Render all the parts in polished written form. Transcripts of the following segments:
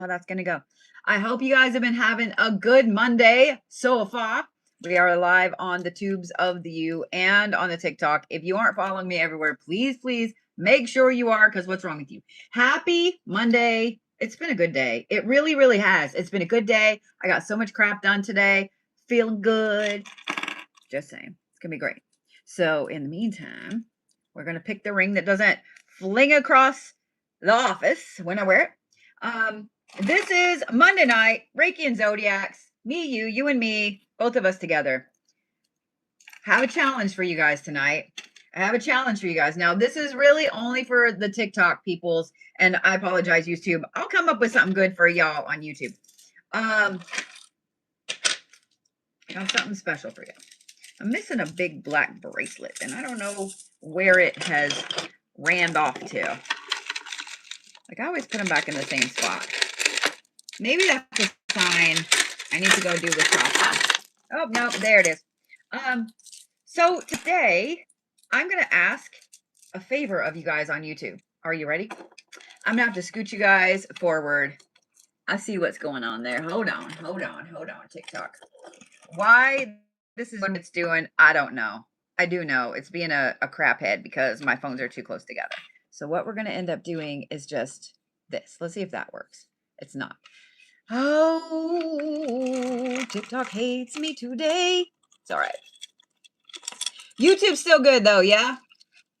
how that's going to go. I hope you guys have been having a good Monday so far. We are live on the tubes of the U and on the TikTok. If you aren't following me everywhere, please, please make sure you are, because what's wrong with you? Happy Monday. It's been a good day. It really, really has. It's been a good day. I got so much crap done today. Feeling good. Just saying. It's going to be great. So in the meantime, we're going to pick the ring that doesn't fling across the office when I wear it. This is Monday night, Reiki and Zodiacs. Me, you and me, both of us together. Have a challenge for you guys tonight. I have a challenge for you guys. Now, this is really only for the TikTok peoples, and I apologize, YouTube. I'll come up with something good for y'all on YouTube. I have something special for you. I'm missing a big black bracelet, and I don't know where it has ran off to. Like, I always put them back in the same spot. Maybe that's a sign I need to go do this process. Oh, no, there it is. So today, I'm going to ask a favor of you guys on YouTube. Are you ready? I'm going to have to scoot you guys forward. I see what's going on there. Hold on, TikTok. Why this is what it's doing, I don't know. I do know it's being a crap head because my phones are too close together. So what we're going to end up doing is just this. Let's see if that works. It's not. Oh, TikTok hates me today. It's all right. YouTube's still good though, yeah?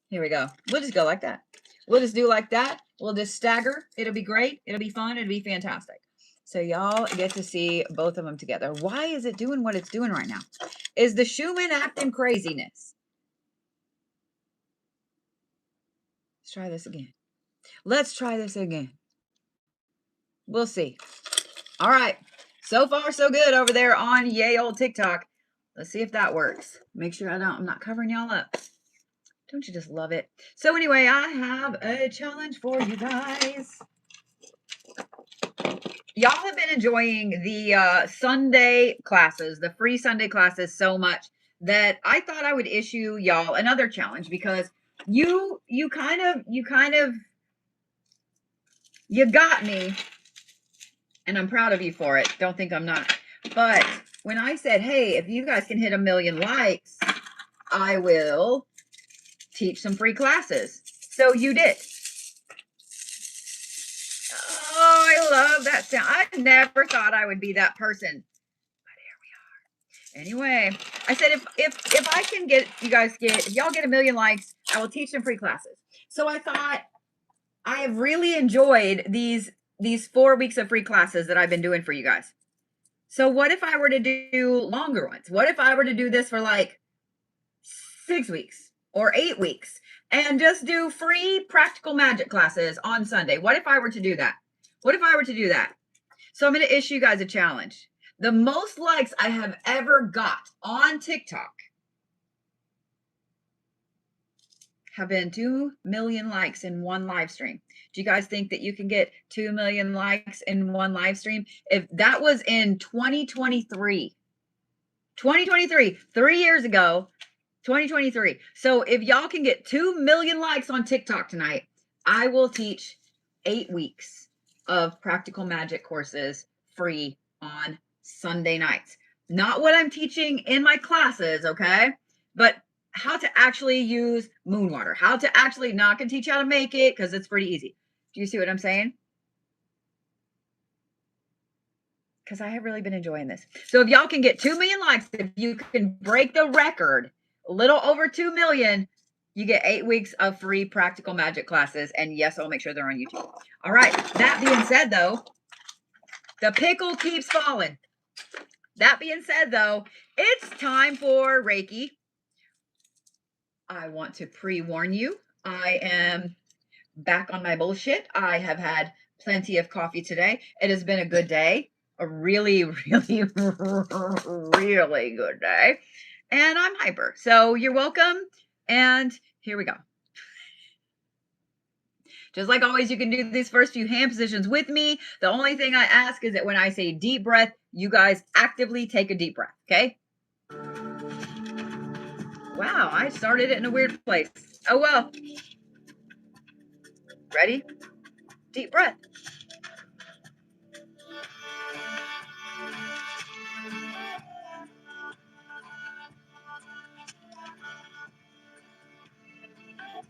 Here we go. We'll just go like that. We'll just do like that. We'll just stagger. It'll be great. It'll be fun. It'll be fantastic. So y'all get to see both of them together. Why is it doing what it's doing right now? Is the Schumann acting craziness? Let's try this again. Let's try this again. We'll see. All right. So far, so good over there on yay old TikTok. Let's see if that works. Make sure I'm not covering y'all up. Don't you just love it? So anyway, I have a challenge for you guys. Y'all have been enjoying the Sunday classes, the free Sunday classes so much that I thought I would issue y'all another challenge, because you got me, and I'm proud of you for it. Don't think I'm not. But when I said, hey, if you guys can hit 1 million likes, I will teach some free classes. So you did. Oh, I love that sound. I never thought I would be that person, but here we are. Anyway, I said if I can get if y'all get 1 million likes, I will teach some free classes. So I thought, I have really enjoyed these 4 weeks of free classes that I've been doing for you guys. So what if I were to do longer ones? What if I were to do this for like 6 weeks or 8 weeks and just do free practical magic classes on Sunday? What if I were to do that? What if I were to do that? So I'm going to issue you guys a challenge. The most likes I have ever got on TikTok have been 2 million likes in one live stream. Do you guys think that you can get 2 million likes in one live stream? If that was in 2023, 3 years ago, 2023. So if y'all can get 2 million likes on TikTok tonight, I will teach 8 weeks of practical magic courses free on Sunday nights. Not what I'm teaching in my classes, okay? But how to actually use moon water. How to actually, not gonna teach you how to make it because it's pretty easy. Do you see what I'm saying? Because I have really been enjoying this. So if y'all can get 2 million likes, if you can break the record, a little over 2 million, you get 8 weeks of free practical magic classes. And yes, I'll make sure they're on YouTube. All right. That being said, though, the pickle keeps falling. That being said, though, it's time for Reiki. I want to pre-warn you. I am back on my bullshit. I have had plenty of coffee today. It has been a good day. A really, really, really good day. And I'm hyper. So you're welcome. And here we go. Just like always, you can do these first few hand positions with me. The only thing I ask is that when I say deep breath, you guys actively take a deep breath, okay? Wow, I started it in a weird place. Oh, well. Ready? Deep breath.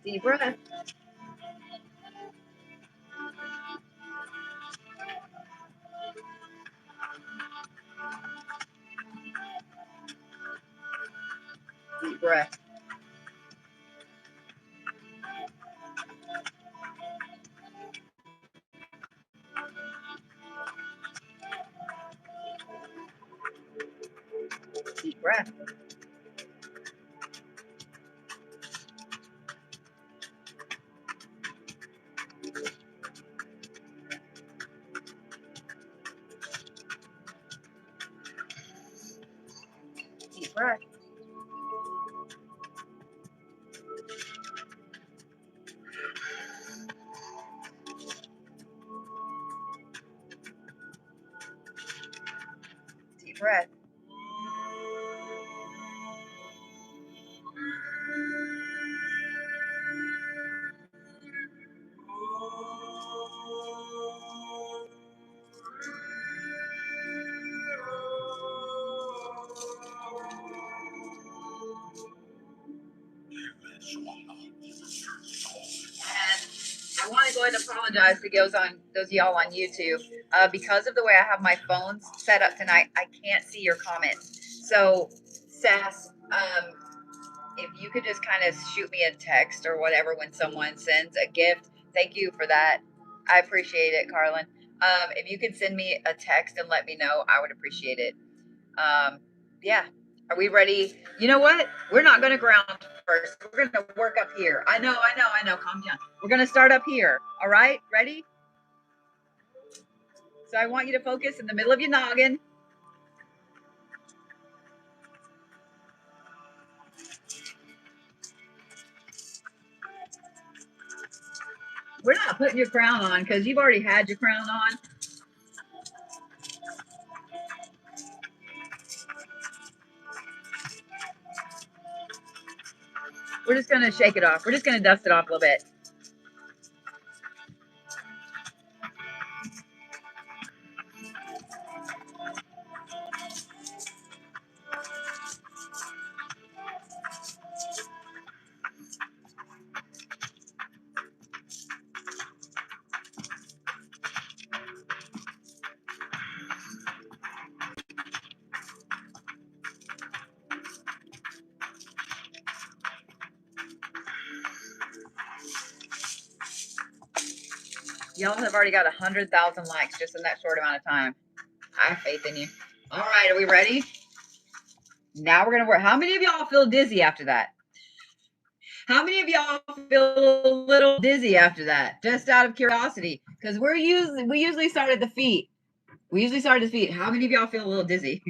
Deep breath. Deep breath. Deep breath. Deep breath. Deep breath. I want to go ahead and apologize to those of y'all on YouTube. Because of the way I have my phones set up tonight, I can't see your comments. So, Sass, if you could just kind of shoot me a text or whatever when someone sends a gift, thank you for that. I appreciate it, Carlin. If you could send me a text and let me know, I would appreciate it. Yeah. Are we ready? You know what? We're not going to ground first. We're going to work up here. I know. Calm down. We're going to start up here. All right? Ready? So I want you to focus in the middle of your noggin. We're not putting your crown on because you've already had your crown on. We're just going to shake it off. We're just going to dust it off a little bit. Y'all have already got 100,000 likes just in that short amount of time. I have faith in you. All right, are we ready? Now we're going to work. How many of y'all feel dizzy after that? How many of y'all feel a little dizzy after that? Just out of curiosity, because we usually start at the feet. We usually start at the feet. How many of y'all feel a little dizzy?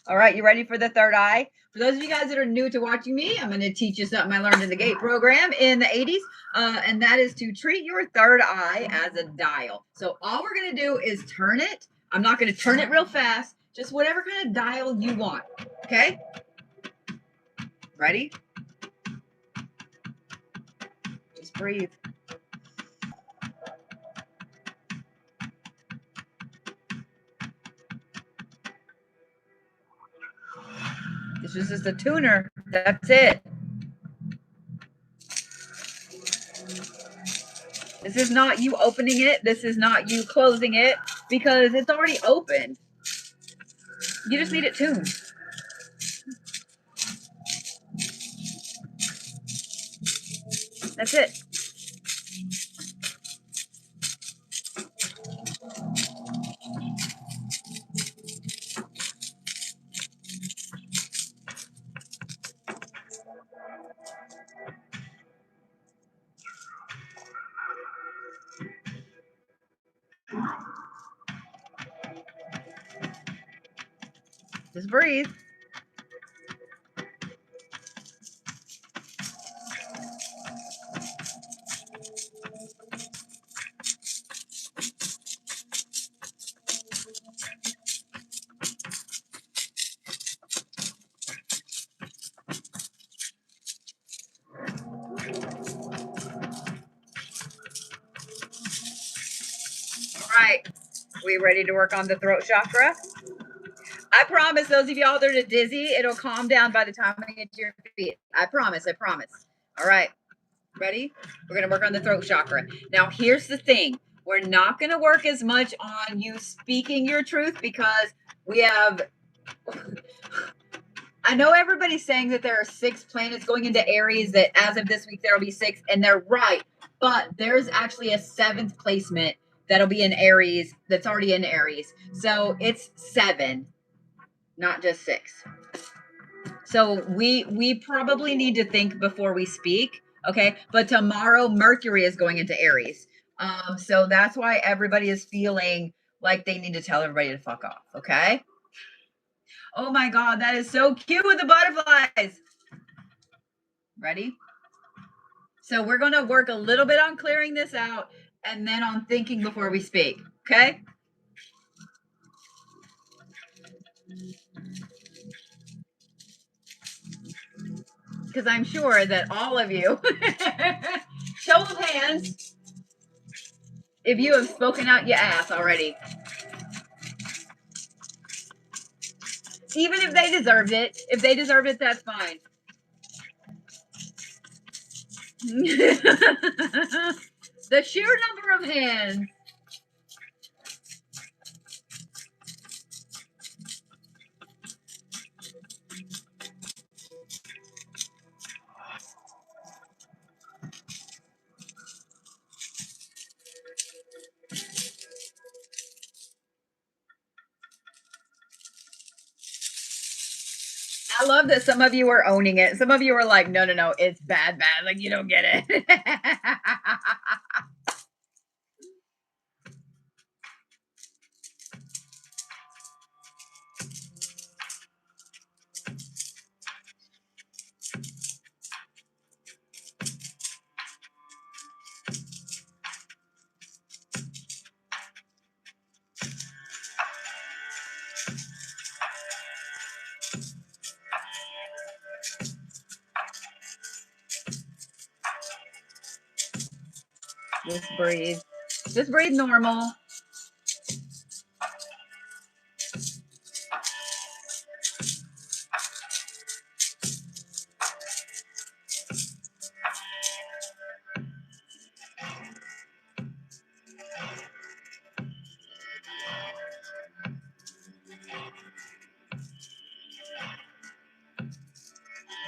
All right, you ready for the third eye? For those of you guys that are new to watching me, I'm going to teach you something I learned in the GATE program in the 80s, and that is to treat your third eye as a dial. So all we're going to do is turn it. I'm not going to turn it real fast, just whatever kind of dial you want, okay? Ready? Just breathe. This is just a tuner. That's it. This is not you opening it. This is not you closing it because it's already open. You just need it tuned. That's it. Just breathe. All right. We ready to work on the throat chakra? I promise those of y'all that are dizzy, it'll calm down by the time I get to your feet. I promise. All right. Ready? We're going to work on the throat chakra. Now, here's the thing. We're not going to work as much on you speaking your truth because we have... I know everybody's saying that there are 6 planets going into Aries, that as of this week, there will be 6, and they're right. But there's actually a 7th placement that'll be in Aries that's already in Aries. So it's 7, not just 6. So we probably need to think before we speak, okay? But tomorrow Mercury is going into Aries. So that's why everybody is feeling like they need to tell everybody to fuck off, okay? Oh my God, that is so cute with the butterflies. Ready? So we're going to work a little bit on clearing this out and then on thinking before we speak, okay? Because I'm sure that all of you, show of hands, if you have spoken out your ass already. Even if they deserved it. If they deserved it, that's fine. The sheer number of hands. I love that some of you are owning it. Some of you are like, no, it's bad. Like, you don't get it. Just breathe. Just breathe normal.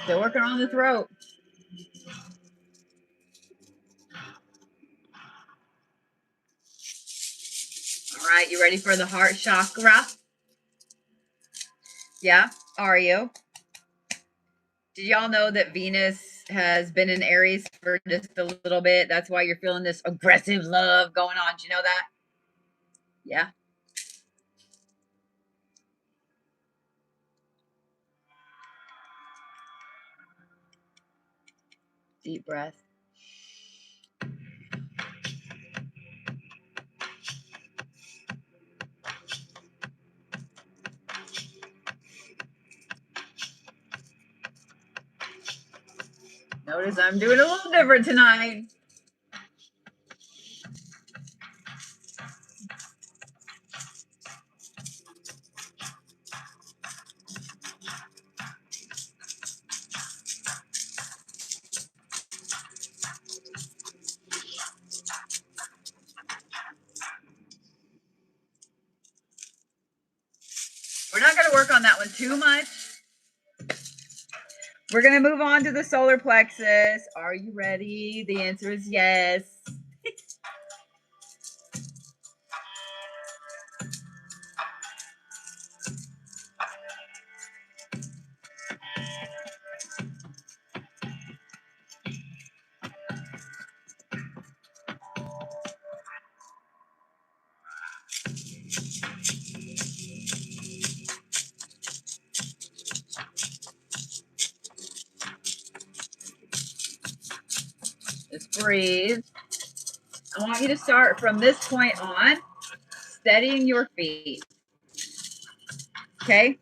Still working on the throat. All right, you ready for the heart chakra? Yeah, are you? Did y'all know that Venus has been in Aries for just a little bit? That's why you're feeling this aggressive love going on. Did you know that? Yeah. Deep breath. Notice I'm doing a little different tonight. We're not going to work on that one too much. We're going to move on to the solar plexus. Are you ready? The answer is yes. Just breathe. I want you to start from this point on, steadying your feet. Okay?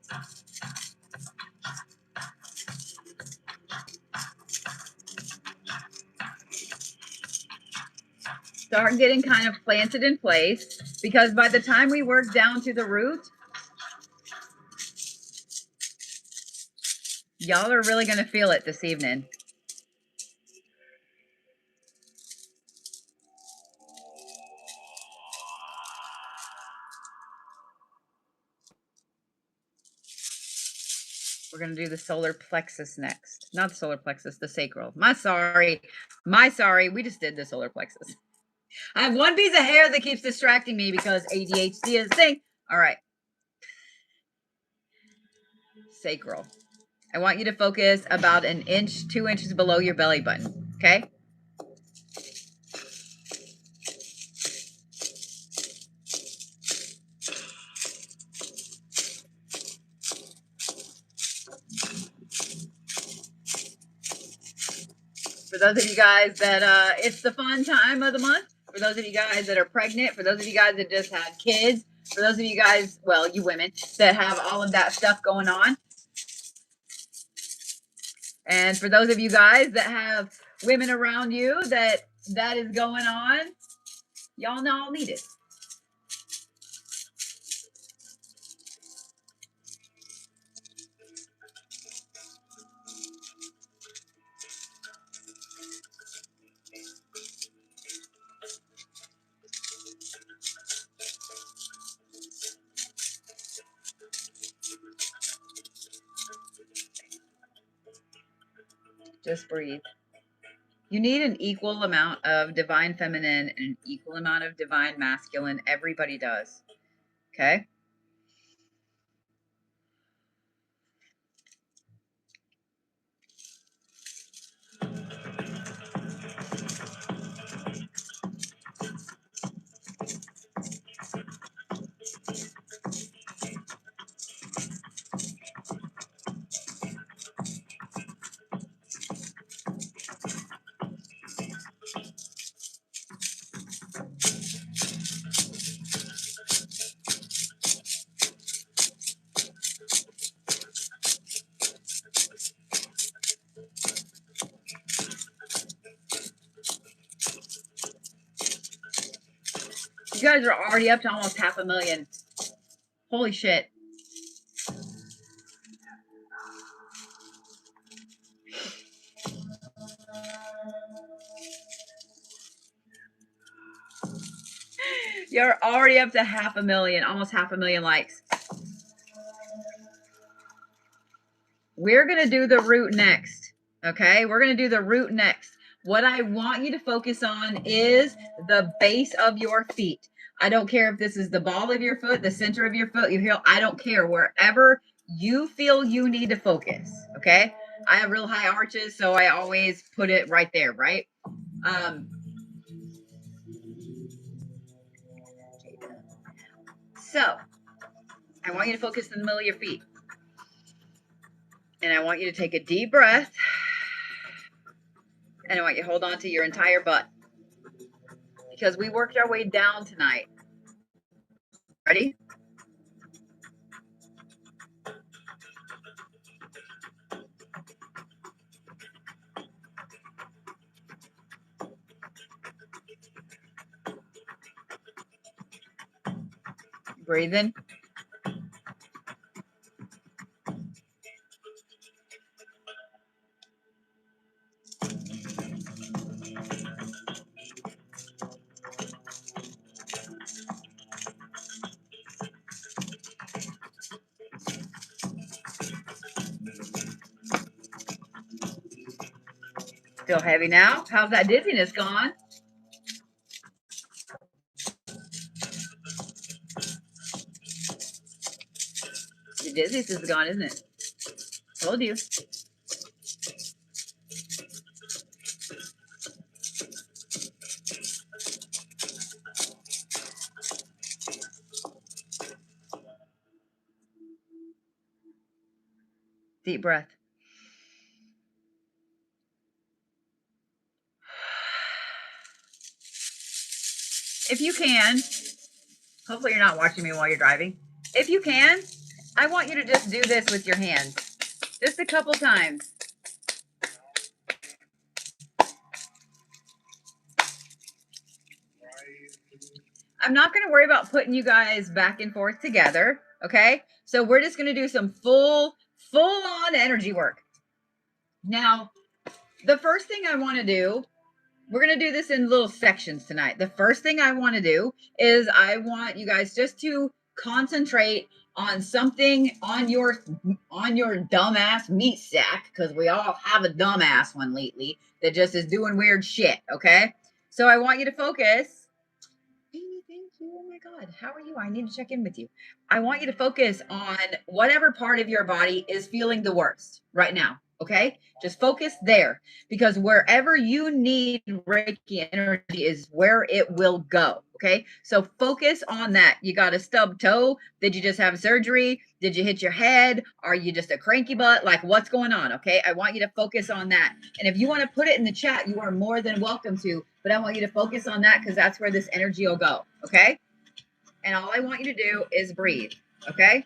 Start getting kind of planted in place, because by the time we work down to the root, y'all are really going to feel it this evening. We're going to do the solar plexus next. Not the solar plexus, the sacral. My sorry. We just did the solar plexus. I have one piece of hair that keeps distracting me because ADHD is a thing. All right. Sacral. I want you to focus about 1 inch, 2 inches below your belly button. Okay? For those of you guys that it's the fun time of the month, for those of you guys that are pregnant, for those of you guys that just had kids, for those of you guys, well, you women that have all of that stuff going on, and for those of you guys that have women around you that is going on, y'all know I'll need it. Just breathe. You need an equal amount of divine feminine and an equal amount of divine masculine. Everybody does. Okay? You guys are already up to almost 500,000. Holy shit. You're already up to 500,000, almost 500,000 likes. We're going to do the root next. Okay? We're going to do the root next. What I want you to focus on is the base of your feet. I don't care if this is the ball of your foot, the center of your foot, your heel. I don't care. Wherever you feel you need to focus. Okay? I have real high arches, so I always put it right there, right? So, I want you to focus in the middle of your feet. And I want you to take a deep breath. And I want you to hold on to your entire butt. Because we worked our way down tonight. Ready? Breathe in. Feel heavy now? How's that dizziness gone? The dizziness is gone, isn't it? Told you. Deep breath. If you can, hopefully you're not watching me while you're driving. If you can, I want you to just do this with your hands. Just a couple times. I'm not going to worry about putting you guys back and forth together. Okay. So we're just going to do some full on energy work. Now, the first thing I want to do, we're going to do this in little sections tonight. The first thing I want to do is I want you guys just to concentrate on something on your dumbass meat sack, because we all have a dumbass one lately that just is doing weird shit. Okay, so I want you to focus. Amy, thank you. Oh my God, how are you? I need to check in with you. I want you to focus on whatever part of your body is feeling the worst right now. Okay, just focus there, because wherever you need Reiki energy is where it will go. Okay, so focus on that. You got a stub toe? Did you just have surgery? Did you hit your head? Are you just a cranky butt? Like, what's going on? Okay, I want you to focus on that. And if you want to put it in the chat, you are more than welcome to, but I want you to focus on that, because that's where this energy will go. Okay, and all I want you to do is breathe. Okay.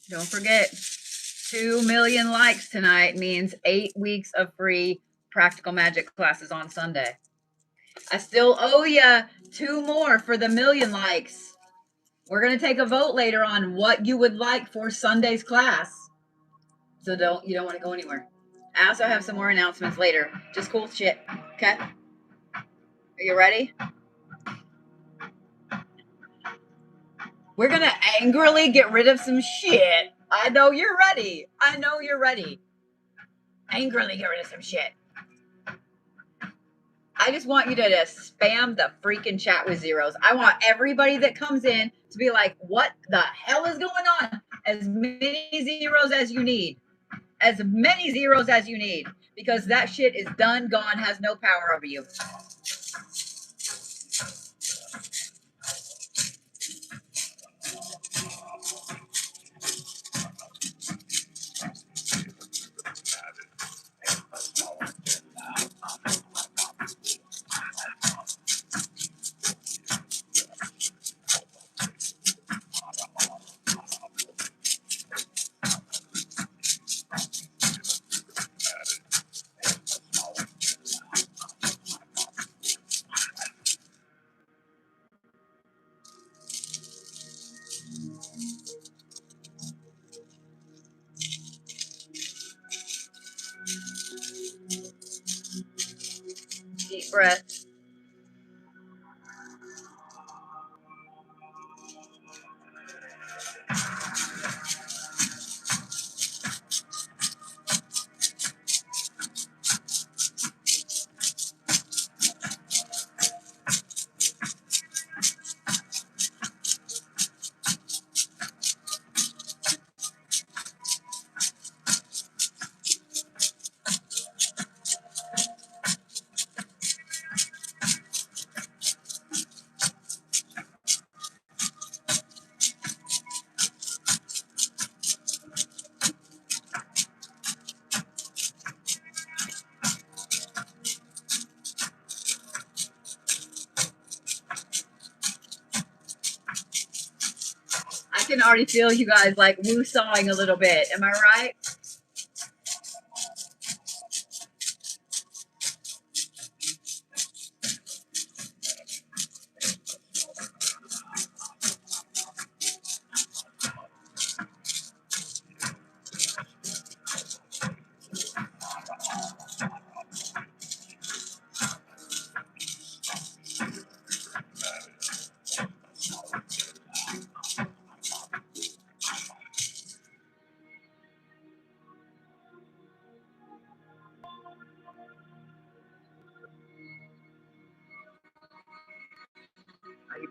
Don't forget, 2 million likes tonight means 8 weeks of free practical magic classes on Sunday. I still owe you 2 more for the million likes. We're going to take a vote later on what you would like for Sunday's class. So you don't want to go anywhere. I also have some more announcements later. Just cool shit. Okay? Are you ready? We're going to angrily get rid of some shit. I know you're ready. I know you're ready. Angrily get rid of some shit. I just want you to just spam the freaking chat with zeros. I want everybody that comes in to be like, what the hell is going on? As many zeros as you need. As many zeros as you need. Because that shit is done, gone, has no power over you. Deep breath. I can already feel you guys like woo-sawing a little bit. Am I right?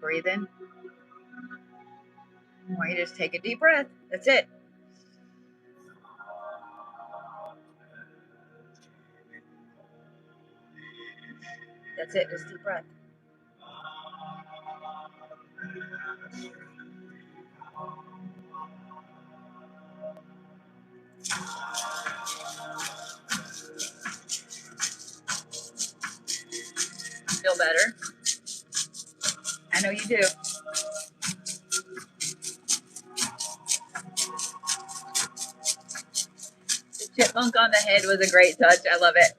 Breathe in. I want you to just take a deep breath. That's it. That's it. Just deep breath. Feel better? I know you do. The chipmunk on the head was a great touch. I love it.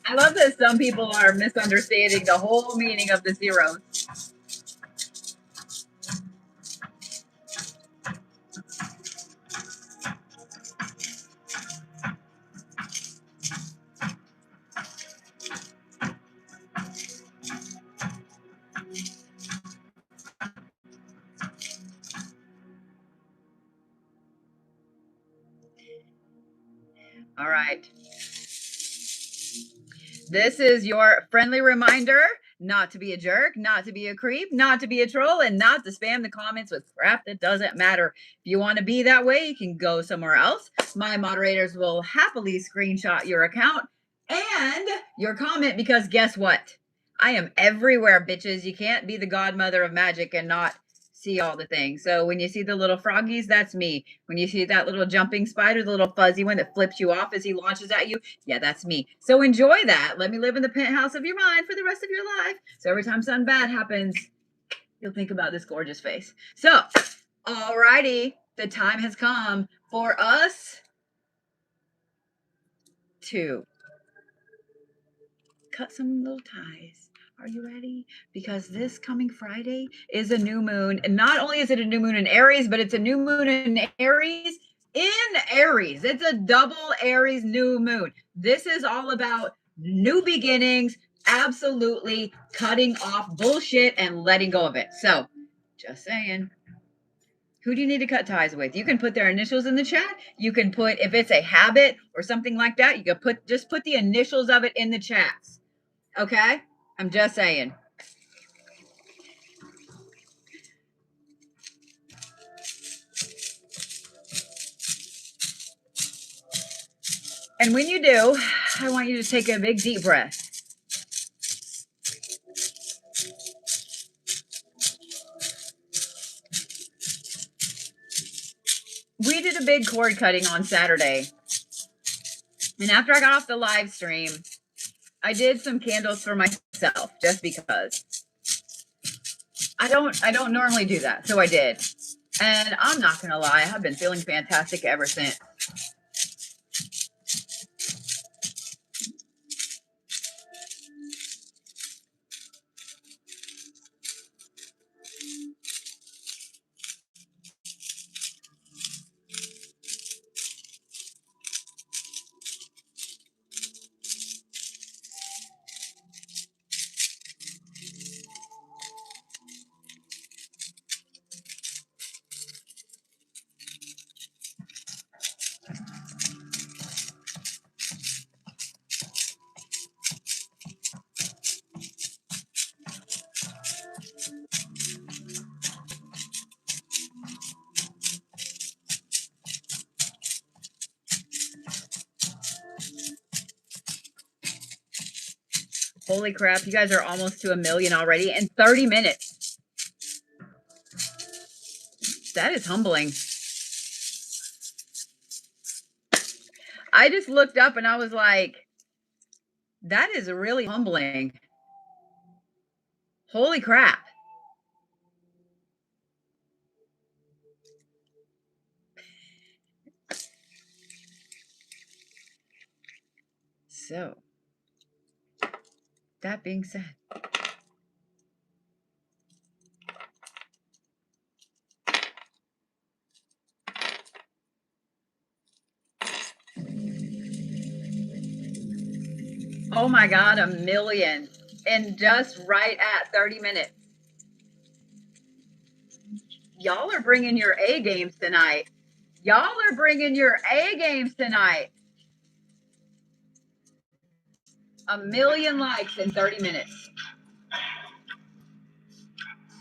I love that some people are misunderstanding the whole meaning of the zeros. All right. This is your friendly reminder not to be a jerk, not to be a creep, not to be a troll, and not to spam the comments with crap that doesn't matter. If you want to be that way, you can go somewhere else. My moderators will happily screenshot your account and your comment because guess what? I am everywhere, bitches. You can't be the godmother of magic and not see all the things. So when you see the little froggies, that's me. When you see that little jumping spider, the little fuzzy one that flips you off as he launches at you, yeah, that's me. So enjoy that. Let me live in the penthouse of your mind for the rest of your life. So every time something bad happens, you'll think about this gorgeous face. So, alrighty, the time has come for us to cut some little ties. Are you ready? Because this coming Friday is a new moon. And not only is it a new moon in Aries, but it's a new moon in Aries. It's a double Aries new moon. This is all about new beginnings, absolutely cutting off bullshit and letting go of it. So, just saying. Who do you need to cut ties with? You can put their initials in the chat. You can put, if it's a habit or something like that, you can just put the initials of it in the chats. Okay? I'm just saying. And when you do, I want you to take a big deep breath. We did a big cord cutting on Saturday. And after I got off the live stream, I did some candles for myself just because. I don't normally do that, so I did. And I'm not gonna lie, I've been feeling fantastic ever since. Holy crap, you guys are almost to 1 million already in 30 minutes. That is humbling. I just looked up and I was like, that is really humbling. Holy crap. So, that being said, Oh my God, 1,000,000 in just right at 30 minutes. Y'all are bringing your A games tonight. Y'all are bringing your A games tonight. 1,000,000 likes in 30 minutes.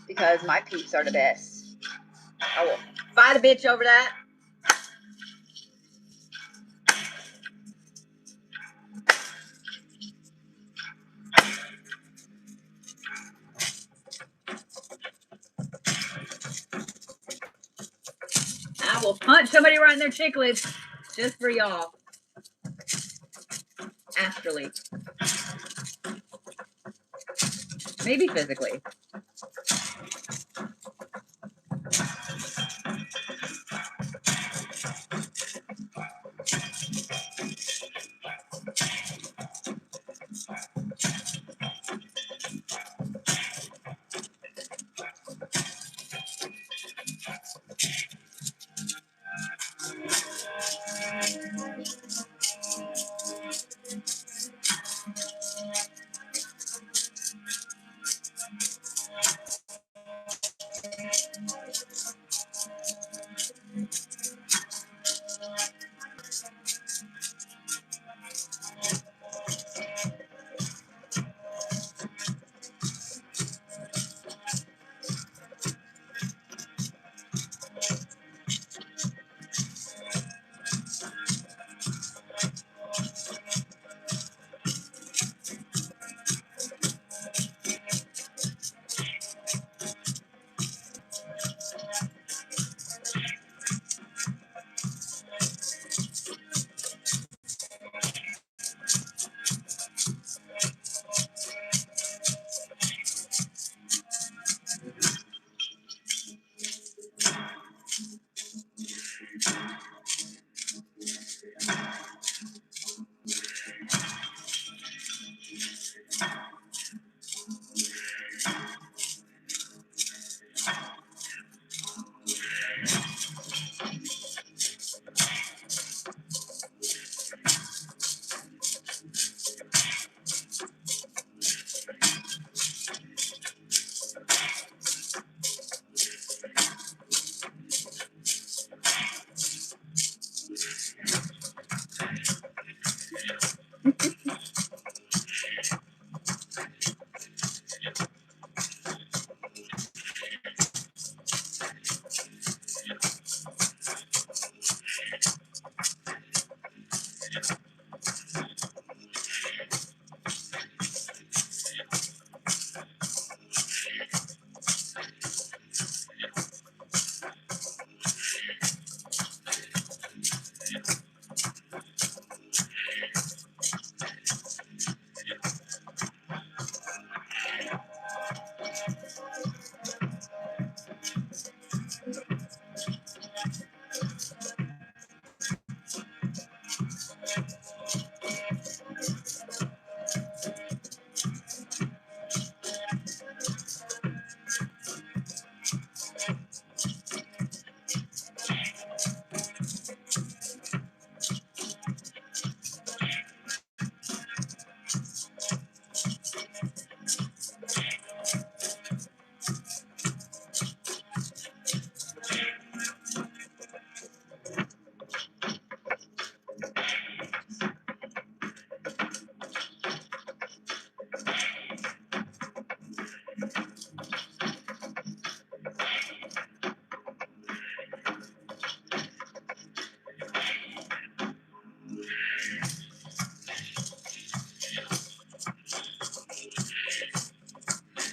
Because my peeps are the best. I will fight a bitch over that. I will punch somebody right in their chicklets just for y'all. Astrally. Maybe physically.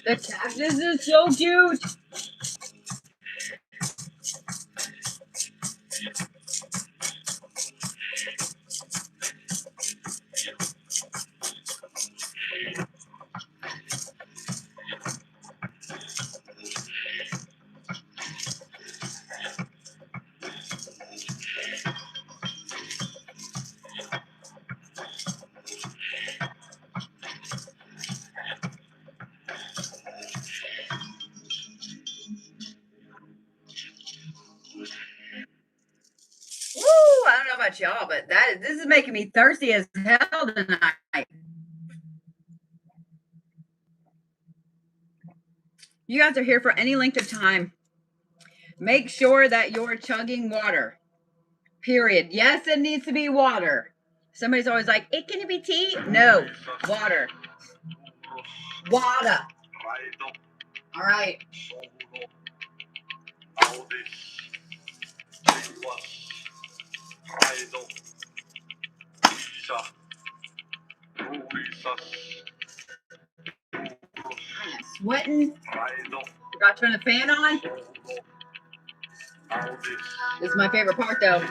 The cactus is so cute. Woo! I don't know about y'all, but this is making me thirsty as hell tonight. You guys are here for any length of time. Make sure that you're chugging water. Period. Yes, it needs to be water. Somebody's always like, can it be tea? No, water. Water. All right. Sweating. Forgot to turn the fan on. This is my favorite part, though.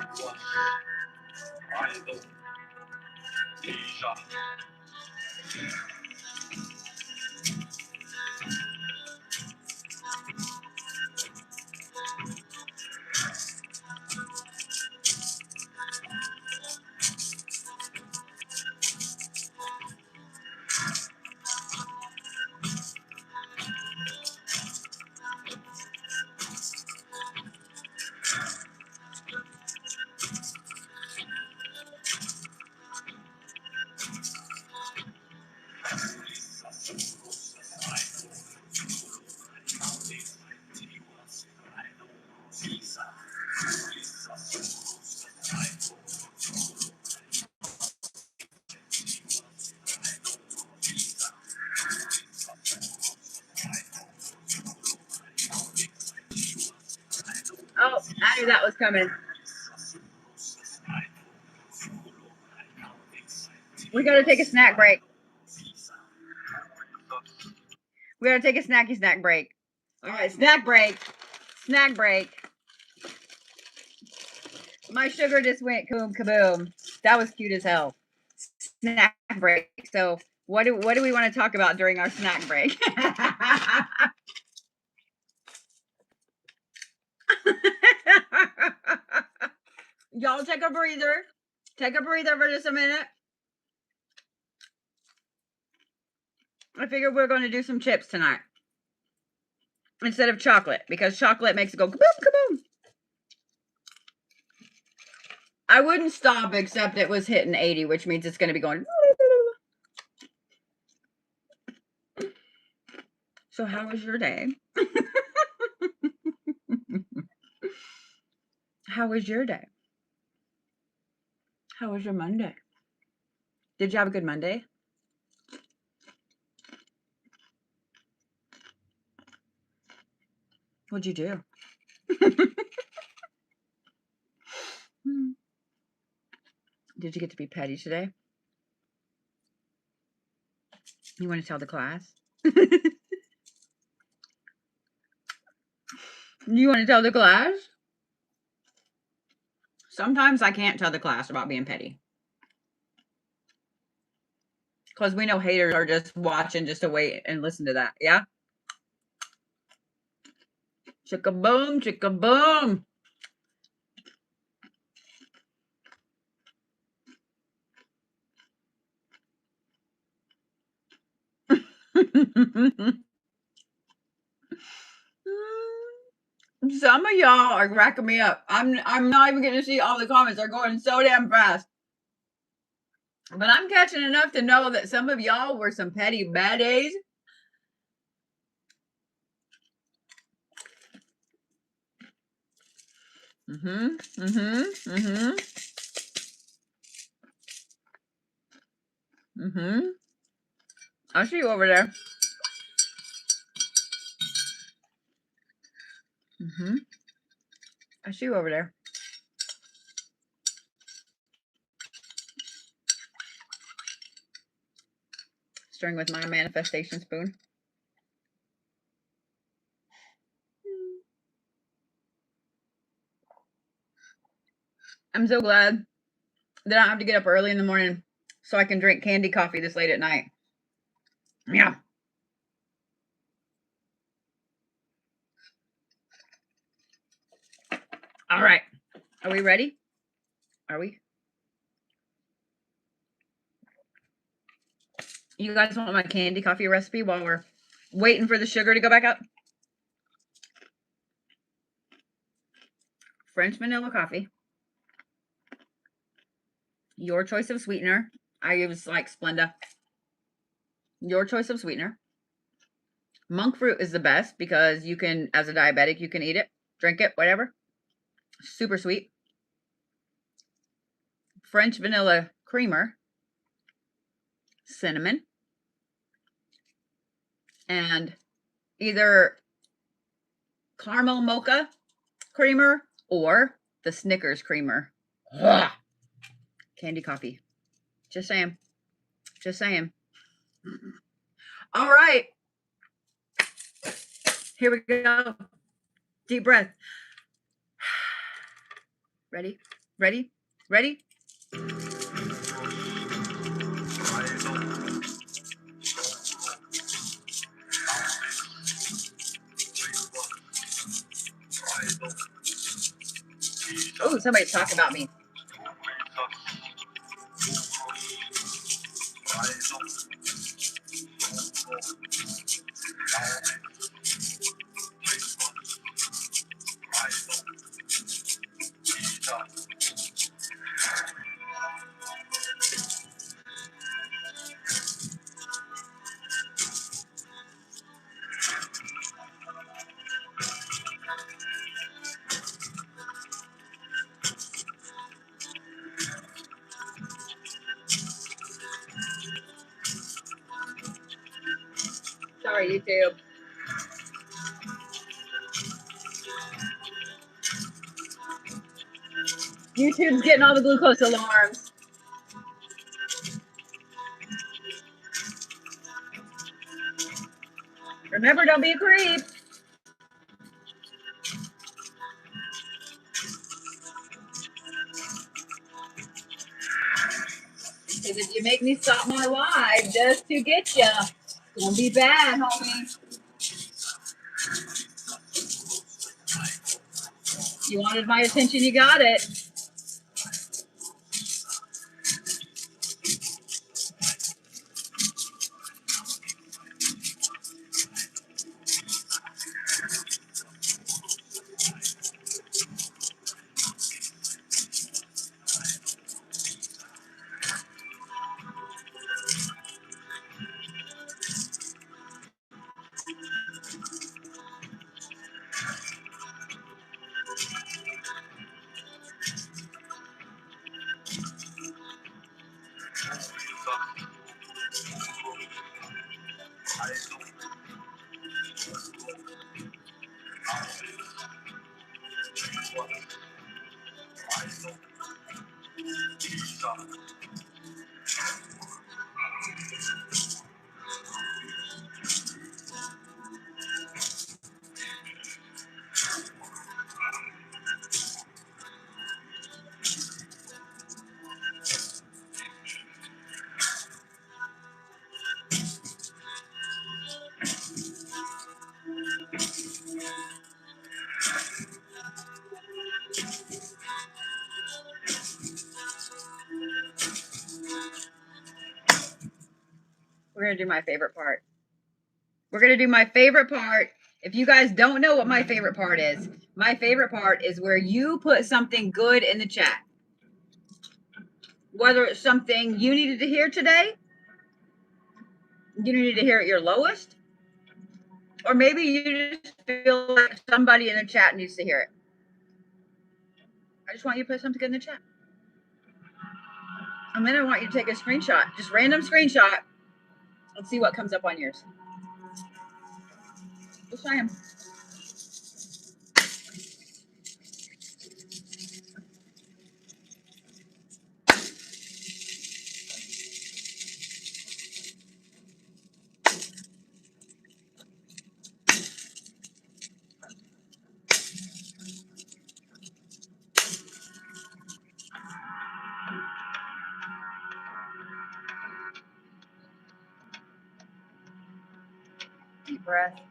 Oh, I knew that was coming. We got to take a snack break. We got to take a snack break. All right, snack break. Snack break. My sugar just went kaboom, kaboom. That was cute as hell. Snack break. So what do we want to talk about during our snack break? Y'all take a breather. Take a breather for just a minute. I figured we're going to do some chips tonight instead of chocolate because chocolate makes it go kaboom, kaboom. I wouldn't stop except it was hitting 80, which means it's going to be going. So how was your day? How was your day? How was your Monday? Did you have a good Monday? What'd you do? Did you get to be petty today? You want to tell the class? You want to tell the class? Sometimes I can't tell the class about being petty. Because we know haters are just watching just to wait and listen to that. Yeah? Chicka boom, chicka boom. Some of y'all are cracking me up. I'm not even getting to see all the comments. They're going so damn fast. But I'm catching enough to know that some of y'all were some petty bad days. I see you over there. I see you over there. Stirring with my manifestation spoon. I'm so glad that I don't have to get up early in the morning so I can drink candy coffee this late at night. Yeah. All right. Are we ready? Are we? You guys want my candy coffee recipe while we're waiting for the sugar to go back up? French vanilla coffee. Your choice of sweetener. I use like Splenda. Your choice of sweetener. Monk fruit is the best because you can, as a diabetic, you can eat it, drink it, whatever. Super sweet. French vanilla creamer, cinnamon, and either caramel mocha creamer or the Snickers creamer. Ugh. Candy coffee. Just saying. Just saying. All right. Here we go. Deep breath. Ready? Ready? Ready? Oh, somebody's talking about me. Sorry, YouTube. YouTube's getting all the glucose alarms. Remember, don't be a creep. Because if you make me stop my live just to get you, it's gonna be bad, homie. You wanted my attention, you got it. We're going to do my favorite part. We're going to do my favorite part. If you guys don't know what my favorite part is where you put something good in the chat. Whether it's something you needed to hear today, you needed to hear at your lowest, or maybe you just feel like somebody in the chat needs to hear it. I just want you to put something good in the chat. And then I want you to take a screenshot, just random screenshot. Let's see what comes up on yours. Just saying. Deep breath.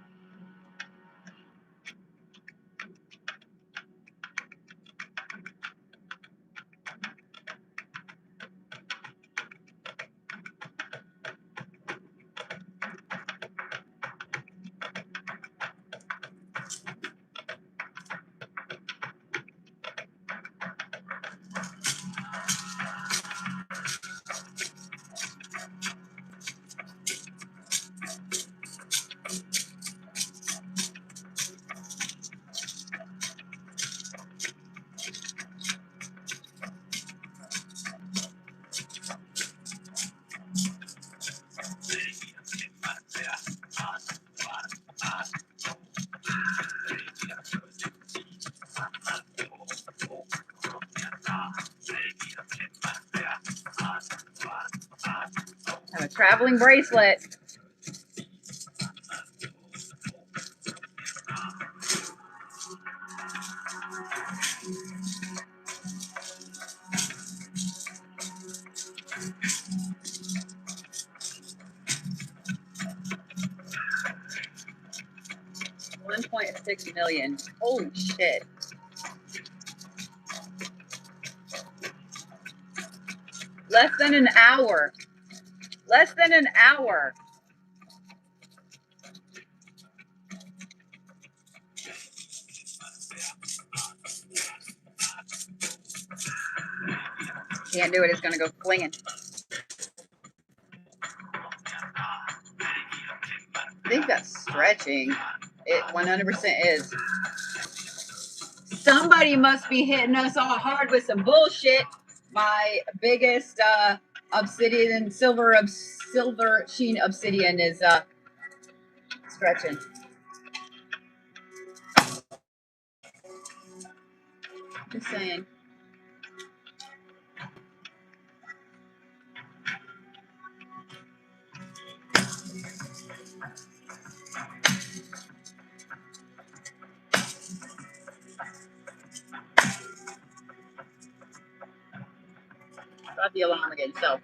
traveling bracelet. $1.6 million. Holy shit. Less than an hour. Less than an hour. Can't do it. It's going to go flinging. I think that's stretching. It 100% is. Somebody must be hitting us all hard with some bullshit. My biggest obsidian, silver sheen obsidian is stretching. Just saying. Got the alarm again, so.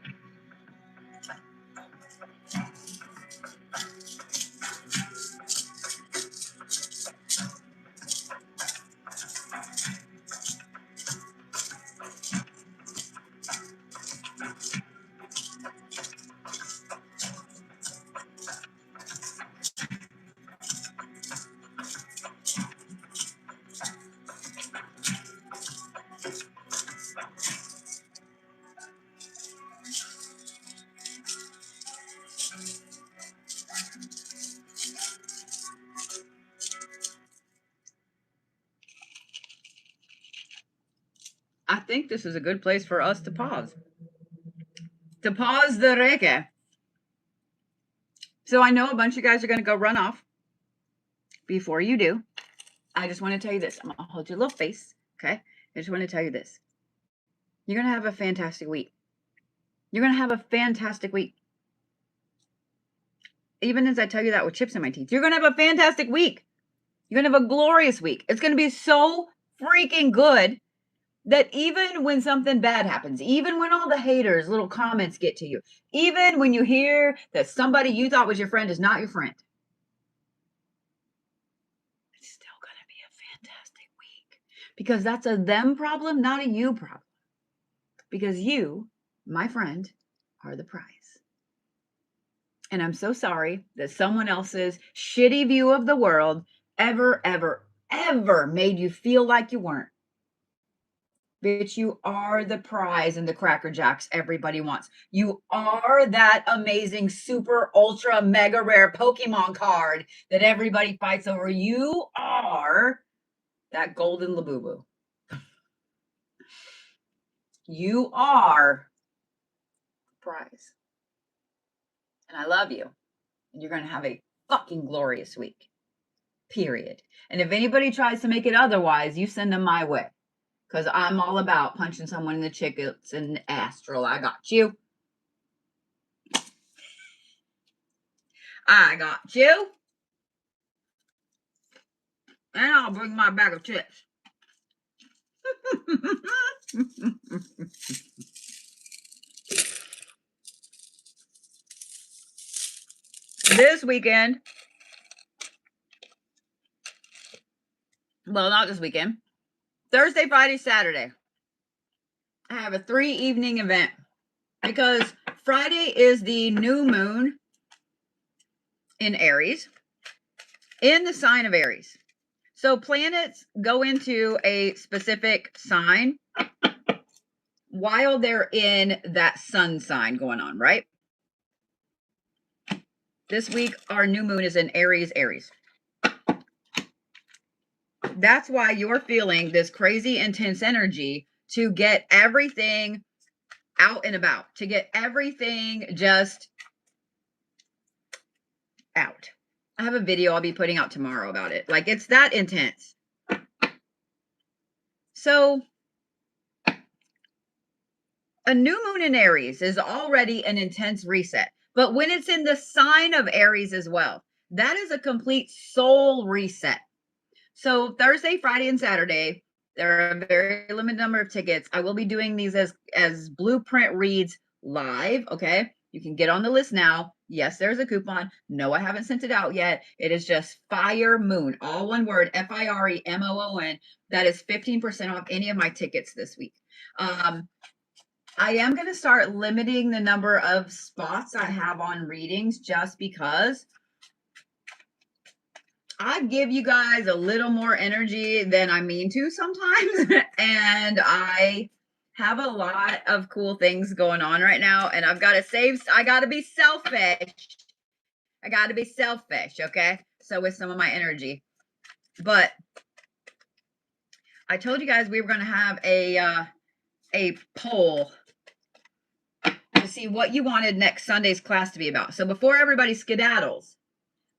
I think this is a good place for us to pause. To pause the Reiki. So I know a bunch of you guys are going to go run off. Before you do, I just want to tell you this. I'm going to hold your little face, okay? I just want to tell you this. You're going to have a fantastic week. You're going to have a fantastic week. Even as I tell you that with chips in my teeth, you're going to have a fantastic week. You're going to have a glorious week. It's going to be so freaking good that even when something bad happens, even when all the haters, little comments get to you, even when you hear that somebody you thought was your friend is not your friend, it's still going to be a fantastic week because that's a them problem, not a you problem. Because you, my friend, are the prize. And I'm so sorry that someone else's shitty view of the world ever made you feel like you weren't. Bitch, you are the prize and the Cracker Jacks everybody wants. You are that amazing, super, ultra, mega rare Pokemon card that everybody fights over. You are that golden Labubu. You are the prize. And I love you. And you're going to have a fucking glorious week. Period. And if anybody tries to make it otherwise, you send them my way. Because I'm all about punching someone in the chickens and astral. I got you. I got you. And I'll bring my bag of chips. This weekend. Well, not this weekend. Thursday, Friday, Saturday. I have a 3-evening event. Because Friday is the new moon in Aries. In the sign of Aries. So planets go into a specific sign while they're in that sun sign going on, right? This week, our new moon is in Aries. That's why you're feeling this crazy intense energy to get everything out and about, to get everything just out. I have a video I'll be putting out tomorrow about it. Like, it's that intense. So a new moon in Aries is already an intense reset. But when it's in the sign of Aries as well, that is a complete soul reset. So Thursday, Friday, and Saturday, there are a very limited number of tickets. I will be doing these as blueprint reads live. Okay. You can get on the list now. Yes, there's a coupon. No, I haven't sent it out yet. It is just Fire Moon, all one word, FIREMOON. That is 15% off any of my tickets this week. I am going to start limiting the number of spots I have on readings just because I give you guys a little more energy than I mean to sometimes. And I have a lot of cool things going on right now. And I've got to save, I got to be selfish. I got to be selfish. Okay. So with some of my energy, but I told you guys we were going to have a poll to see what you wanted next Sunday's class to be about. So before everybody skedaddles,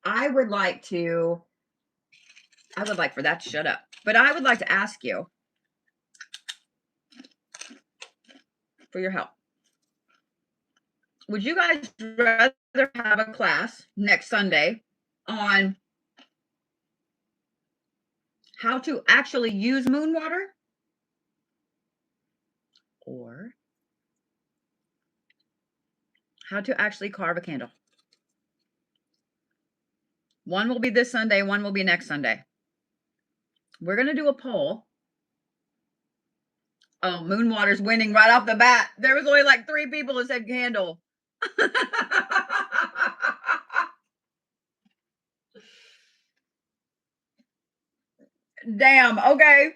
I would like for that to shut up. But I would like to ask you for your help. Would you guys rather have a class next Sunday on how to actually use moon water, or how to actually carve a candle? One will be this Sunday, one will be next Sunday. We're going to do a poll. Oh, moon water's winning right off the bat. There was only like 3 people that said candle. Damn. Okay.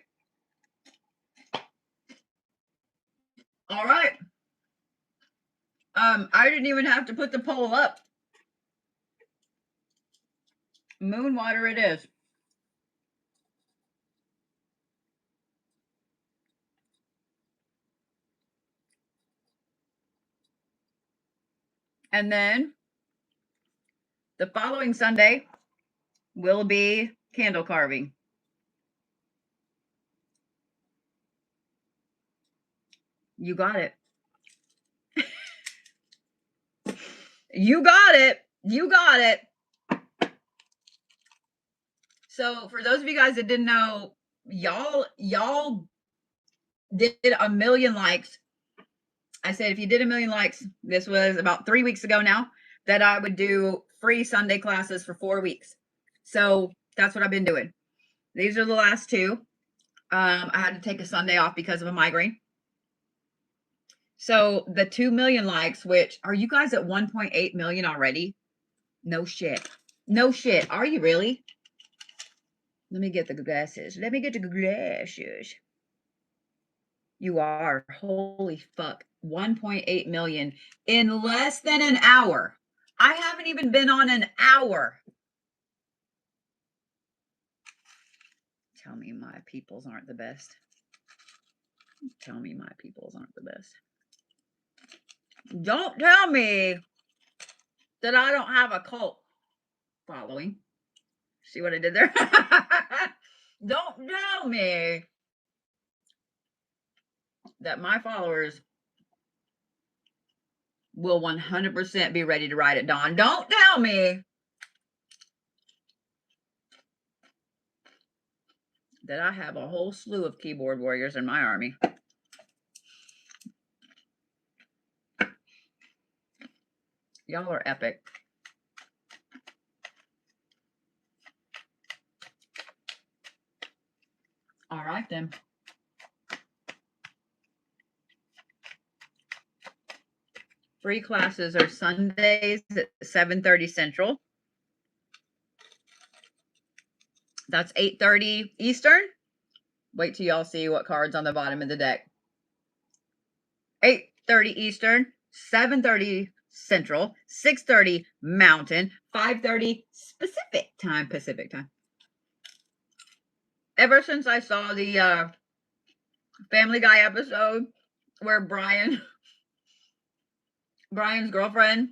All right. I didn't even have to put the poll up. Moon water it is. And then the following Sunday will be candle carving. You got it. You got it. You got it. So for those of you guys that didn't know, y'all did 1 million likes. I said if you did 1 million likes, this was about 3 weeks ago now, that I would do free Sunday classes for 4 weeks. So that's what I've been doing. These are the last 2. I had to take a Sunday off because of a migraine. So the 2 million likes, which, are you guys at 1.8 million already? No shit. No shit. Are you really? Let me get the glasses. Let me get the glasses. You are. Holy fuck. 1.8 million in less than an hour. I haven't even been on an hour. Tell me my peoples aren't the best. Tell me my peoples aren't the best. Don't tell me that I don't have a cult following. See what I did there? Don't tell me that my followers will 100% be ready to ride at dawn. Don't tell me that I have a whole slew of keyboard warriors in my army. Y'all are epic. All right, then. Free classes are Sundays at 7:30 Central. That's 8:30 Eastern. Wait till y'all see what card's on the bottom of the deck. 8:30 Eastern, 7:30 Central, 6:30 Mountain, 5:30 Pacific time. Ever since I saw the Family Guy episode where Brian's girlfriend,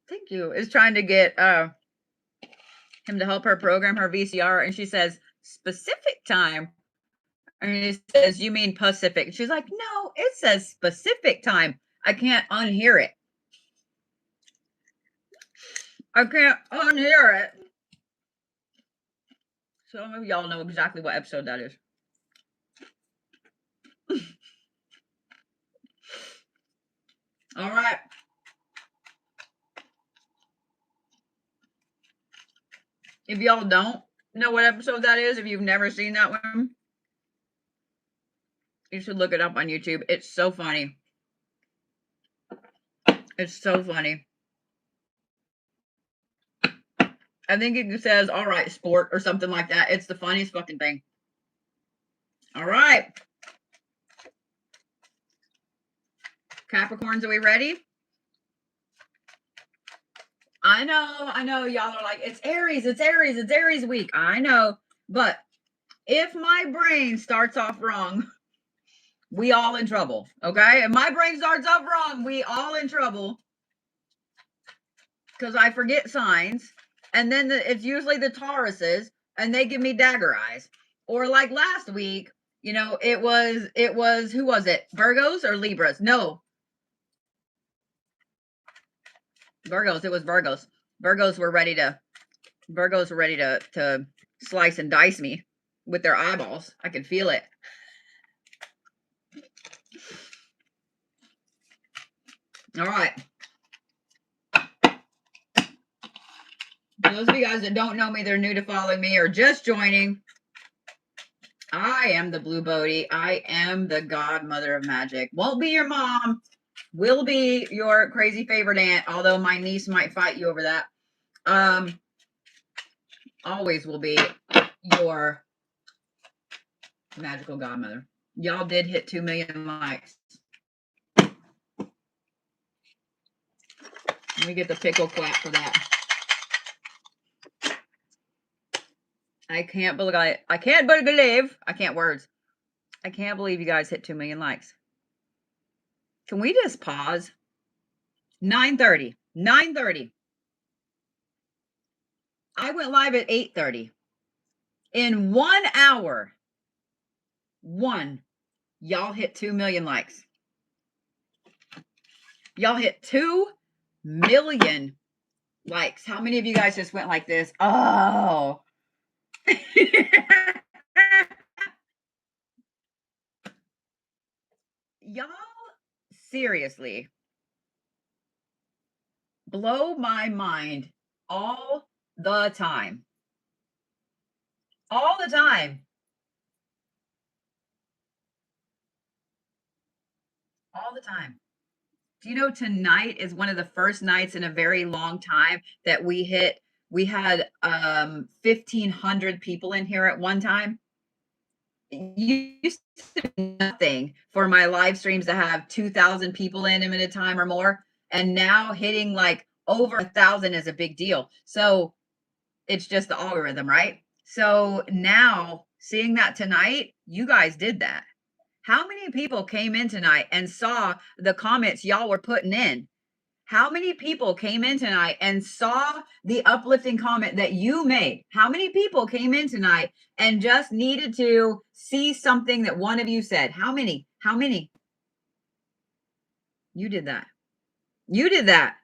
thank you, is trying to get him to help her program her VCR, and she says specific time, and he says, you mean Pacific? And she's like, no, it says specific time. I can't unhear it. I can't unhear it. Some of y'all know exactly what episode that is. All right. If y'all don't know what episode that is, if you've never seen that one, you should look it up on YouTube. It's so funny. It's so funny. I think it says, all right, sport or something like that. It's the funniest fucking thing. All right. Capricorns, are we ready? I know. Y'all are like, it's Aries week. I know. But if my brain starts off wrong, we all in trouble. Okay? If my brain starts off wrong, we all in trouble. Because I forget signs. And then it's usually the Tauruses, and they give me dagger eyes. Or like last week, you know, it was, who was it? Virgos or Libras? No. Virgos. It was Virgos. Virgos were ready to slice and dice me with their eyeballs. I could feel it. All right. For those of you guys that don't know me, they're new to following me or just joining, I am the Blue Bodhi. I am the godmother of magic. Won't be your mom. Will be your crazy favorite aunt, although my niece might fight you over that. Always will be your magical godmother. Y'all did hit 2 million likes. Let me get the pickle clap for that. I can't believe I can't believe you guys hit 2 million likes. Can we just pause? 9:30. I went live at 8:30. In 1 hour, y'all hit 2 million likes. Y'all hit 2 million likes. How many of you guys just went like this? Oh. Y'all seriously blow my mind all the time. All the time. All the time. Do you know tonight is one of the first nights in a very long time that we had 1,500 people in here at one time. It used to be nothing for my live streams to have 2,000 people in them at a time or more. And now hitting like over 1,000 is a big deal. So it's just the algorithm, right? So now seeing that tonight, you guys did that. How many people came in tonight and saw the comments y'all were putting in? How many people came in tonight and saw the uplifting comment that you made? How many people came in tonight and just needed to see something that one of you said? How many? How many? You did that. You did that.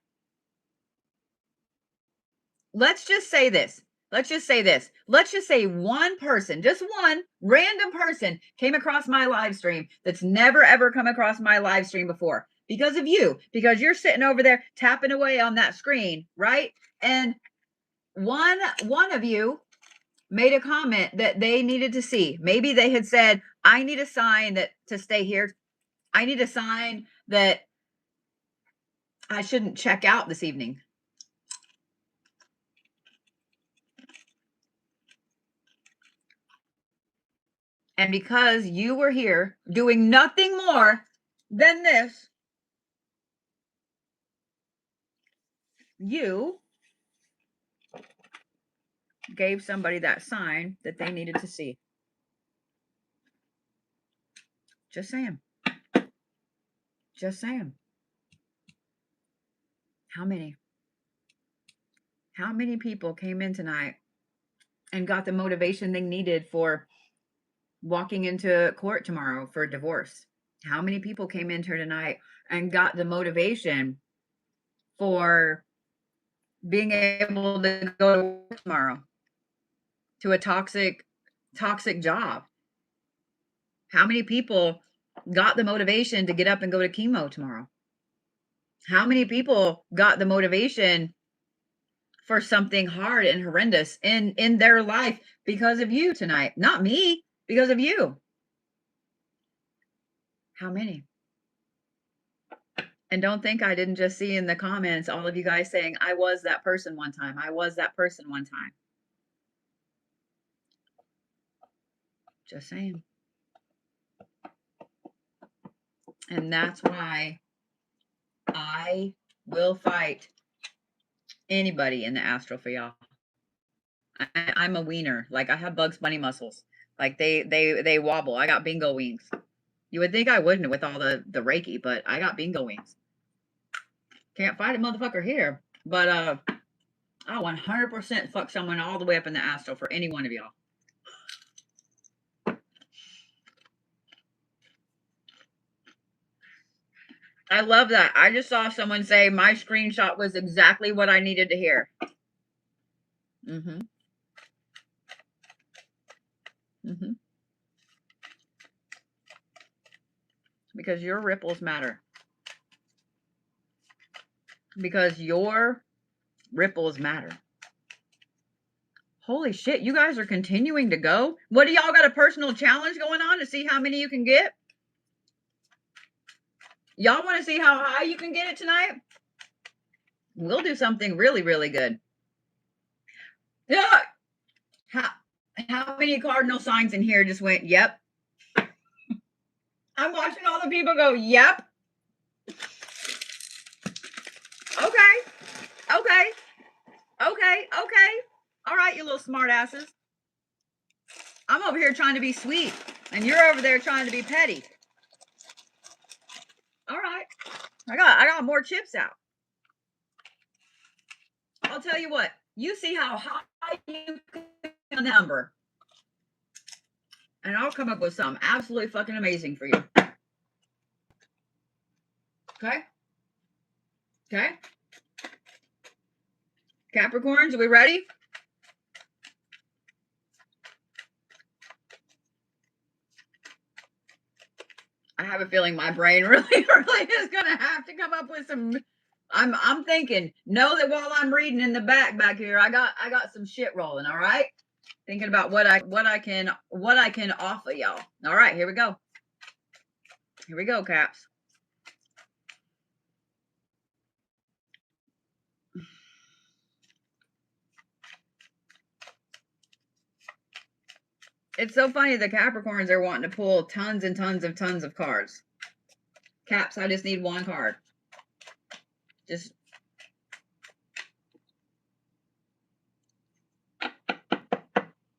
Let's just say this. Let's just say one person, just one random person came across my live stream that's never ever come across my live stream before because of you, because you're sitting over there tapping away on that screen, right? And one of you made a comment that they needed to see. Maybe they had said, I need a sign that to stay here. I need a sign that I shouldn't check out this evening. And because you were here doing nothing more than this, you gave somebody that sign that they needed to see. Just saying. Just saying. How many? How many people came in tonight and got the motivation they needed for walking into court tomorrow for divorce? How many people came in here tonight and got the motivation for being able to go to work tomorrow to a toxic job. How many people got the motivation to get up and go to chemo tomorrow? How many people got the motivation for something hard and horrendous in their life because of you tonight? Not me, because of you. How many? And don't think I didn't just see in the comments all of you guys saying, I was that person one time. I was that person one time. Just saying. And that's why I will fight anybody in the astral for y'all. I'm a wiener. Like, I have Bugs Bunny muscles. Like, they wobble. I got bingo wings. You would think I wouldn't with all the Reiki, but I got bingo wings. Can't fight a motherfucker here. But I'll 100% fuck someone all the way up in the astral for any one of y'all. I love that. I just saw someone say my screenshot was exactly what I needed to hear. Mm-hmm. Mm-hmm. Because your ripples matter. Because your ripples matter. Holy shit, you guys are continuing to go? What do y'all got a personal challenge going on to see how many you can get? Y'all want to see how high you can get it tonight? We'll do something really, really good. Yeah. How many cardinal signs in here just went, yep? I'm watching all the people go, yep. Okay. All right, you little smart asses. I'm over here trying to be sweet, and you're over there trying to be petty. All right. I got more chips out. I'll tell you what. You see how high you can number, and I'll come up with something absolutely fucking amazing for you. Okay? Okay? Capricorns, are we ready? I have a feeling my brain really is gonna have to come up with some. I'm thinking. Know that while I'm reading in the back here, I got some shit rolling. All right, thinking about what I can offer y'all. All right, here we go. Here we go, Caps. It's so funny the Capricorns are wanting to pull tons and tons of cards. Caps, I just need one card. Just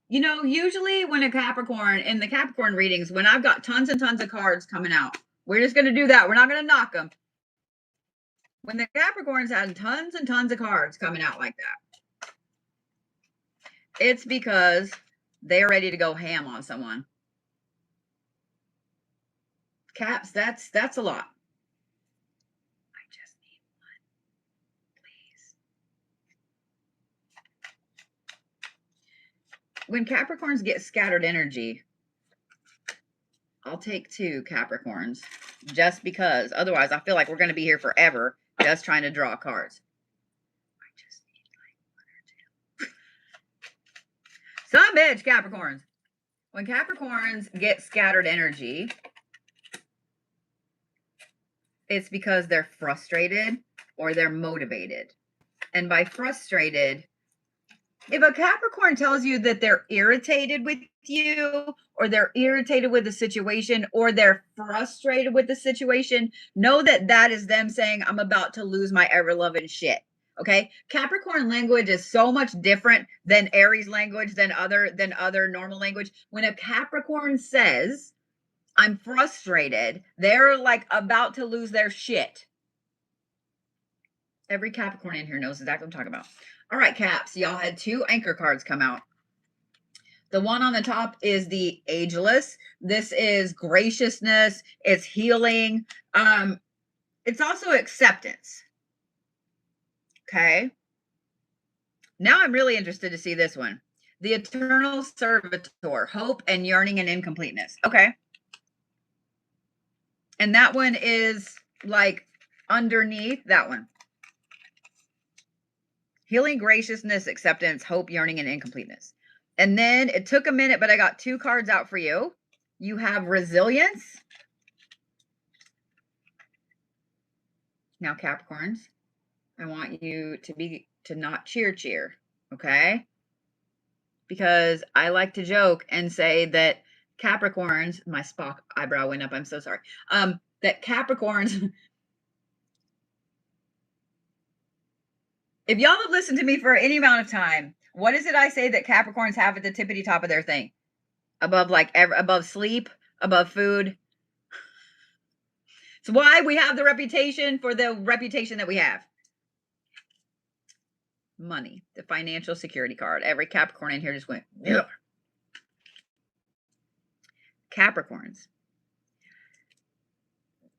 usually when a Capricorn, in the Capricorn readings, when I've got tons and tons of cards coming out, we're just going to do that. We're not going to knock them. When the Capricorns had tons and tons of cards coming out like that, it's because they're ready to go ham on someone. Caps, that's a lot. I just need one, please. When Capricorns get scattered energy, I'll take 2 Capricorns just because otherwise I feel like we're going to be here forever just trying to draw cards. I just need like 1 or 2. Some bitch, Capricorns. When Capricorns get scattered energy, it's because they're frustrated or they're motivated. And by frustrated, if a Capricorn tells you that they're irritated with you or they're irritated with the situation or they're frustrated with the situation, know that that is them saying, I'm about to lose my ever-loving shit. Okay? Capricorn language is so much different than Aries language, than other normal language. When a Capricorn says, I'm frustrated, they're like about to lose their shit. Every Capricorn in here knows exactly what I'm talking about. All right, Caps, y'all had 2 anchor cards come out. The one on the top is the Ageless. This is graciousness. It's healing. It's also acceptance. Okay. Now I'm really interested to see this one. The eternal servitor, hope and yearning and incompleteness. Okay. And that one is like underneath that one. Healing, graciousness, acceptance, hope, yearning, and incompleteness. And then it took a minute, but I got 2 cards out for you. You have resilience. Now, Capricorns, I want you to not cheer, okay? Because I like to joke and say that Capricorns, my Spock eyebrow went up, I'm so sorry. That Capricorns, if y'all have listened to me for any amount of time, what is it I say that Capricorns have at the tippity top of their thing? Above above sleep, above food. It's why we have the reputation that we have. Money, the financial security card. Every Capricorn in here just went, ugh. Capricorns,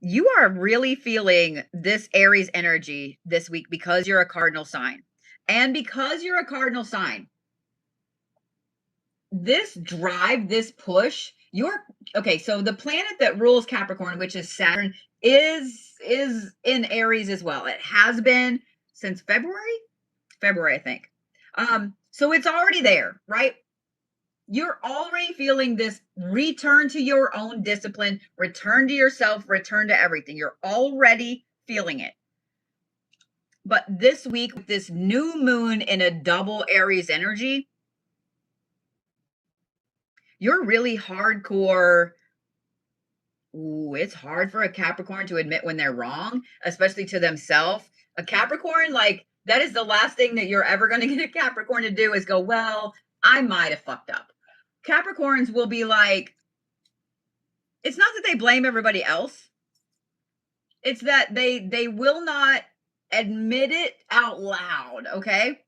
you are really feeling this Aries energy this week because you're a cardinal sign. And because you're a cardinal sign, this drive, this push, okay, so the planet that rules Capricorn, which is Saturn, is in Aries as well. It has been since February, I think. So it's already there, right? You're already feeling this return to your own discipline, return to yourself, return to everything. You're already feeling it. But this week, with this new moon in a double Aries energy, you're really hardcore. Ooh, it's hard for a Capricorn to admit when they're wrong, especially to themselves. A Capricorn, like, that is the last thing that you're ever going to get a Capricorn to do is go, well, I might have fucked up. Capricorns will be like, it's not that they blame everybody else. It's that they will not admit it out loud, okay?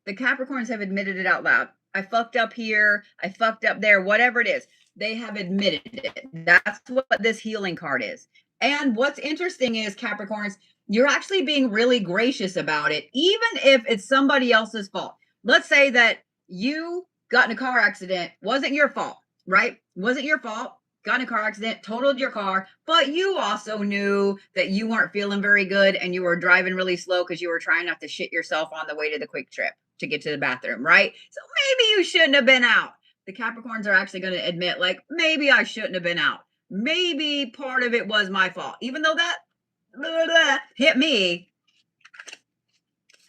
The Capricorns have admitted it out loud. I fucked up here. I fucked up there. Whatever it is, they have admitted it. That's what this healing card is. And what's interesting is, Capricorns, you're actually being really gracious about it, even if it's somebody else's fault. Let's say that you got in a car accident. Wasn't your fault, right? Wasn't your fault. Got in a car accident, totaled your car, but you also knew that you weren't feeling very good and you were driving really slow because you were trying not to shit yourself on the way to the quick trip to get to the bathroom, right? So maybe you shouldn't have been out. The Capricorns are actually going to admit, like, maybe I shouldn't have been out. Maybe part of it was my fault. Even though that hit me,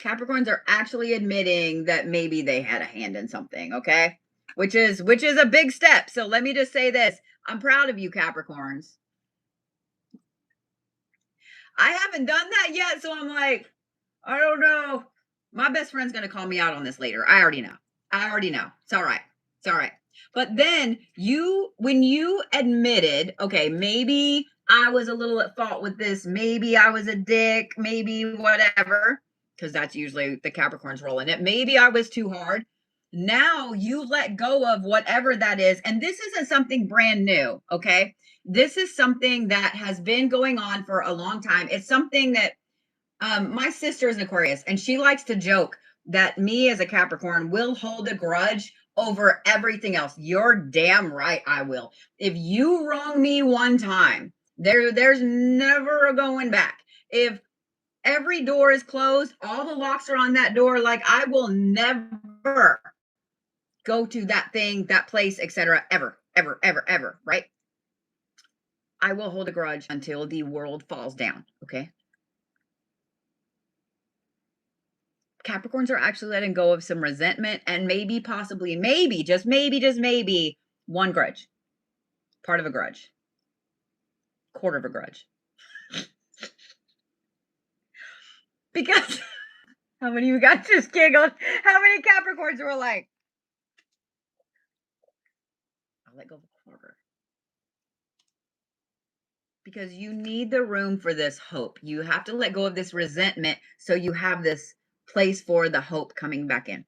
Capricorns are actually admitting that maybe they had a hand in something, okay? Which is a big step. So let me just say this. I'm proud of you, Capricorns. I haven't done that yet, so I'm like, I don't know. My best friend's going to call me out on this later. I already know. It's all right. But then when you admitted, okay, maybe I was a little at fault with this. Maybe I was a dick. Maybe whatever. Because that's usually the Capricorn's role in it. Maybe I was too hard. Now you let go of whatever that is. And this isn't something brand new, okay? This is something that has been going on for a long time. It's something that my sister is an Aquarius, and she likes to joke that me as a Capricorn will hold a grudge over everything else. You're damn right I will. If you wrong me one time, there's never a going back. If every door is closed, all the locks are on that door, like, I will never go to that thing, that place, etc. ever, right? I will hold a grudge until the world falls down, okay? Capricorns are actually letting go of some resentment and maybe, possibly, maybe, just maybe, one grudge. Part of a grudge. Quarter of a grudge. Because, how many of you guys just giggled? How many Capricorns were like, I'll let go of a quarter? Because you need the room for this hope. You have to let go of this resentment so you have this place for the hope coming back in.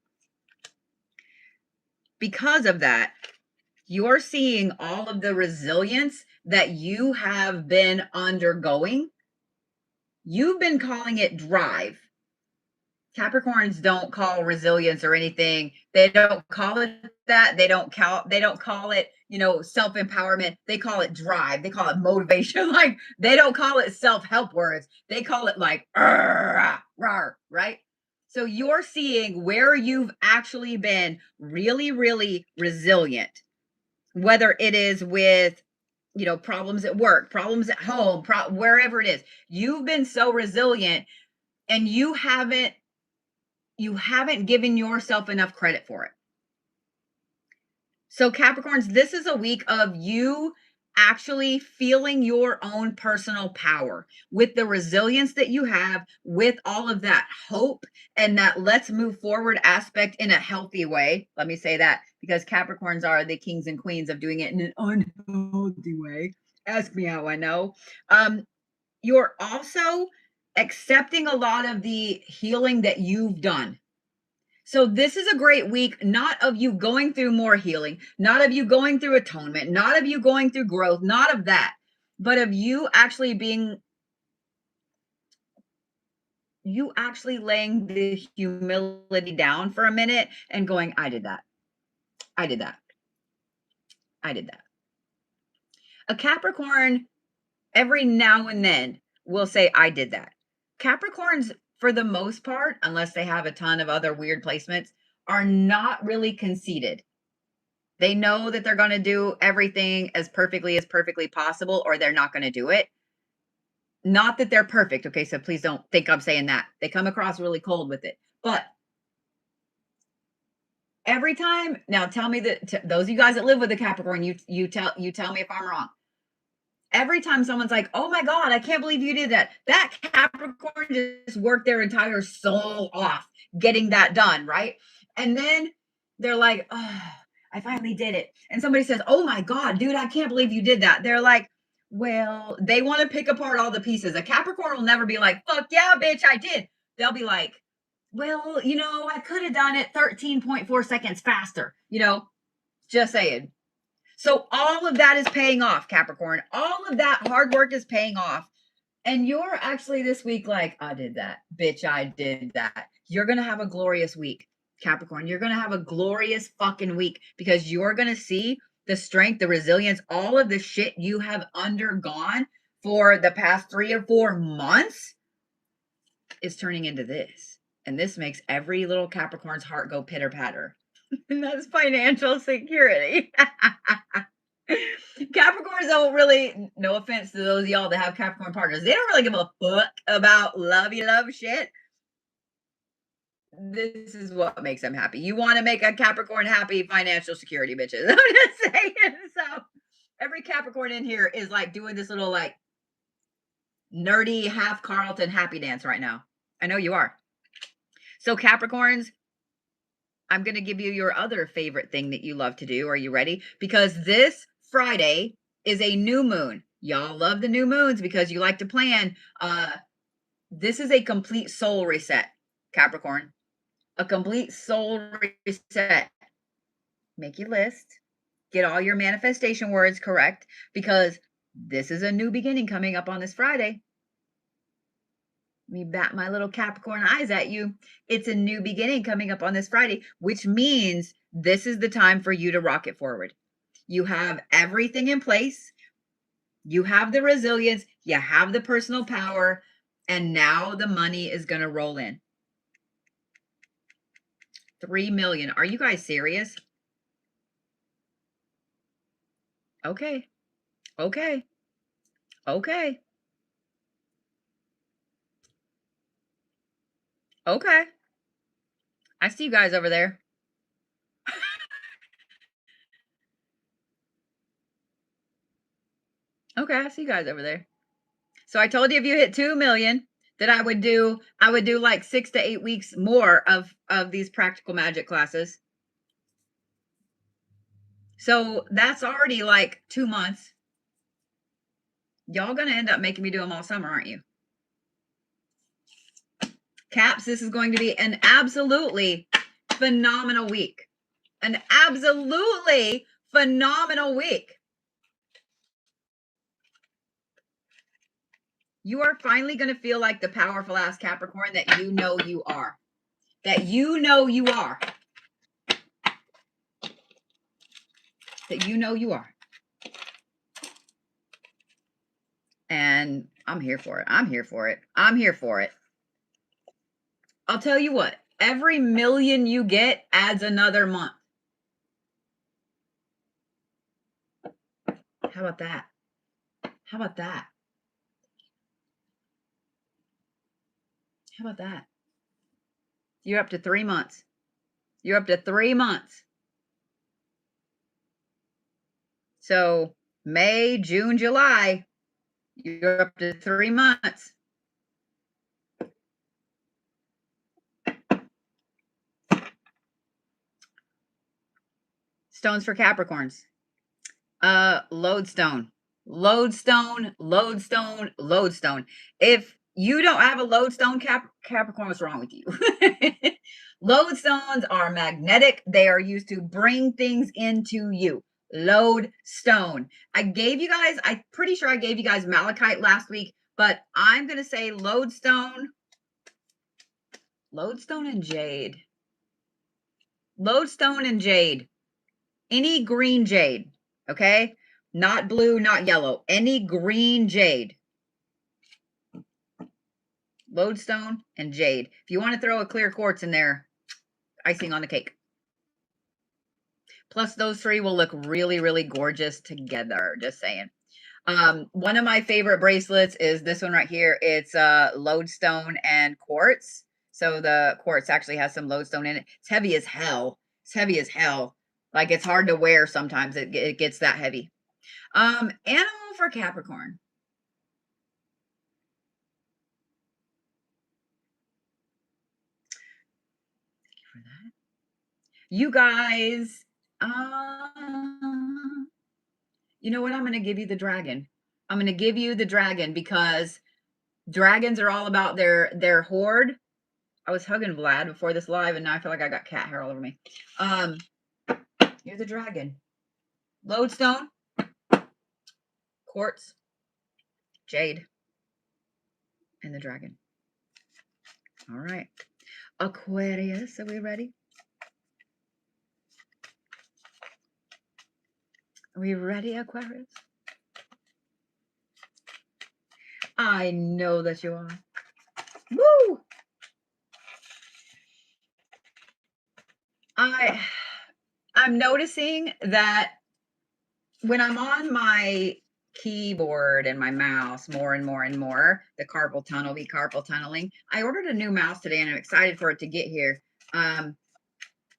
Because of that, you're seeing all of the resilience that you have been undergoing. You've been calling it drive. Capricorns don't call resilience or anything. They don't call it that. They don't call it, self-empowerment. They call it drive. They call it motivation. Like they don't call it self-help words. They call it like "Arr, rawr," right? So you're seeing where you've actually been really, really resilient, whether it is with problems at work, problems at home, wherever it is. You've been so resilient and you haven't given yourself enough credit for it. So Capricorns, this is a week of you actually feeling your own personal power with the resilience that you have, with all of that hope and that let's move forward aspect in a healthy way. Let me say that because Capricorns are the kings and queens of doing it in an unhealthy way. Ask me how I know. You're also accepting a lot of the healing that you've done. So this is a great week, not of you going through more healing, not of you going through atonement, not of you going through growth, not of that, but of you actually laying the humility down for a minute and going, I did that. I did that. I did that. A Capricorn every now and then will say, I did that. Capricorns, for the most part, unless they have a ton of other weird placements, are not really conceited. They know that they're going to do everything as perfectly possible, or they're not going to do it. Not that they're perfect. Okay. So please don't think I'm saying that. They come across really cold with it. But every time, now tell me that those of you guys that live with a Capricorn, you tell me if I'm wrong. Every time someone's like, oh my God, I can't believe you did that. That Capricorn just worked their entire soul off getting that done. Right. And then they're like, oh, I finally did it. And somebody says, oh my God, dude, I can't believe you did that. They're like, well, they want to pick apart all the pieces. A Capricorn will never be like, fuck yeah, bitch, I did. They'll be like, well, I could have done it 13.4 seconds faster, just saying. So all of that is paying off, Capricorn. All of that hard work is paying off. And you're actually this week like, I did that. Bitch, I did that. You're going to have a glorious week, Capricorn. You're going to have a glorious fucking week because you're going to see the strength, the resilience, all of the shit you have undergone for the past 3 or 4 months is turning into this. And this makes every little Capricorn's heart go pitter patter. And that's financial security. Capricorns don't really, no offense to those of y'all that have Capricorn partners, they don't really give a fuck about lovey love shit. This is what makes them happy. You want to make a Capricorn happy, financial security, bitches. I'm just saying. So every Capricorn in here is like doing this little like nerdy half Carlton happy dance right now. I know you are. So Capricorns, I'm going to give you your other favorite thing that you love to do. Are you ready? Because this Friday is a new moon. Y'all love the new moons because you like to plan. This is a complete soul reset, Capricorn. A complete soul reset. Make your list. Get all your manifestation words correct because this is a new beginning coming up on this Friday. Let me bat my little Capricorn eyes at you. It's a new beginning coming up on this Friday, which means this is the time for you to rock it forward. You have everything in place. You have the resilience. You have the personal power. And now the money is going to roll in. 3 million. Are you guys serious? Okay. Okay. Okay. Okay. I see you guys over there. Okay, I see you guys over there. So I told you if you hit 2 million, that I would do like 6 to 8 weeks more of these practical magic classes. So that's already like 2 months. Y'all gonna end up making me do them all summer, aren't you? Caps, this is going to be an absolutely phenomenal week. An absolutely phenomenal week. You are finally going to feel like the powerful ass Capricorn that you know you are. that you know you are. That you know you are. And I'm here for it. I'm here for it. I'm here for it. I'll tell you what, every million you get adds another month. How about that? How about that? How about that? You're up to 3 months. You're up to 3 months. So May, June, July, you're up to 3 months. Stones for Capricorns. Lodestone. Lodestone, lodestone, lodestone. If you don't have a lodestone, Capricorn, what's wrong with you? Lodestones are magnetic. They are used to bring things into you. Lodestone. I'm pretty sure I gave you guys malachite last week, but I'm going to say lodestone. Lodestone and jade. Lodestone and jade. Any green jade, okay? Not blue, not yellow. Any green jade. Lodestone and jade. If you want to throw a clear quartz in there, icing on the cake. Plus, those three will look really, really gorgeous together. Just saying. One of my favorite bracelets is this one right here. It's lodestone and quartz. So the quartz actually has some lodestone in it. It's heavy as hell. It's heavy as hell. Like, it's hard to wear sometimes. It gets that heavy. Animal for Capricorn. Thank you for that. You guys, you know what? I'm going to give you the dragon. I'm going to give you the dragon because dragons are all about their horde. I was hugging Vlad before this live, and now I feel like I got cat hair all over me. You're the dragon. Lodestone, quartz, jade, and the dragon. All right. Aquarius, are we ready? Are we ready, Aquarius? I know that you are. Woo! I'm noticing that when I'm on my keyboard and my mouse more and more and more, the carpal tunneling. I ordered a new mouse today and I'm excited for it to get here.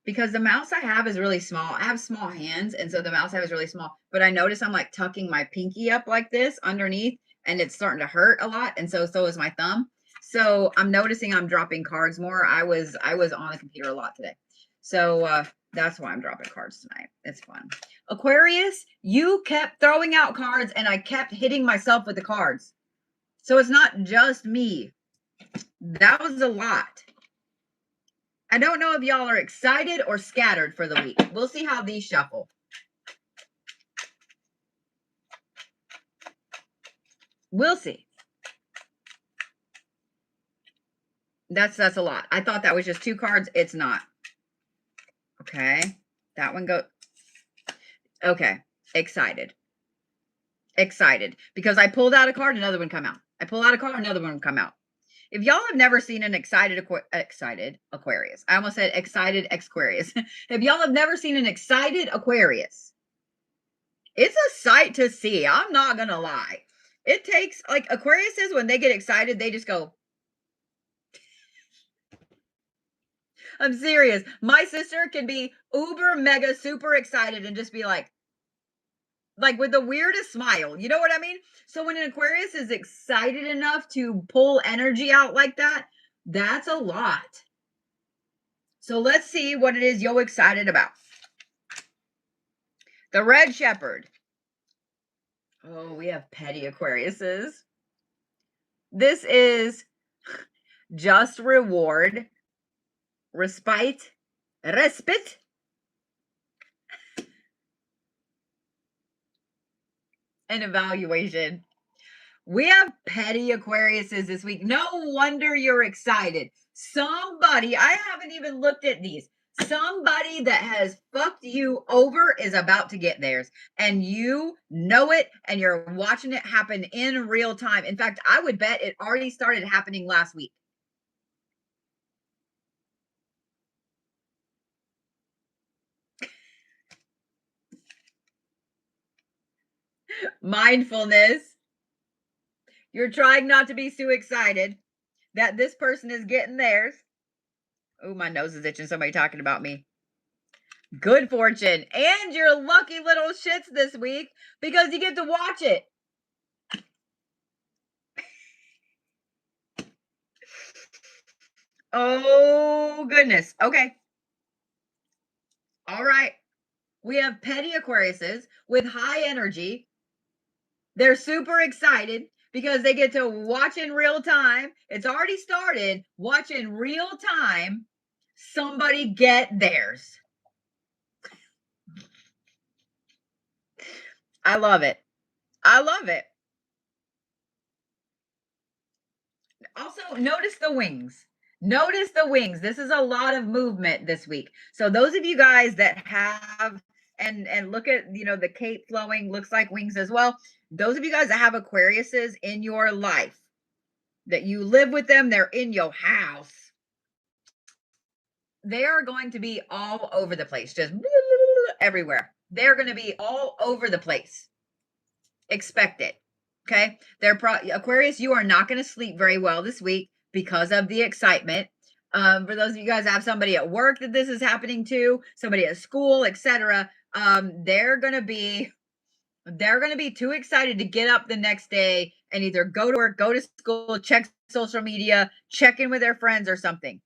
Because the mouse I have is really small. I have small hands, and so the mouse I have is really small. But I notice I'm like tucking my pinky up like this underneath, and it's starting to hurt a lot. And so is my thumb. So I'm noticing I'm dropping cards more. I was on the computer a lot today. So that's why I'm dropping cards tonight. It's fun. Aquarius, you kept throwing out cards, and I kept hitting myself with the cards. So it's not just me. That was a lot. I don't know if y'all are excited or scattered for the week. We'll see how these shuffle. We'll see. That's a lot. I thought that was just 2 cards. It's not. Okay. That one go. Okay. Excited. Because I pulled out a card, another one come out. I pull out a card, another one come out. If y'all have never seen an excited Aquarius, I almost said excited Aquarius. If y'all have never seen an excited Aquarius, it's a sight to see. I'm not going to lie. It takes, like, Aquariuses, when they get excited, they just go. I'm serious. My sister can be uber, mega, super excited and just be like with the weirdest smile. You know what I mean? So when an Aquarius is excited enough to pull energy out like that, that's a lot. So let's see what it is you're excited about. The Red Shepherd. Oh, we have petty Aquariuses. This is just reward, respite, and evaluation. We have petty Aquariuses this week. No wonder you're excited. Somebody, I haven't even looked at these. Somebody that has fucked you over is about to get theirs, and you know it, and you're watching it happen in real time. In fact, I would bet it already started happening last week. Mindfulness. You're trying not to be too excited that this person is getting theirs. Oh, my nose is itching. Somebody talking about me. Good fortune. And your lucky little shits this week because you get to watch it. Oh, goodness. Okay. All right. We have petty Aquariuses with high energy. They're super excited because they get to watch in real time. It's already started. Watch in real time. Somebody get theirs. I love it. I love it. Also, notice the wings. Notice the wings. This is a lot of movement this week. So those of you guys that have and look at, the cape flowing, looks like wings as well. Those of you guys that have Aquariuses in your life, that you live with them, they're in your house. They are going to be all over the place, just everywhere. They're going to be all over the place. Expect it. Okay. Aquarius, you are not going to sleep very well this week because of the excitement. For those of you guys that have somebody at work that this is happening to, somebody at school, etc., they're going to be too excited to get up the next day and either go to work, go to school, check social media, check in with their friends or something.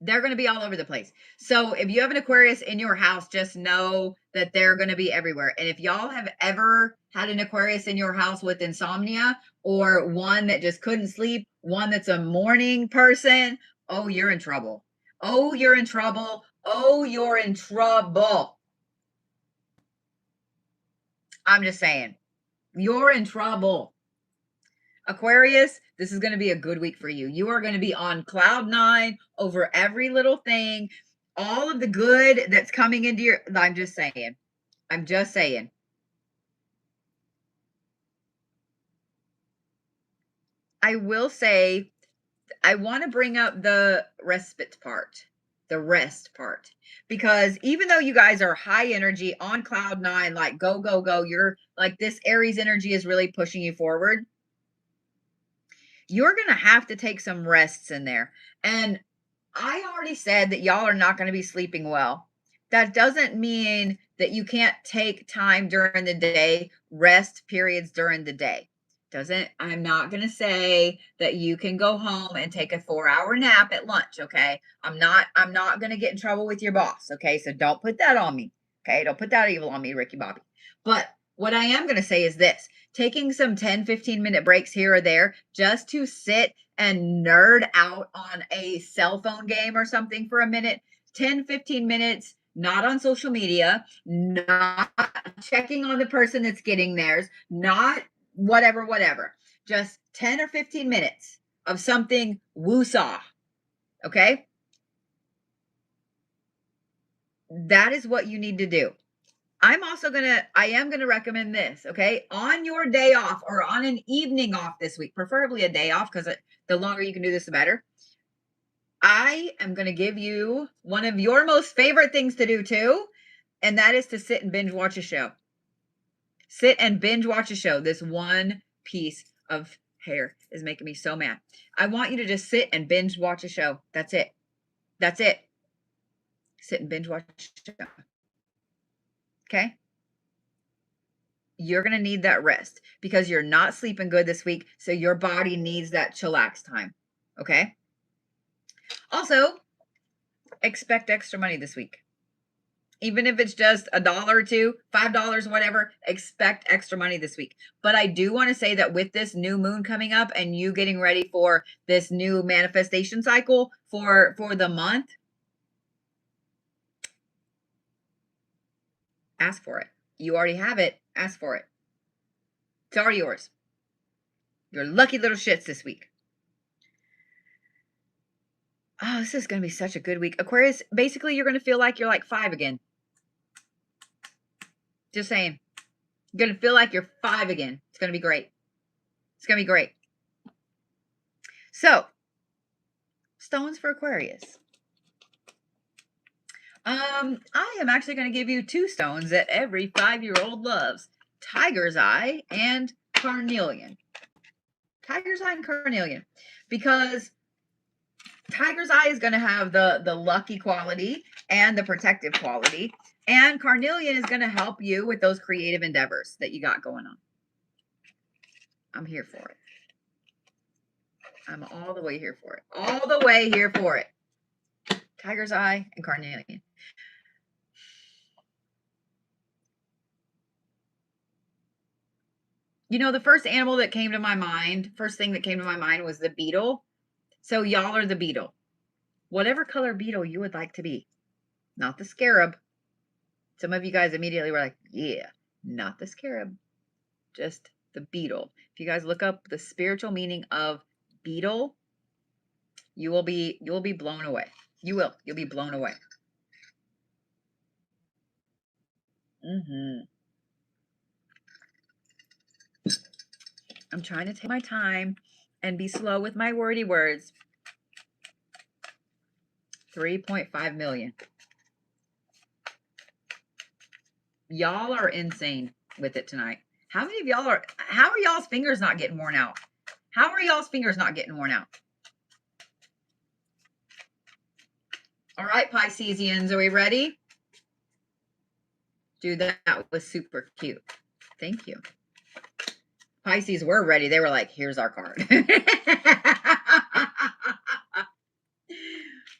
They're going to be all over the place. So if you have an Aquarius in your house, just know that they're going to be everywhere. And if y'all have ever had an Aquarius in your house with insomnia, or one that just couldn't sleep, one that's a morning person, oh, you're in trouble. Oh, you're in trouble. Oh, you're in trouble. I'm just saying, you're in trouble. Aquarius, this is going to be a good week for you. You are going to be on cloud 9 over every little thing, all of the good that's coming into your. I'm just saying. I'm just saying. I will say, I want to bring up the respite part, the rest part, because even though you guys are high energy on cloud 9, like go, go, go, you're like this Aries energy is really pushing you forward. You're going to have to take some rests in there. And I already said that y'all are not going to be sleeping well. That doesn't mean that you can't take time during the day, rest periods during the day. I'm not going to say that you can go home and take a 4-hour nap at lunch, okay? I'm not going to get in trouble with your boss, okay? So don't put that on me. Okay? Don't put that evil on me, Ricky Bobby. But what I am going to say is this: taking some 10-15-minute breaks here or there just to sit and nerd out on a cell phone game or something for a minute, 10-15 minutes, not on social media, not checking on the person that's getting theirs, not whatever, just 10 or 15 minutes of something woo-saw. Okay, that is what you need to do. I am gonna recommend this, okay? On your day off or on an evening off this week, preferably a day off, because the longer you can do this, the better. I am gonna give you one of your most favorite things to do too, and that is to sit and binge watch a show. Sit and binge watch a show. This one piece of hair is making me so mad. I want you to just sit and binge watch a show. That's it. That's it. Sit and binge watch a show. Okay? You're going to need that rest because you're not sleeping good this week. So your body needs that chillax time. Okay. Also, expect extra money this week. Even if it's just $1 or $2, $5, whatever, expect extra money this week. But I do want to say that with this new moon coming up and you getting ready for this new manifestation cycle for the month, ask for it. You already have it. Ask for it. It's already yours. You're lucky little shits this week. Oh, this is going to be such a good week. Aquarius, basically, you're going to feel like you're like 5 again. Just saying. You're going to feel like you're 5 again. It's going to be great. It's going to be great. So, stones for Aquarius. I am actually going to give you 2 stones that every 5-year-old loves. Tiger's Eye and Carnelian. Tiger's Eye and Carnelian. Because Tiger's Eye is going to have the lucky quality and the protective quality. And Carnelian is going to help you with those creative endeavors that you got going on. I'm here for it. I'm all the way here for it. All the way here for it. Tiger's Eye and Carnelian. You know, the first animal that came to my mind, first thing that came to my mind was the beetle. So y'all are the beetle. Whatever color beetle you would like to be. Not the scarab. Some of you guys immediately were like, yeah, not the scarab. Just the beetle. If you guys look up the spiritual meaning of beetle, you will be blown away. You'll be blown away. I'm trying to take my time and be slow with my wordy words. 3.5 million. Y'all are insane with it tonight. How many of y'all how are y'all's fingers not getting worn out? How are y'all's fingers not getting worn out? All right, Piscesians, are we ready? Dude, that was super cute. Thank you. Pisces were ready. They were like, here's our card.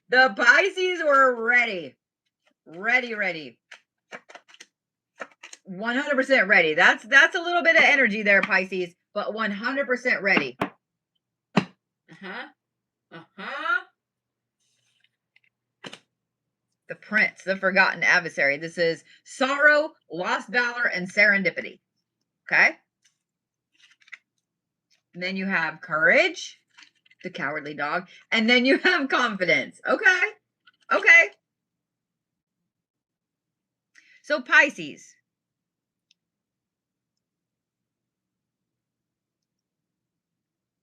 The Pisces were ready. Ready. 100% ready. That's a little bit of energy there, Pisces, but 100% ready. The Prince, the Forgotten Adversary. This is sorrow, lost valor, and serendipity. Okay? And then you have courage, the cowardly dog, and then you have confidence. Okay. So Pisces.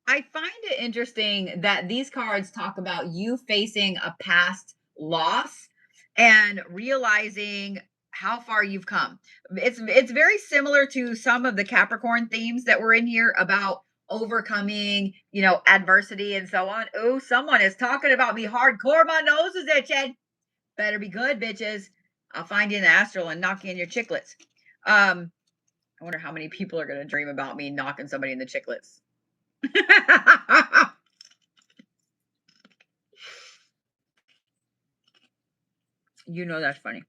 I find it interesting that these cards talk about you facing a past loss and realizing how far you've come. It's very similar to some of the Capricorn themes that were in here about overcoming, adversity and so on. Oh, someone is talking about me hardcore. My nose is itching. Better be good, bitches. I'll find you in the astral and knock you in your chiclets. I wonder how many people are going to dream about me knocking somebody in the chiclets. You know that's funny.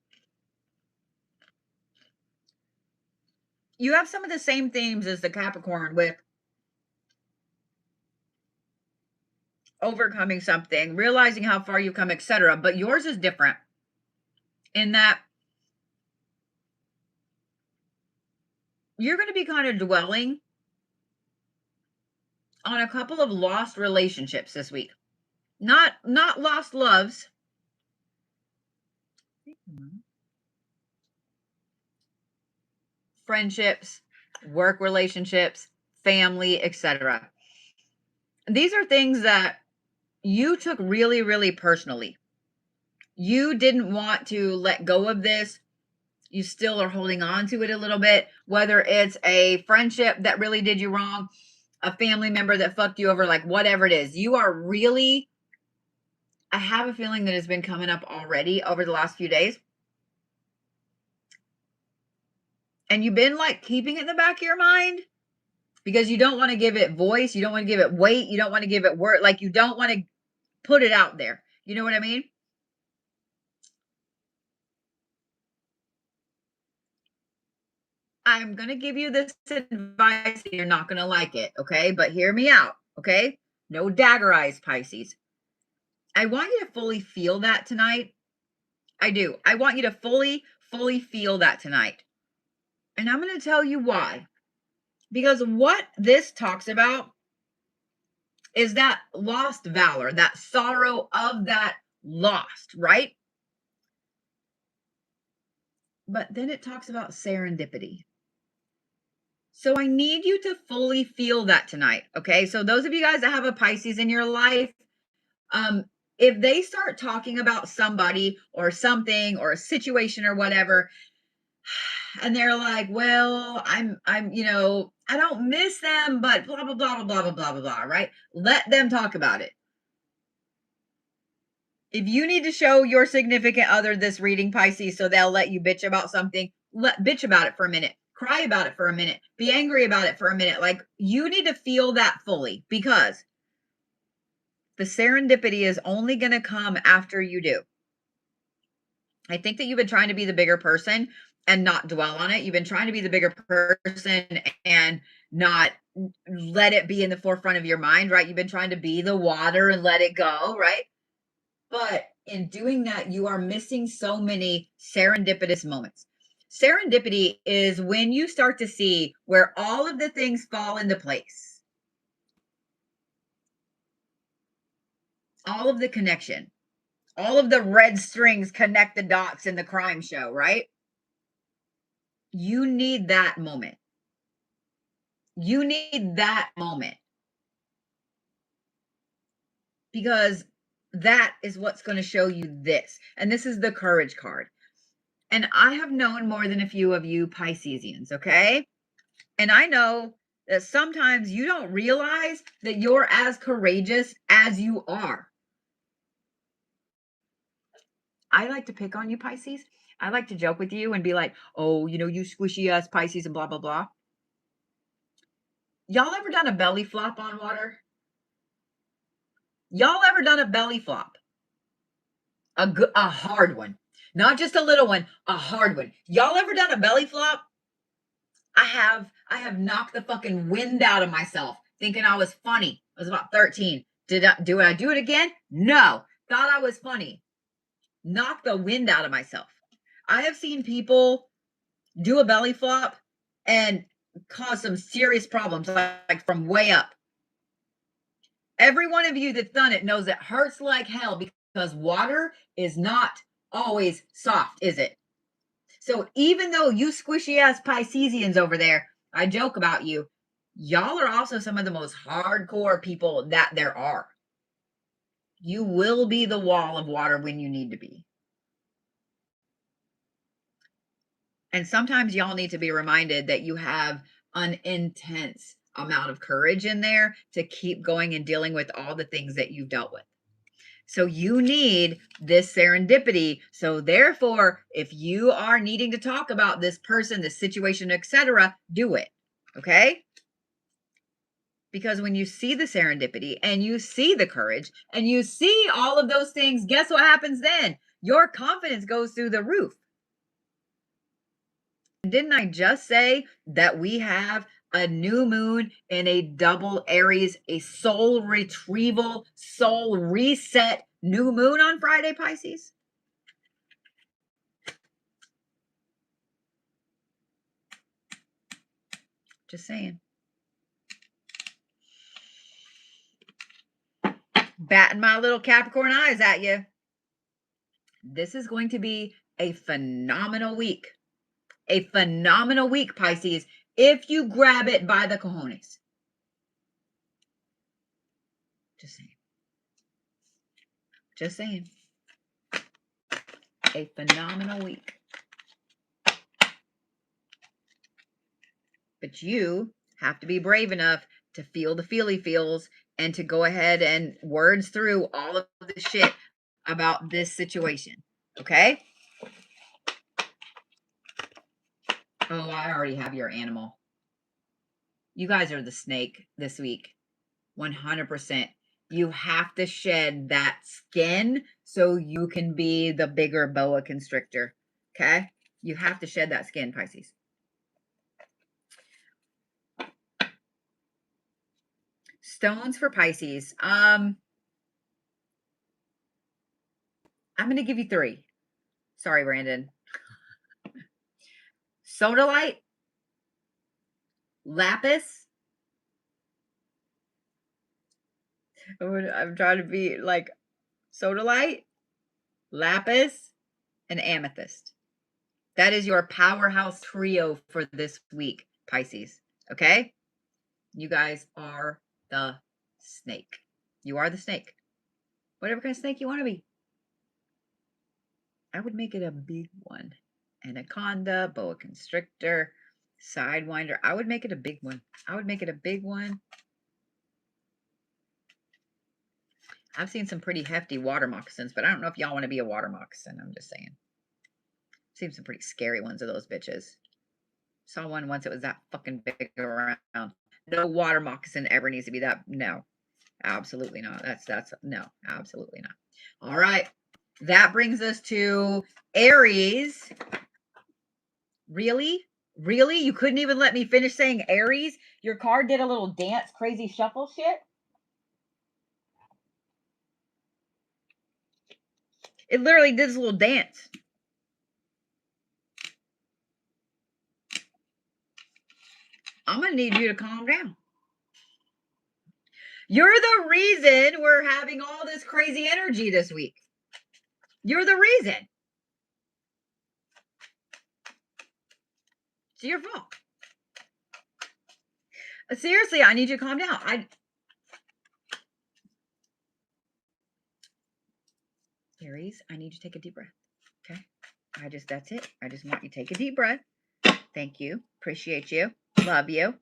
You have some of the same themes as the Capricorn with overcoming something, realizing how far you've come, etc. But yours is different in that you're going to be kind of dwelling on a couple of lost relationships this week. Not lost loves. Friendships, work relationships, family, etc. These are things that you took really, really personally. You didn't want to let go of this. You still are holding on to it a little bit, whether it's a friendship that really did you wrong, a family member that fucked you over, like whatever it is. You are really, I have a feeling that it's been coming up already over the last few days. And you've been like keeping it in the back of your mind because you don't want to give it voice. You don't want to give it weight. You don't want to give it word. Like you don't want to put it out there. You know what I mean? I'm going to give you this advice. You're not going to like it. Okay. But hear me out. Okay. No dagger eyes, Pisces. I want you to fully feel that tonight. I do. I want you to fully feel that tonight. And I'm going to tell you why. Because what this talks about is that lost valor, that sorrow of that lost, right? But then it talks about serendipity. So I need you to fully feel that tonight. Okay. So those of you guys that have a Pisces in your life, um, if they start talking about somebody or something or a situation or whatever, and they're like, well, I don't miss them, but blah, blah, blah, blah, blah, blah, blah, blah, blah, right? Let them talk about it. If you need to show your significant other this reading, Pisces, so they'll let you bitch about something, bitch about it for a minute, cry about it for a minute, be angry about it for a minute. Like, you need to feel that fully, because the serendipity is only going to come after you do. I think that you've been trying to be the bigger person and not dwell on it. You've been trying to be the bigger person and not let it be in the forefront of your mind, right? You've been trying to be the water and let it go, right? But in doing that, you are missing so many serendipitous moments. Serendipity is when you start to see where all of the things fall into place, all of the connection, all of the red strings connect the dots in the crime show, right? You need that moment. You need that moment, because that is what's going to show you this. And this is the courage card. And I have known more than a few of you Pisceans, okay? And I know that sometimes you don't realize that you're as courageous as you are. I like to pick on you, Pisces. I like to joke with you and be like, oh, you squishy ass Pisces and blah, blah, blah. Y'all ever done a belly flop on water? Y'all ever done a belly flop? A hard one. Not just a little one, a hard one. Y'all ever done a belly flop? I have knocked the fucking wind out of myself thinking I was funny. I was about 13. Did I do it again? No. Thought I was funny. Knocked the wind out of myself. I have seen people do a belly flop and cause some serious problems, like from way up. Every one of you that's done it knows it hurts like hell, because water is not always soft, is it? So even though you squishy ass Pisceans over there, I joke about you, y'all are also some of the most hardcore people that there are. You will be the wall of water when you need to be. And sometimes y'all need to be reminded that you have an intense amount of courage in there to keep going and dealing with all the things that you've dealt with. So you need this serendipity. So therefore, if you are needing to talk about this person, this situation, etc., do it. Okay? Because when you see the serendipity and you see the courage and you see all of those things, guess what happens then? Your confidence goes through the roof. Didn't I just say that we have a new moon in a double Aries, a soul retrieval, soul reset new moon on Friday, Pisces? Just saying. Batting my little Capricorn eyes at you. This is going to be a phenomenal week. A phenomenal week, Pisces, if you grab it by the cojones. Just saying. Just saying. A phenomenal week. But you have to be brave enough to feel the feely feels and to go ahead and words through all of the shit about this situation. Okay? Oh, I already have your animal. You guys are the snake this week. 100%. You have to shed that skin so you can be the bigger boa constrictor. Okay? You have to shed that skin, Pisces. Stones for Pisces. I'm going to give you 3. Sorry, Brandon. Sodalite, lapis, I'm trying to be like sodalite, lapis, and amethyst. That is your powerhouse trio for this week, Pisces. Okay? You guys are the snake. You are the snake. Whatever kind of snake you want to be. I would make it a big one. Anaconda, boa constrictor, sidewinder. I would make it a big one. I would make it a big one. I've seen some pretty hefty water moccasins, but I don't know if y'all want to be a water moccasin. I'm just saying. Seen some pretty scary ones of those bitches. Saw one once. It was that fucking big around. No water moccasin ever needs to be that. No, absolutely not. That's no, absolutely not. All right. That brings us to Aries. Really? Really? You couldn't even let me finish saying Aries? Your card did a little dance, crazy shuffle shit? It literally did this little dance. I'm going to need you to calm down. You're the reason we're having all this crazy energy this week. You're the reason. It's your fault. Seriously, I need you to calm down. Aries, I need you to take a deep breath. Okay? That's it. I just want you to take a deep breath. Thank you. Appreciate you. Love you.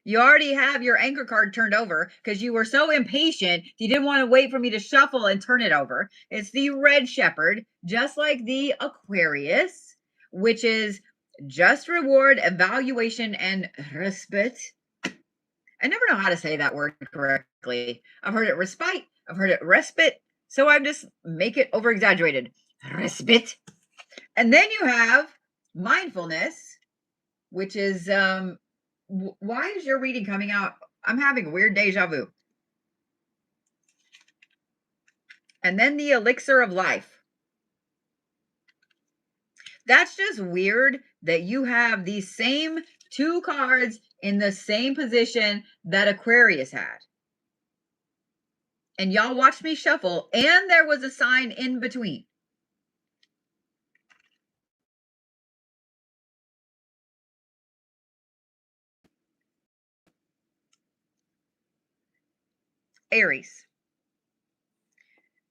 You already have your anchor card turned over because you were so impatient. You didn't want to wait for me to shuffle and turn it over. It's the Red Shepherd, just like the Aquarius, which is just reward, evaluation, and respite. I never know how to say that word correctly. I've heard it respite. I've heard it respite. So I just make it over exaggerated. Respite. And then you have mindfulness, which is why is your reading coming out? I'm having weird deja vu. And then the elixir of life. That's just weird that you have these same two cards in the same position that Aquarius had. And y'all watched me shuffle, and there was a sign in between. Aries.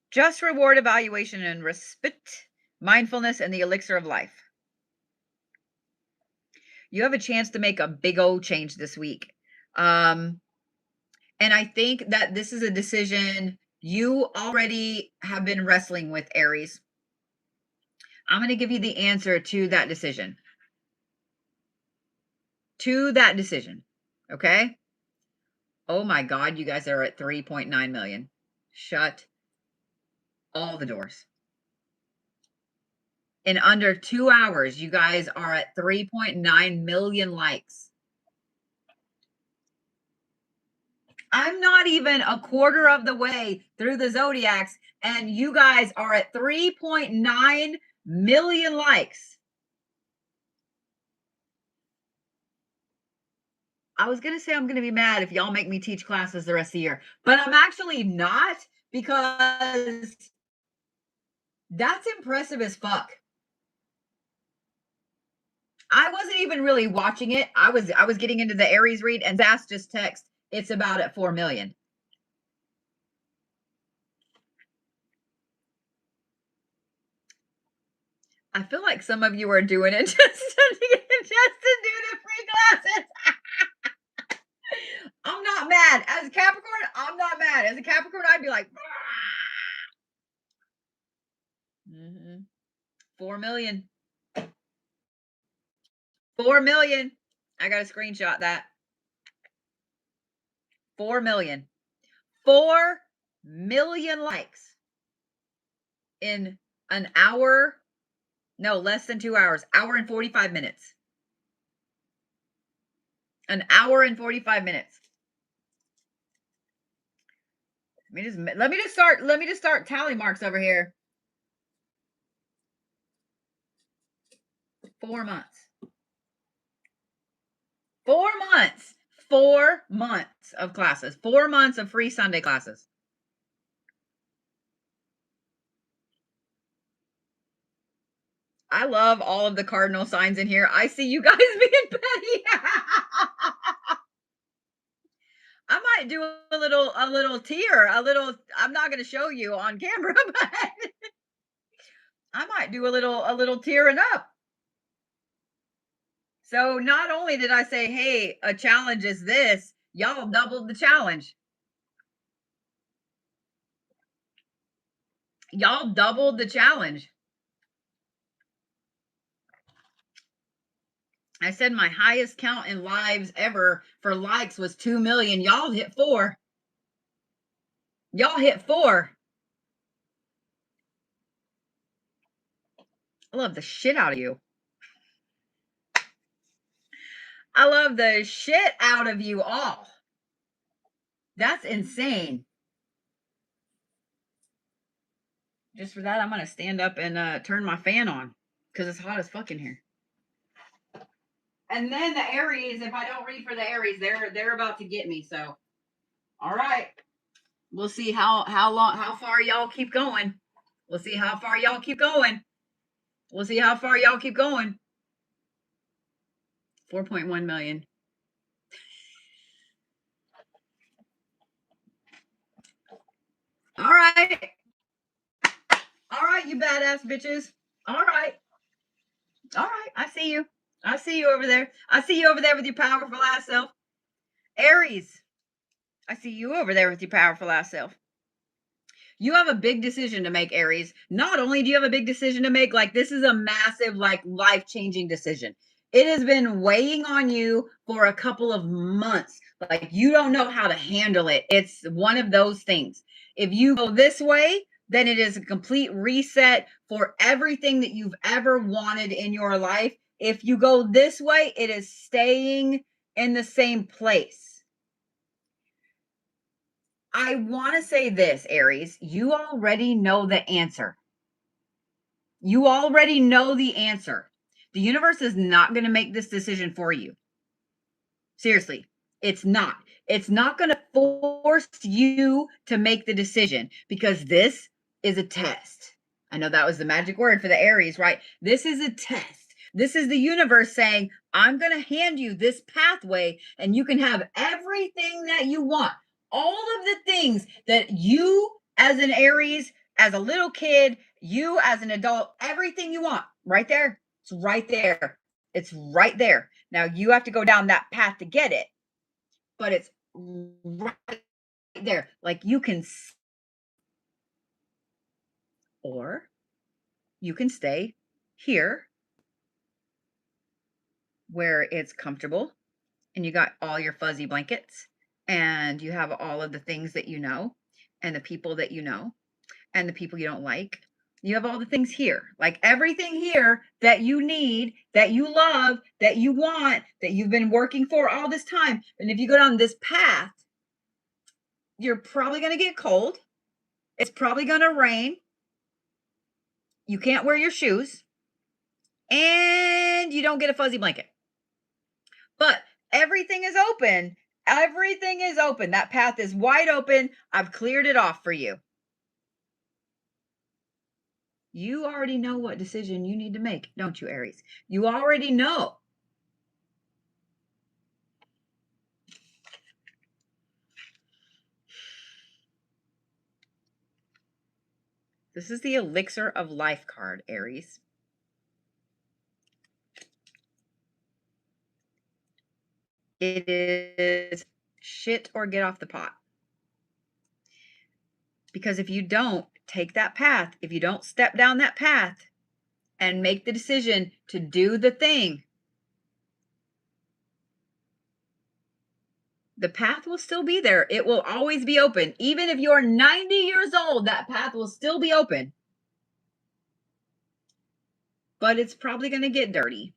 Just reward, evaluation, and respite, mindfulness, and the elixir of life. You have a chance to make a big old change this week. And I think that this is a decision you already have been wrestling with, Aries. I'm going to give you the answer to that decision. Okay? Oh my God, you guys are at 3.9 million. Shut all the doors. In under 2 hours, you guys are at 3.9 million likes. I'm not even a quarter of the way through the Zodiacs, and you guys are at 3.9 million likes. I was going to say I'm going to be mad if y'all make me teach classes the rest of the year, but I'm actually not, because that's impressive as fuck. I wasn't even really watching it. I was getting into the Aries read, and Zas just text, it's about at 4 million. I feel like some of you are doing it just to do the free classes. I'm not mad. As a Capricorn, I'm not mad. As a Capricorn, I'd be like, 4 million. 4 million. I got to screenshot that. 4 million. 4 million likes in an hour. No, less than 2 hours. Hour and 45 minutes. An hour and 45 minutes. Let me just start tally marks over here. 4 months. 4 months. 4 months of classes, 4 months of free Sunday classes. I love all of the cardinal signs in here. I see you guys being petty. I might do a little tear, I'm not going to show you on camera, but I might do a little tearing up. So not only did I say, hey, a challenge is this, y'all doubled the challenge. Y'all doubled the challenge. I said my highest count in lives ever for likes was 2 million. Y'all hit 4. Y'all hit 4. I love the shit out of you. I love the shit out of you all. That's insane. Just for that, I'm going to stand up and turn my fan on because it's hot as fuck in here. And then the Aries, if I don't read for the Aries, they're about to get me. So, all right. We'll see how far y'all keep going. We'll see how far y'all keep going. We'll see how far y'all keep going. 4.1 million. All right. All right, you badass bitches. All right. All right. I see you. I see you over there. I see you over there with your powerful ass self. Aries. I see you over there with your powerful ass self. You have a big decision to make, Aries. Not only do you have a big decision to make, like this is a massive, like life-changing decision. It has been weighing on you for a couple of months. Like you don't know how to handle it. It's one of those things. If you go this way, then it is a complete reset for everything that you've ever wanted in your life. If you go this way, it is staying in the same place. I want to say this, Aries, you already know the answer. You already know the answer. The universe is not going to make this decision for you. Seriously, it's not. It's not going to force you to make the decision because this is a test. I know that was the magic word for the Aries, right? This is a test. This is the universe saying, I'm going to hand you this pathway and you can have everything that you want. All of the things that you as an Aries, as a little kid, you as an adult, everything you want right there. It's right there. It's right there. Now you have to go down that path to get it, but it's right there. Like you can, or you can stay here where it's comfortable and you got all your fuzzy blankets and you have all of the things that you know and the people that you know and the people you don't like. You have all the things here, like everything here that you need, that you love, that you want, that you've been working for all this time. And if you go down this path, you're probably going to get cold. It's probably going to rain. You can't wear your shoes. And you don't get a fuzzy blanket. But everything is open. Everything is open. That path is wide open. I've cleared it off for you. You already know what decision you need to make, don't you, Aries? You already know. This is the Elixir of Life card, Aries. It is shit or get off the pot. Because if you don't take that path, if you don't step down that path and make the decision to do the thing, the path will still be there. It will always be open. Even if you're 90 years old, that path will still be open. But it's probably going to get dirty.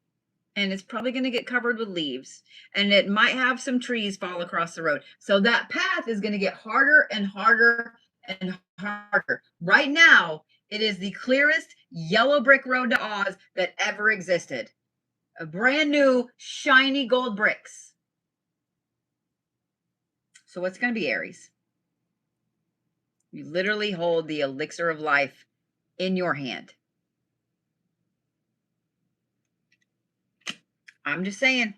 And it's probably going to get covered with leaves. And it might have some trees fall across the road. So that path is going to get harder and harder and harder. Right now, it is the clearest yellow brick road to Oz that ever existed. A brand new, shiny gold bricks. So what's going to be Aries? You literally hold the elixir of life in your hand. I'm just saying,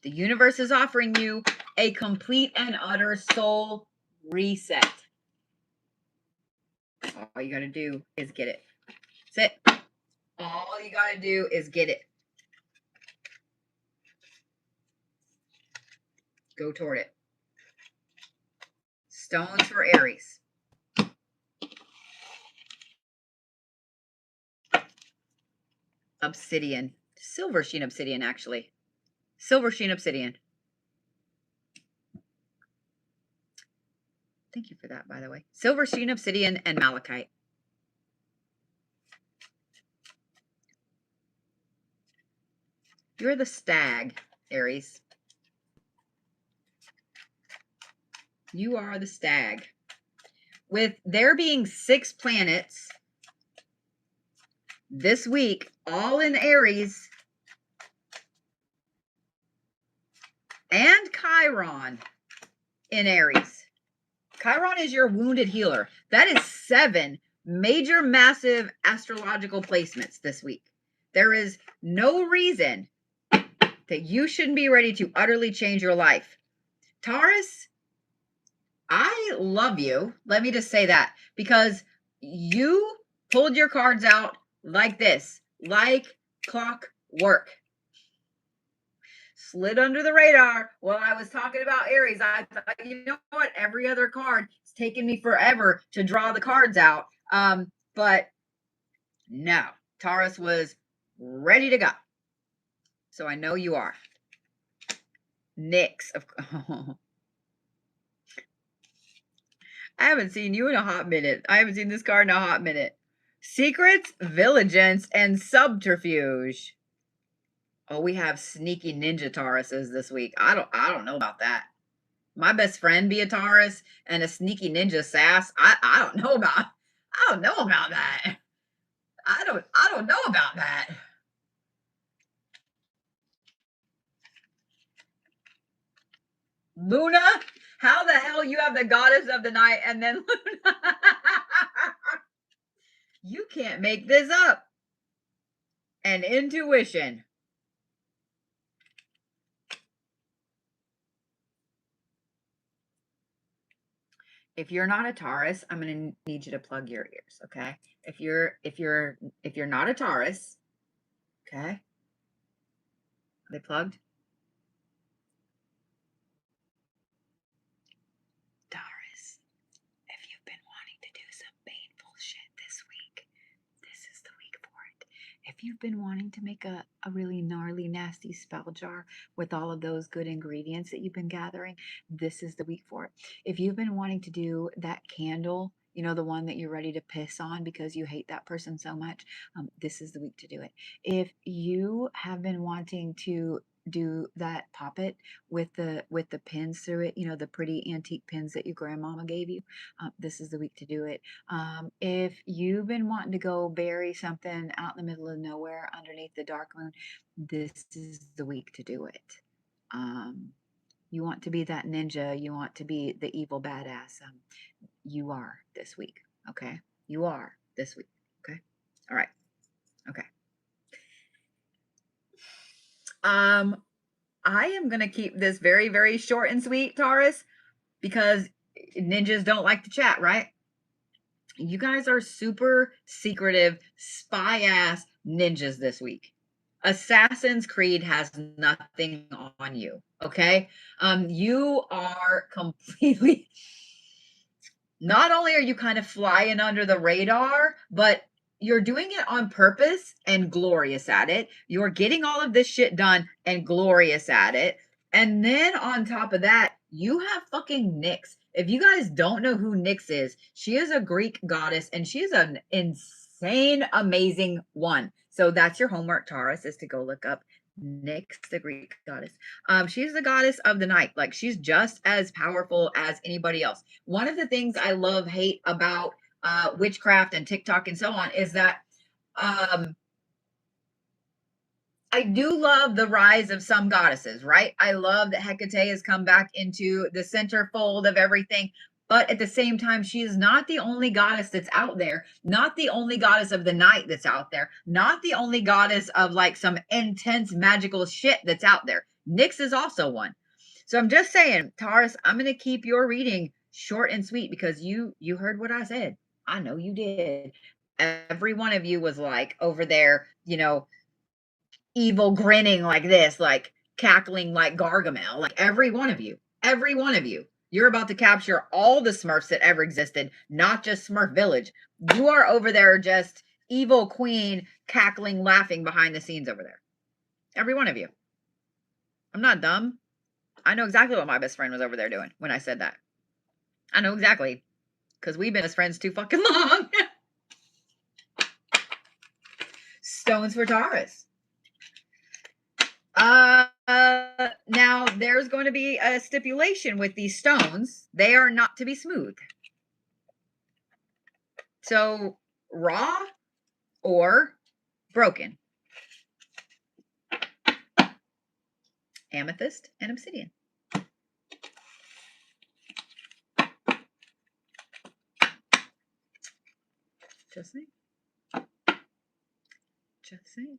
the universe is offering you a complete and utter soul reset. All you got to do is get it. That's it. All you got to do is get it. Go toward it. Stones for Aries. Obsidian. Silver sheen obsidian, actually. Silver sheen obsidian. Thank you for that, by the way. Silver sheen obsidian and malachite. You're the stag, Aries. You are the stag. With there being 6 planets this week, all in Aries, and Chiron in Aries. Chiron is your wounded healer. That is 7 major, massive astrological placements this week. There is no reason that you shouldn't be ready to utterly change your life. Taurus, I love you. Let me just say that, because you pulled your cards out like this, like clockwork. Slid under the radar while I was talking about Aries. I thought, you know what? Every other card, it's taken me forever to draw the cards out. But no, Taurus was ready to go. So I know you are. Nyx. I haven't seen you in a hot minute. I haven't seen this card in a hot minute. Secrets, Vigilance, and Subterfuge. Oh, we have sneaky ninja Tauruses this week. I don't know about that. My best friend be a Taurus and a sneaky ninja sass. I don't know about that. I don't know about that. Luna, how the hell you have the goddess of the night and then Luna? You can't make this up. And intuition. If you're not a Taurus, I'm going to need you to plug your ears, okay? If you're not a Taurus, okay? Are they plugged? Taurus, if you've been wanting to do some painful shit this week, this is the week for it. If you've been wanting to make a really gnarly, nasty spell jar with all of those good ingredients that you've been gathering, this is the week for it. If you've been wanting to do that candle, you know, the one that you're ready to piss on because you hate that person so much, this is the week to do it. If you have been wanting to do that poppet with the pins through it, you know, the pretty antique pins that your grandmama gave you, this is the week to do it. If you've been wanting to go bury something out in the middle of nowhere underneath the dark moon, this is the week to do it. You want to be that ninja, you want to be the evil badass, you are this week, okay? You are this week, okay? All right, okay. I am going to keep this very, very short and sweet, Taurus, because ninjas don't like to chat, right? You guys are super secretive, spy-ass ninjas this week. Assassin's Creed has nothing on you, okay? You are completely... Not only are you kind of flying under the radar, but you're doing it on purpose and glorious at it. You're getting all of this shit done and glorious at it. And then on top of that, you have fucking Nyx. If you guys don't know who Nyx is, she is a Greek goddess and she is an insane, amazing one. So that's your homework, Taurus, is to go look up Nyx, the Greek goddess. She's the goddess of the night. Like, she's just as powerful as anybody else. One of the things I hate about witchcraft and TikTok and so on is that I do love the rise of some goddesses, right? I love that Hecate has come back into the center fold of everything. But at the same time, she is not the only goddess that's out there, not the only goddess of the night that's out there, not the only goddess of like some intense magical shit that's out there. Nyx is also one. So I'm just saying, Taurus, I'm going to keep your reading short and sweet because you heard what I said. I know you did. Every one of you was like over there, evil grinning like this, like cackling like Gargamel, like every one of you, every one of you. You're about to capture all the Smurfs that ever existed, not just Smurf Village. You are over there just evil queen cackling, laughing behind the scenes over there. Every one of you. I'm not dumb. I know exactly what my best friend was over there doing when I said that. I know exactly because we've been as friends too fucking long. Stones for Taurus. Now there's going to be a stipulation with these stones. They are not to be smooth. So raw or broken. Amethyst and obsidian. Just saying. Just saying.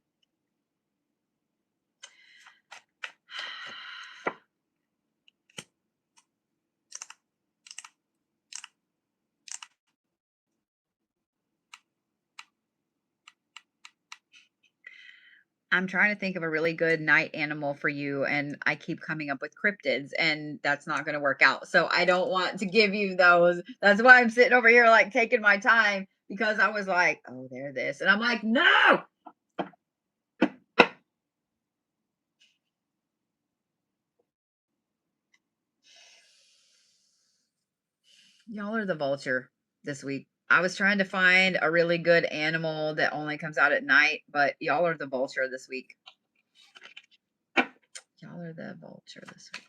I'm trying to think of a really good night animal for you, and I keep coming up with cryptids, and that's not going to work out. So I don't want to give you those. That's why I'm sitting over here like taking my time, because I was like, oh, they're this. And I'm like, no. Y'all are the vulture this week. I was trying to find a really good animal that only comes out at night, but y'all are the vulture this week. Y'all are the vulture this week.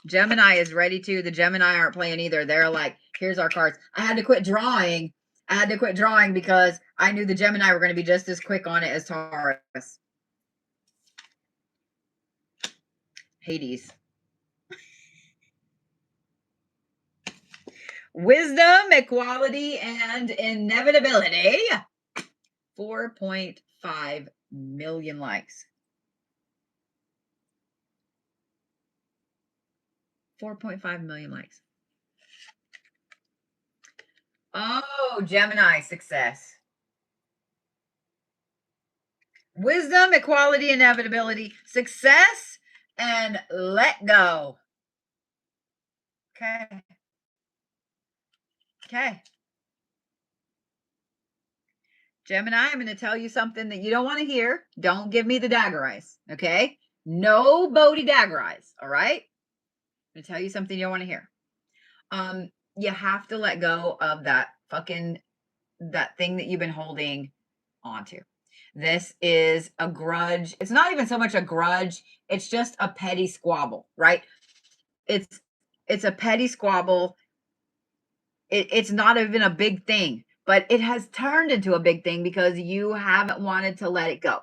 Gemini is ready to. The Gemini aren't playing either. They're like, here's our cards. I had to quit drawing. Because I knew the Gemini were going to be just as quick on it as Taurus. Hades. Wisdom, equality, and inevitability. 4.5 million likes. 4.5 million likes. Oh, Gemini success. Wisdom, equality, inevitability, success, and let go. Okay. Okay. Gemini, I'm going to tell you something that you don't want to hear. Don't give me the dagger eyes. Okay. No Bodhi dagger eyes. All right. I'm going to tell you something you don't want to hear. You have to let go of that thing that you've been holding onto. This is a grudge. It's not even so much a grudge. It's just a petty squabble, right? It's a petty squabble. It's not even a big thing, but it has turned into a big thing because you haven't wanted to let it go.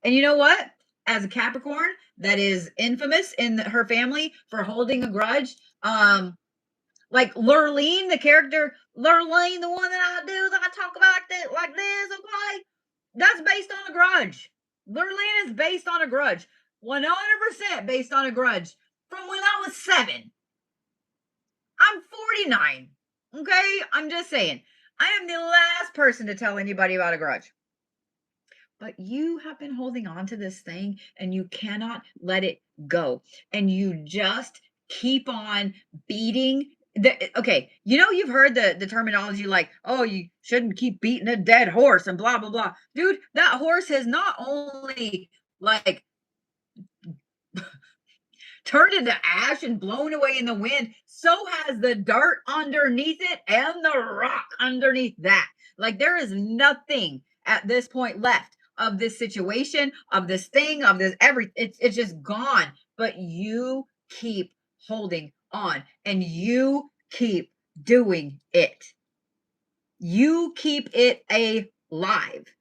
And you know what? As a Capricorn that is infamous in her family for holding a grudge, like Lurleen, the character Lurleen, the one that I talk about like this, okay? That's based on a grudge. Lurleen is based on a grudge. 100% based on a grudge from when I was 7. I'm 49. Okay? I'm just saying. I am the last person to tell anybody about a grudge. But you have been holding on to this thing and you cannot let it go. And you just keep on beating okay, you've heard the terminology like, oh, you shouldn't keep beating a dead horse and blah blah blah. Dude, that horse has not only like turned into ash and blown away in the wind, so has the dirt underneath it and the rock underneath that. Like there is nothing at this point left of this situation, of this thing, of this it's just gone. But you keep holding on and you keep doing it. You keep it alive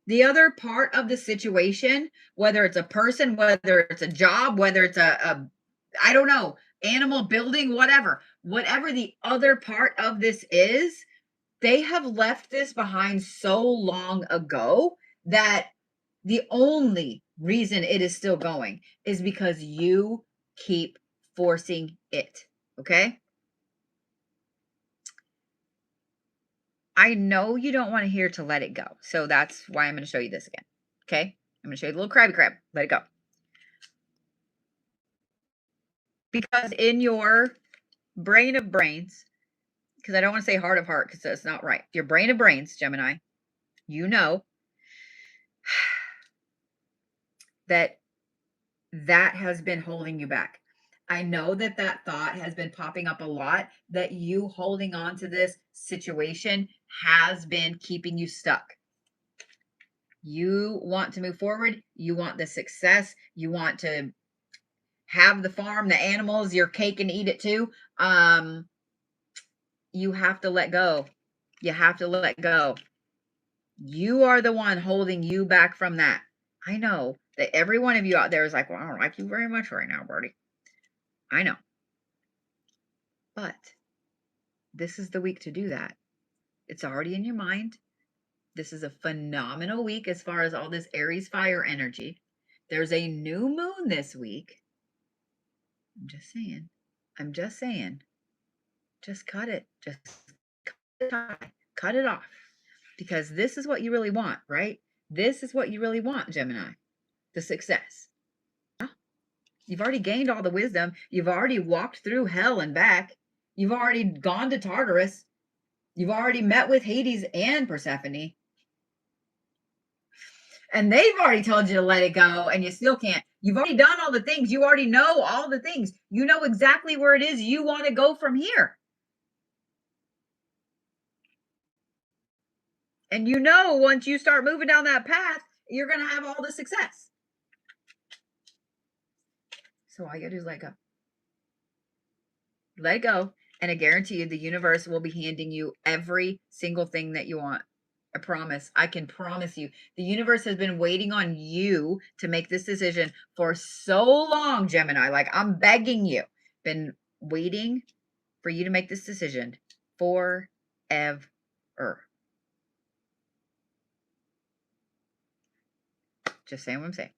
The other part of the situation, whether it's a person, whether it's a job, whether it's I don't know, animal, building, whatever the other part of this is, they have left this behind so long ago that the only reason it is still going is because you keep forcing it. Okay. I know you don't want to hear to let it go. So that's why I'm going to show you this again. Okay. I'm going to show you the little crabby crab. Let it go. Because in your brain of brains, because I don't want to say heart of heart because that's not right. Your brain of brains, Gemini, you know that has been holding you back. I know that thought has been popping up a lot, that you holding on to this situation has been keeping you stuck. You want to move forward. You want the success. You want to have the farm, the animals, your cake and eat it too. You have to let go. You have to let go. You are the one holding you back from that. I know that every one of you out there is like, well, I don't like you very much right now, Birdie. I know. But this is the week to do that. It's already in your mind. This is a phenomenal week as far as all this Aries fire energy. There's a new moon this week. I'm just saying. Just cut it. Just cut it off. Because this is what you really want, right? This is what you really want, Gemini. The success. You've already gained all the wisdom. You've already walked through hell and back. You've already gone to Tartarus. You've already met with Hades and Persephone. And they've already told you to let it go, and you still can't. You've already done all the things. You already know all the things. You know exactly where it is you want to go from here. And you know once you start moving down that path, you're going to have all the success. So all you got to do is let go. Let it go. And I guarantee you the universe will be handing you every single thing that you want. I promise. I can promise you. The universe has been waiting on you to make this decision for so long, Gemini. Like, I'm begging you. Been waiting for you to make this decision forever. Just saying what I'm saying.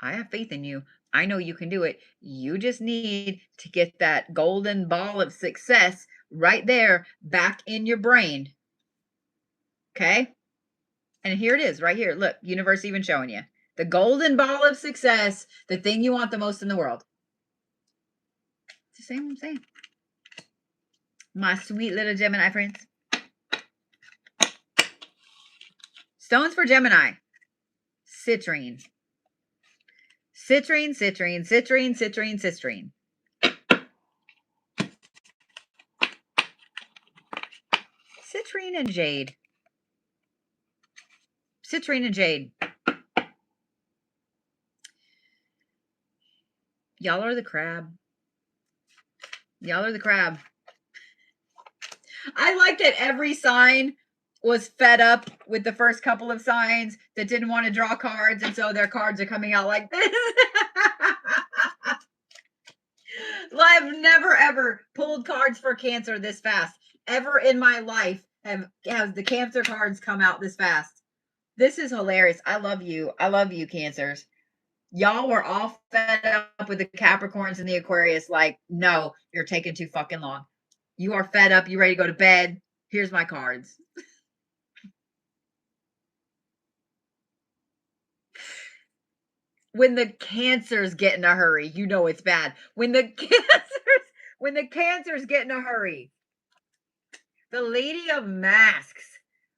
I have faith in you. I know you can do it. You just need to get that golden ball of success right there back in your brain. Okay? And here it is right here. Look, universe even showing you. The golden ball of success, the thing you want the most in the world. It's the same I'm saying. My sweet little Gemini friends. Stones for Gemini. Citrine. Citrine, citrine, citrine, citrine, citrine. Citrine and jade. Citrine and jade. Y'all are the crab. Y'all are the crab. I like that every sign was fed up with the first couple of signs that didn't want to draw cards, and so their cards are coming out like this. I've never ever pulled cards for Cancer this fast. Ever in my life have the Cancer cards come out this fast. This is hilarious. I love you. I love you, Cancers. Y'all were all fed up with the Capricorns and the Aquarius. Like, no, you're taking too fucking long. You are fed up. You ready to go to bed? Here's my cards. When the Cancers get in a hurry, you know it's bad. When the Cancers get in a hurry. The Lady of Masks.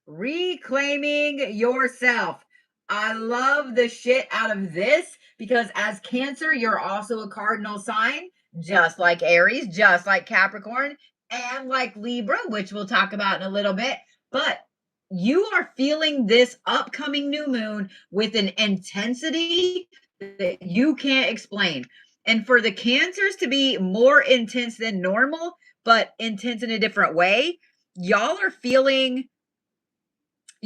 Reclaiming yourself. I love the shit out of this because as Cancer, you're also a cardinal sign, just like Aries, just like Capricorn, and like Libra, which we'll talk about in a little bit. But you are feeling this upcoming new moon with an intensity that you can't explain. And for the Cancers to be more intense than normal, but intense in a different way, y'all are feeling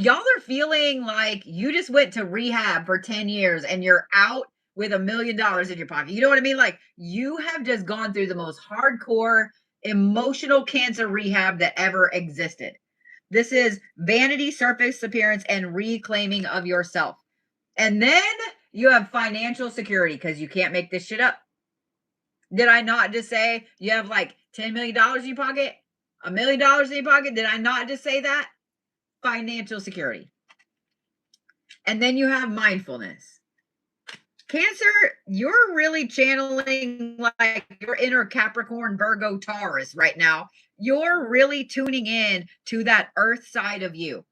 Y'all are feeling like you just went to rehab for 10 years and you're out with $1 million in your pocket. You know what I mean? Like you have just gone through the most hardcore emotional cancer rehab that ever existed. This is vanity, surface appearance, and reclaiming of yourself. And then you have financial security because you can't make this shit up. Did I not just say you have like $10 million in your pocket? $1 million in your pocket? Did I not just say that? Financial security. And then you have mindfulness. Cancer, you're really channeling like your inner Capricorn, Virgo, Taurus right now. You're really tuning in to that earth side of you.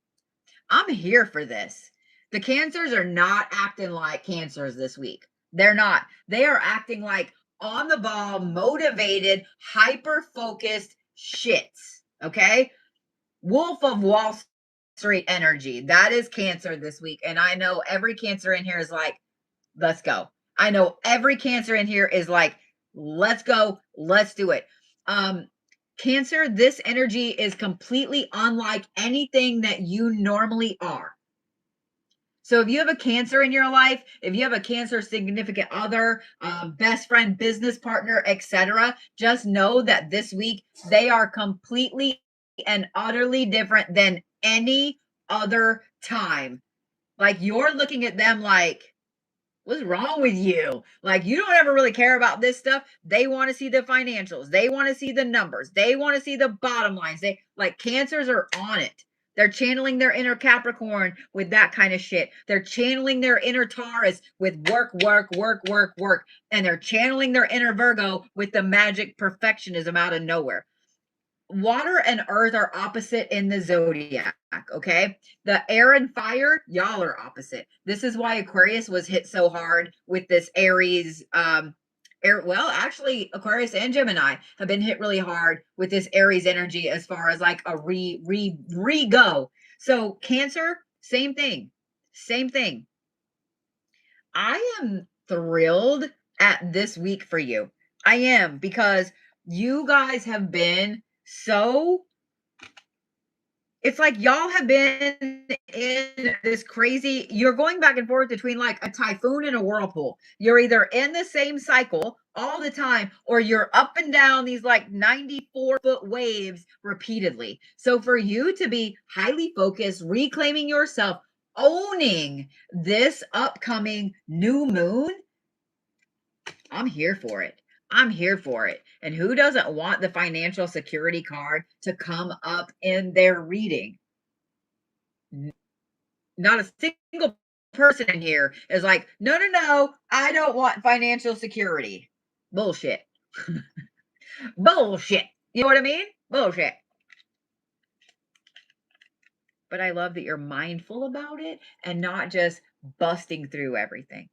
I'm here for this. The Cancers are not acting like Cancers this week. They're not. They are acting like on the ball, motivated, hyper focused shits. Okay. Wolf of Wall Street energy. That is Cancer this week. And I know every Cancer in here is like, let's go. I know every Cancer in here is like, let's go. Let's do it. Cancer, this energy is completely unlike anything that you normally are. So if you have a Cancer in your life, if you have a Cancer significant other, best friend, business partner, etc., just know that this week they are completely and utterly different than any other time. Like you're looking at them like, what's wrong with you? Like you don't ever really care about this stuff. They want to see the financials. They want to see the numbers. They want to see the bottom lines. They like Cancers are on it. They're channeling their inner Capricorn with that kind of shit. They're channeling their inner Taurus with work, work, work, work, work. And they're channeling their inner Virgo with the magic perfectionism out of nowhere. Water and earth are opposite in the zodiac. Okay. The air and fire, y'all are opposite. This is why Aquarius was hit so hard with this Aries, well, actually, Aquarius and Gemini have been hit really hard with this Aries energy as far as like a re go. So Cancer, same thing. Same thing. I am thrilled at this week for you. I am, because you guys have been so, it's like y'all have been in this crazy, you're going back and forth between like a typhoon and a whirlpool. You're either in the same cycle all the time or you're up and down these like 94-foot waves repeatedly. So for you to be highly focused, reclaiming yourself, owning this upcoming new moon, I'm here for it. I'm here for it. And who doesn't want the financial security card to come up in their reading? Not a single person in here is like, no, no, no, I don't want financial security. Bullshit. Bullshit. You know what I mean? Bullshit. But I love that you're mindful about it and not just busting through everything.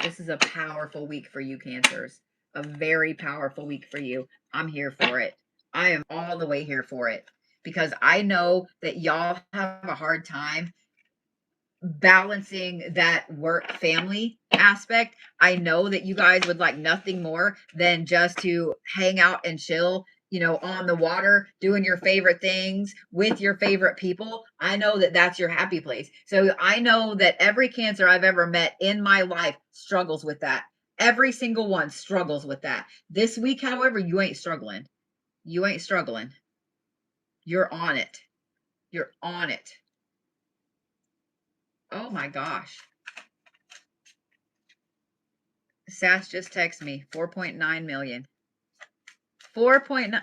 This is a powerful week for you, Cancers. A very powerful week for you. I'm here for it. I am all the way here for it because I know that y'all have a hard time balancing that work family aspect. I know that you guys would like nothing more than just to hang out and chill, you know, on the water, doing your favorite things with your favorite people. I know that that's your happy place. So I know that every Cancer I've ever met in my life struggles with that. Every single one struggles with that. This week, however, you ain't struggling. You ain't struggling. You're on it. You're on it. Oh my gosh. Sass just texted me 4.9 million. 4.9.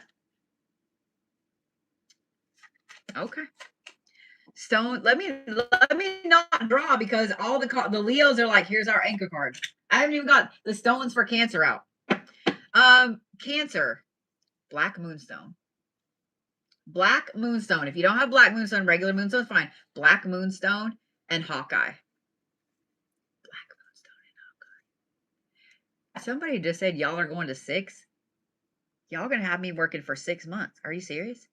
Okay. Stone, let me not draw because all the Leos are like, here's our anchor card. I haven't even got the stones for Cancer out. Cancer, Black Moonstone. Black Moonstone. If you don't have Black Moonstone, regular Moonstone is fine. Black Moonstone and Hawkeye. Black Moonstone and Hawkeye. Somebody just said y'all are going to 6. Y'all gonna have me working for 6 months. Are you serious?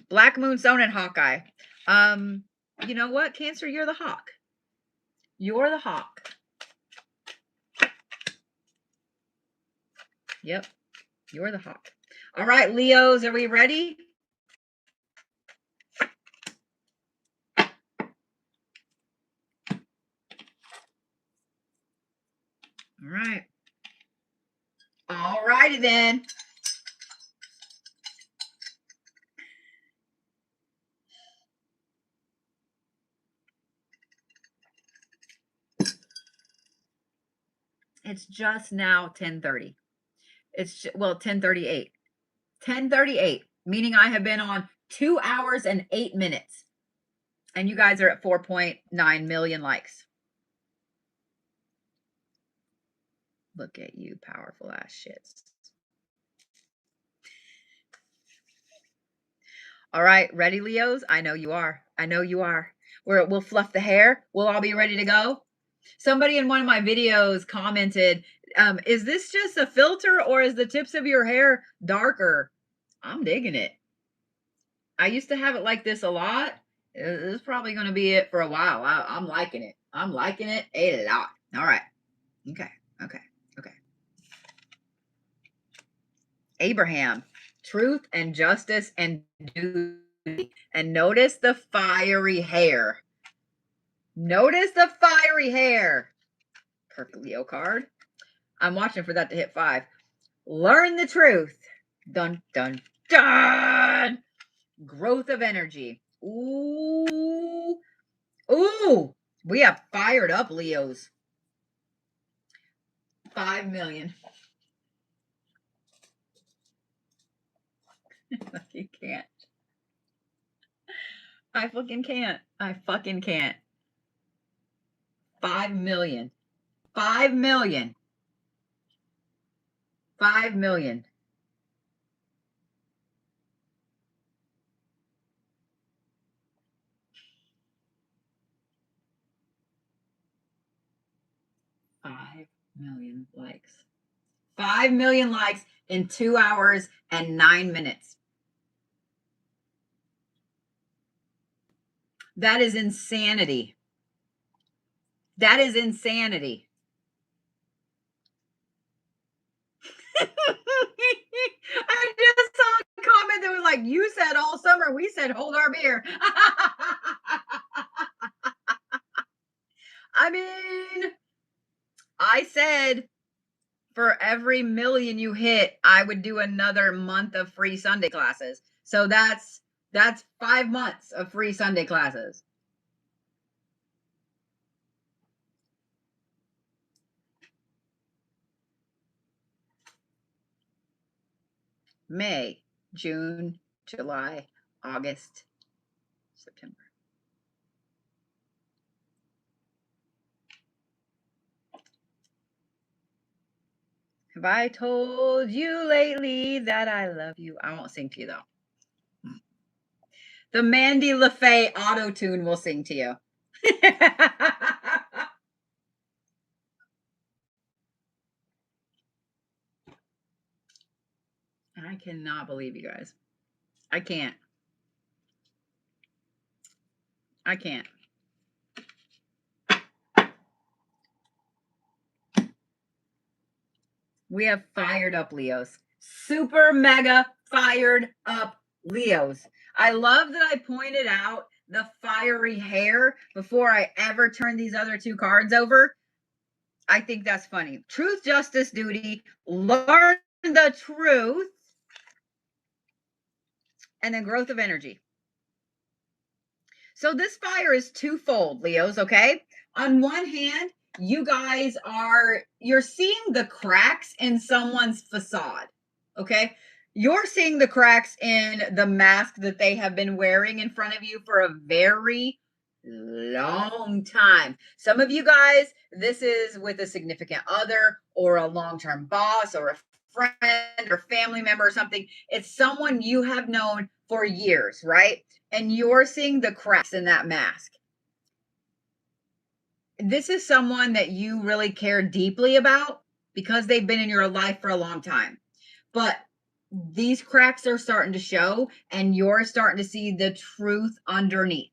Black Moonstone and Hawkeye. You know what, Cancer? You're the hawk. You're the hawk. Yep. You're the hawk. All right, Leos, are we ready? All right. All righty then. It's just now 10:30. It's well 10:38. 10:38, meaning I have been on 2 hours and 8 minutes. And you guys are at 4.9 million likes. Look at you, powerful ass shits. All right, ready, Leos? I know you are. I know you are. We'll fluff the hair. We'll all be ready to go. Somebody in one of my videos commented, is this just a filter or is the tips of your hair darker? I'm digging it. I used to have it like this a lot. This is probably going to be it for a while. I'm liking it. I'm liking it a lot. All right. Okay. Abraham, truth and justice and duty. And notice the fiery hair. Notice the fiery hair. Perfect Leo card. I'm watching for that to hit 5. Learn the truth. Dun, dun, dun. Growth of energy. Ooh. Ooh. We have fired up Leos. 5 million. I can't. I fucking can't. I fucking can't. 5 million. 5 million. 5 million. $5 million likes. 5 million likes in 2 hours and 9 minutes. That is insanity. That is insanity. I just saw a comment that was like, you said all summer, we said hold our beer. I mean, I said for every million you hit, I would do another month of free Sunday classes. So that's 5 months of free Sunday classes. May, June, July, August, September. Have I told you lately that I love you? I won't sing to you though. The Mandy LaFay auto tune will sing to you. I cannot believe you guys. I can't. I can't. We have fired up Leos. Super mega fired up Leos. I love that I pointed out the fiery hair before I ever turned these other 2 cards over. I think that's funny. Truth, justice, duty. Learn the truth. And then growth of energy. So this fire is twofold, Leos, okay? On one hand, you guys you're seeing the cracks in someone's facade, okay? You're seeing the cracks in the mask that they have been wearing in front of you for a very long time. Some of you guys, this is with a significant other or a long-term boss or a friend or family member or something. It's someone you have known for years, right? And you're seeing the cracks in that mask. This is someone that you really care deeply about because they've been in your life for a long time. But these cracks are starting to show and you're starting to see the truth underneath.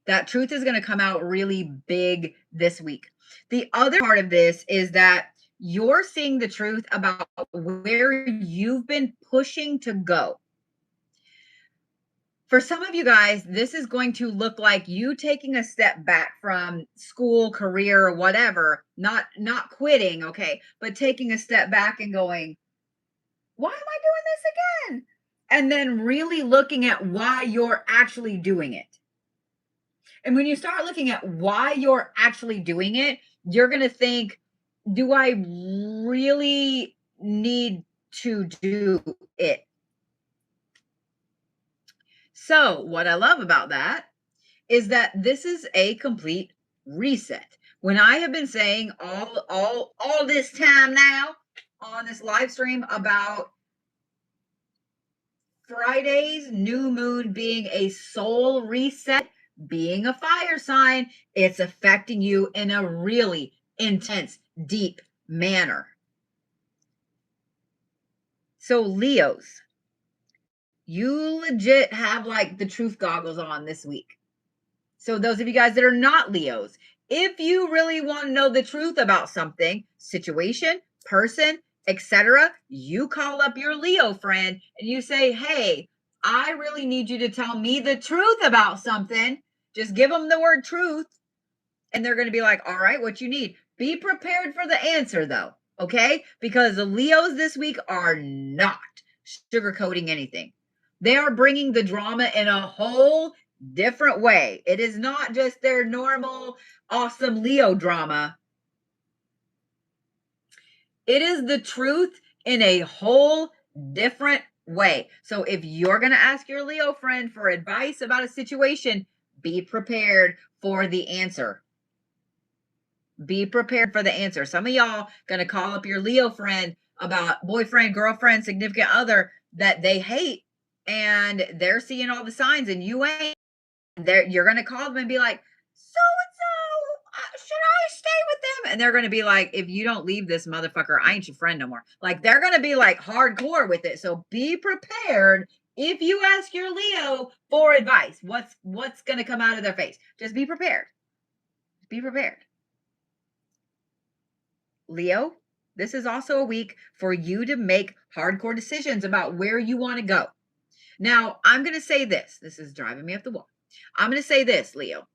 That truth is going to come out really big this week. The other part of this is that You're seeing the truth about where you've been pushing to go. For some of you guys, this is going to look like you taking a step back from school, career, whatever, not quitting, okay, but taking a step back and going, why am I doing this again? And then really looking at why you're actually doing it. And when you start looking at why you're actually doing it, you're going to think, do I really need to do it? So, what I love about that is that this is a complete reset. When I have been saying all this time now on this live stream about Friday's new moon being a soul reset, being a fire sign, it's affecting you in a really intense, deep manner. So, Leos, you legit have like the truth goggles on this week. So, those of you guys that are not Leos, if you really want to know the truth about something, situation, person, etc., you call up your Leo friend and you say, hey, I really need you to tell me the truth about something. Just give them the word truth. And they're going to be like, all right, what you need. Be prepared for the answer, though. Okay? Because the Leos this week are not sugarcoating anything. They are bringing the drama in a whole different way. It is not just their normal, awesome Leo drama. It is the truth in a whole different way. So if you're going to ask your Leo friend for advice about a situation, be prepared for the answer. Be prepared for the answer. Some of y'all going to call up your Leo friend about boyfriend, girlfriend, significant other that they hate, and they're seeing all the signs and you ain't. You're going to call them and be like, so and so, should I stay with them? And they're going to be like, if you don't leave this motherfucker, I ain't your friend no more. Like, they're going to be like hardcore with it. So be prepared. If you ask your Leo for advice, what's going to come out of their face? Just be prepared. Be prepared. Leo, this is also a week for you to make hardcore decisions about where you want to go. Now, I'm going to say this. This is driving me up the wall. I'm going to say this, Leo.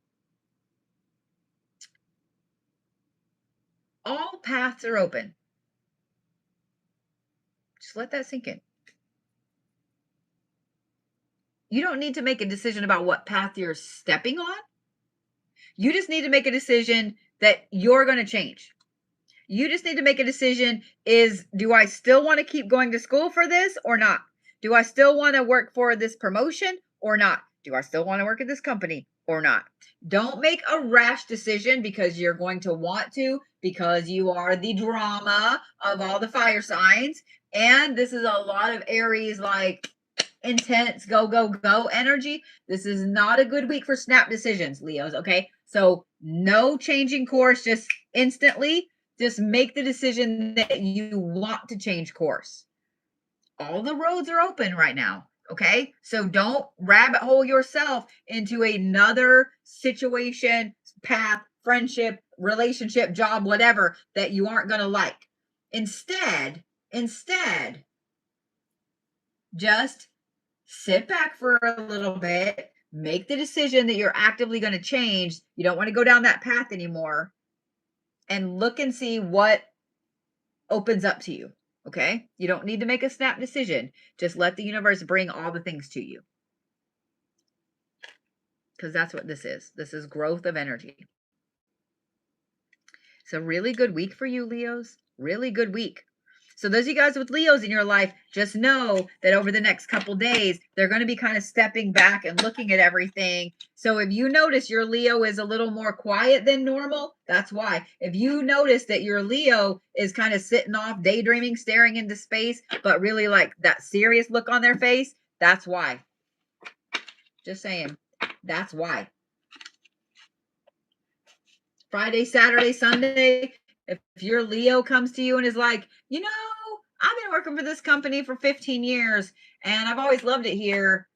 All paths are open. Just let that sink in. You don't need to make a decision about what path you're stepping on. You just need to make a decision that you're going to change. You just need to make a decision do I still want to keep going to school for this or not? Do I still want to work for this promotion or not? Do I still want to work at this company or not? Don't make a rash decision because you're going to want to, because you are the drama of all the fire signs. And this is a lot of Aries, like intense, go, go, go energy. This is not a good week for snap decisions, Leos. Okay. So no changing course just instantly. Just make the decision that you want to change course. All the roads are open right now. Okay. So don't rabbit hole yourself into another situation, path, friendship, relationship, job, whatever that you aren't going to like. Instead, just sit back for a little bit, make the decision that you're actively going to change. You don't want to go down that path anymore, and look and see what opens up to you. Okay. You don't need to make a snap decision. Just let the universe bring all the things to you. Because that's what this is. This is growth of energy. It's a really good week for you, Leos. Really good week. So those of you guys with Leos in your life, just know that over the next couple days, they're going to be kind of stepping back and looking at everything. So if you notice your Leo is a little more quiet than normal, that's why. If you notice that your Leo is kind of sitting off, daydreaming, staring into space, but really like that serious look on their face, that's why. Just saying. That's why. Friday, Saturday, Sunday, if your Leo comes to you and is like, I've been working for this company for 15 years and I've always loved it here,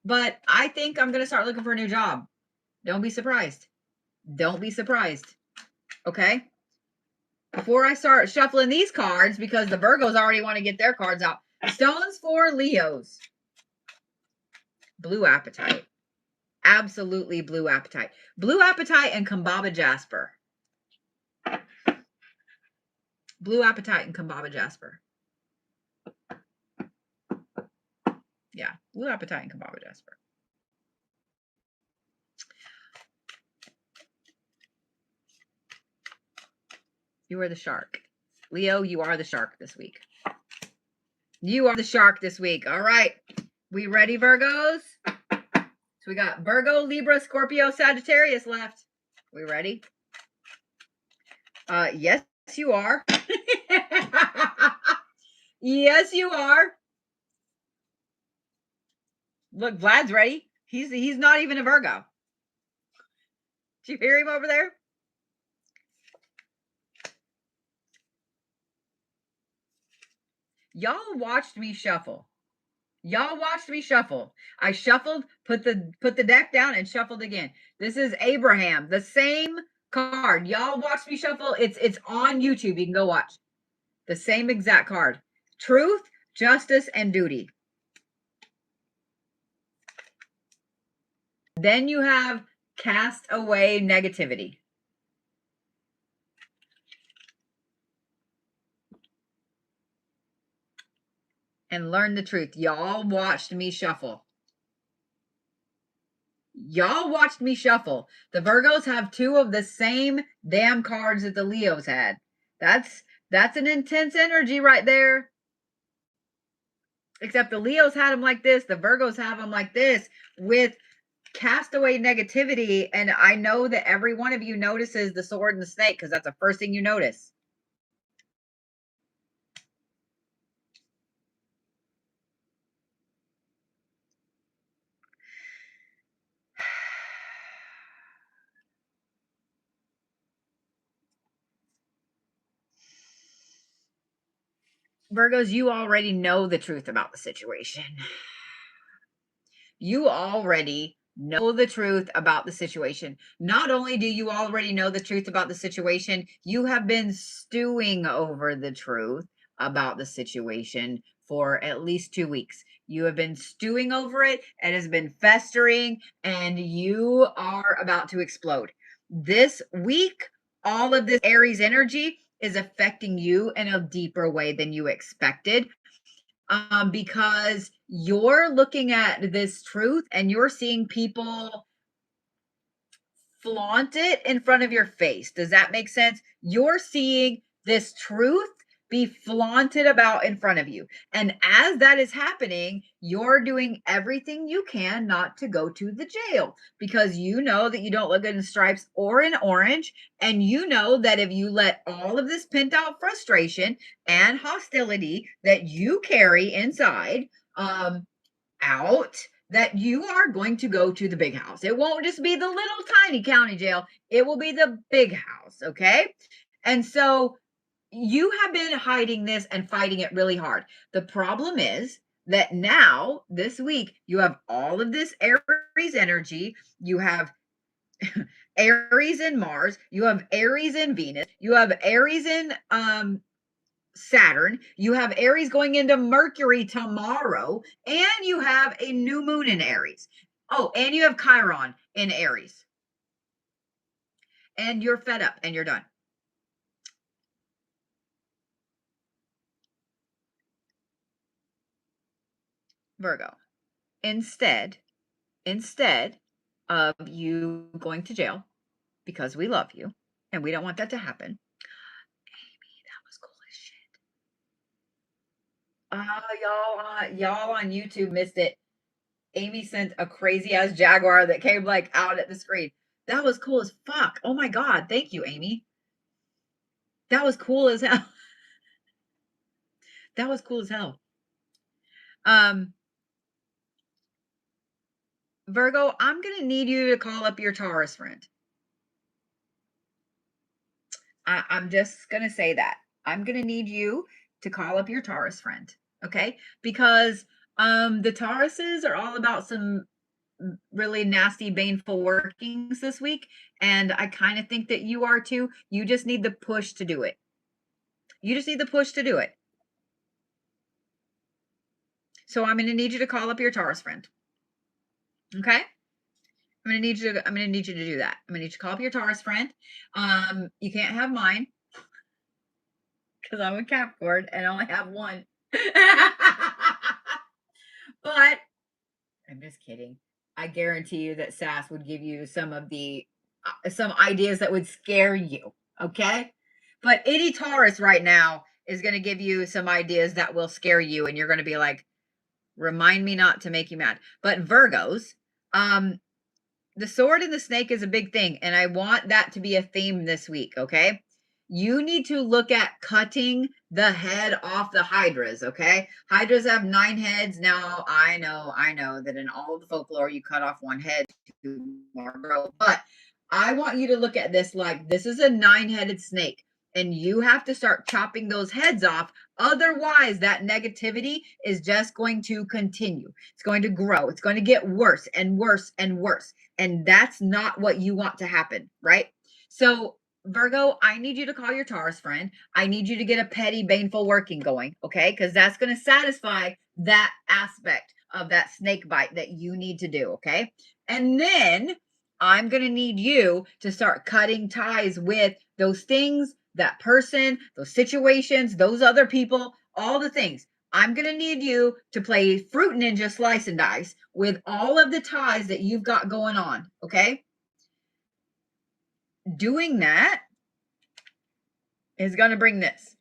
but I think I'm going to start looking for a new job. Don't be surprised. Don't be surprised. Okay? before I start shuffling these cards, because the Virgos already want to get their cards out. Stones for Leos. Blue apatite. Absolutely blue apatite. Blue apatite and Kambaba jasper. Blue apatite and Kambaba jasper. Yeah, blue apatite and Kambaba jasper. You are the shark. Leo, you are the shark this week. You are the shark this week. All right. We ready, Virgos? So we got Virgo, Libra, Scorpio, Sagittarius left. We ready? Yes, you are. Yes, you are. Look, Vlad's ready. He's not even a Virgo. Did you hear him over there? Y'all watched me shuffle. Y'all watched me shuffle. I shuffled, put the deck down, and shuffled again. This is Abraham, the same card. Y'all watched me shuffle. It's on YouTube. You can go watch. The same exact card. Truth, justice, and duty. Then you have cast away negativity. And learn the truth. Y'all watched me shuffle. Y'all watched me shuffle. The Virgos have two of the same damn cards that the Leos had. That's an intense energy right there. Except the Leos had them like this. The Virgos have them like this with castaway negativity. And I know that every one of you notices the sword and the snake because that's the first thing you notice. Virgos, you already know the truth about the situation. You already know the truth about the situation. Not only do you already know the truth about the situation, you have been stewing over the truth about the situation for at least 2 weeks. You have been stewing over it. It has been festering, and you are about to explode. This week, all of this Aries energy is affecting you in a deeper way than you expected. Because you're looking at this truth and you're seeing people flaunt it in front of your face. Does that make sense? You're seeing this truth be flaunted about in front of you. And as that is happening, you're doing everything you can not to go to the jail because you know that you don't look good in stripes or in orange. And you know that if you let all of this pent out frustration and hostility that you carry inside out, that you are going to go to the big house. It won't just be the little tiny county jail. It will be the big house. Okay. And so you have been hiding this and fighting it really hard. The problem is that now, this week, you have all of this Aries energy. You have Aries in Mars. You have Aries in Venus. You have Aries in Saturn. You have Aries going into Mercury tomorrow. And you have a new moon in Aries. Oh, and you have Chiron in Aries. And you're fed up and you're done. Virgo, instead of you going to jail because we love you and we don't want that to happen. Amy, that was cool as shit. Y'all on YouTube missed it. Amy sent a crazy ass jaguar that came like out at the screen. That was cool as fuck. Oh my god, thank you, Amy. That was cool as hell. That was cool as hell. Virgo, I'm going to need you to call up your Taurus friend. I'm just going to say that. I'm going to need you to call up your Taurus friend. Okay? Because the Tauruses are all about some really nasty, baneful workings this week. And I kind of think that you are too. You just need the push to do it. You just need the push to do it. So I'm going to need you to call up your Taurus friend. Okay? I'm going to need you to do that. I'm going to need you to call up your Taurus friend. You can't have mine because I'm a Capricorn and I only have one. But I'm just kidding. I guarantee you that Sass would give you some ideas that would scare you. Okay? But any Taurus right now is going to give you some ideas that will scare you, and you're going to be like, remind me not to make you mad. But Virgos, the sword and the snake is a big thing, and I want that to be a theme this week, okay? You need to look at cutting the head off the hydras, okay? Hydras have 9 heads. Now, I know that in all of the folklore, you cut off one head to Margot, but I want you to look at this like this is a 9-headed snake, and you have to start chopping those heads off. Otherwise, that negativity is just going to continue. It's going to grow. It's going to get worse and worse and worse. And that's not what you want to happen, right? So, Virgo, I need you to call your Taurus friend. I need you to get a petty, baneful working going, okay? Because that's going to satisfy that aspect of that snake bite that you need to do, okay? And then I'm going to need you to start cutting ties with those things, that person, those situations, those other people, all the things. I'm going to need you to play Fruit Ninja Slice and Dice with all of the ties that you've got going on, okay? Doing that is going to bring this.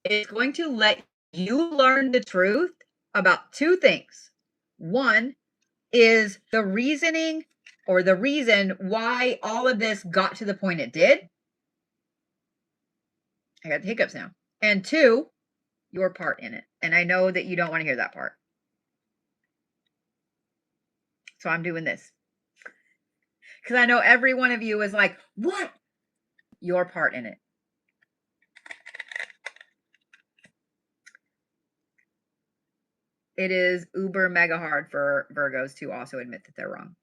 It's going to let you learn the truth about 2 things. One is the reasoning or the reason why all of this got to the point it did. I got the hiccups now. And 2, your part in it. And I know that you don't want to hear that part. So I'm doing this. Because I know every one of you is like, what? Your part in it. It is uber mega hard for Virgos to also admit that they're wrong.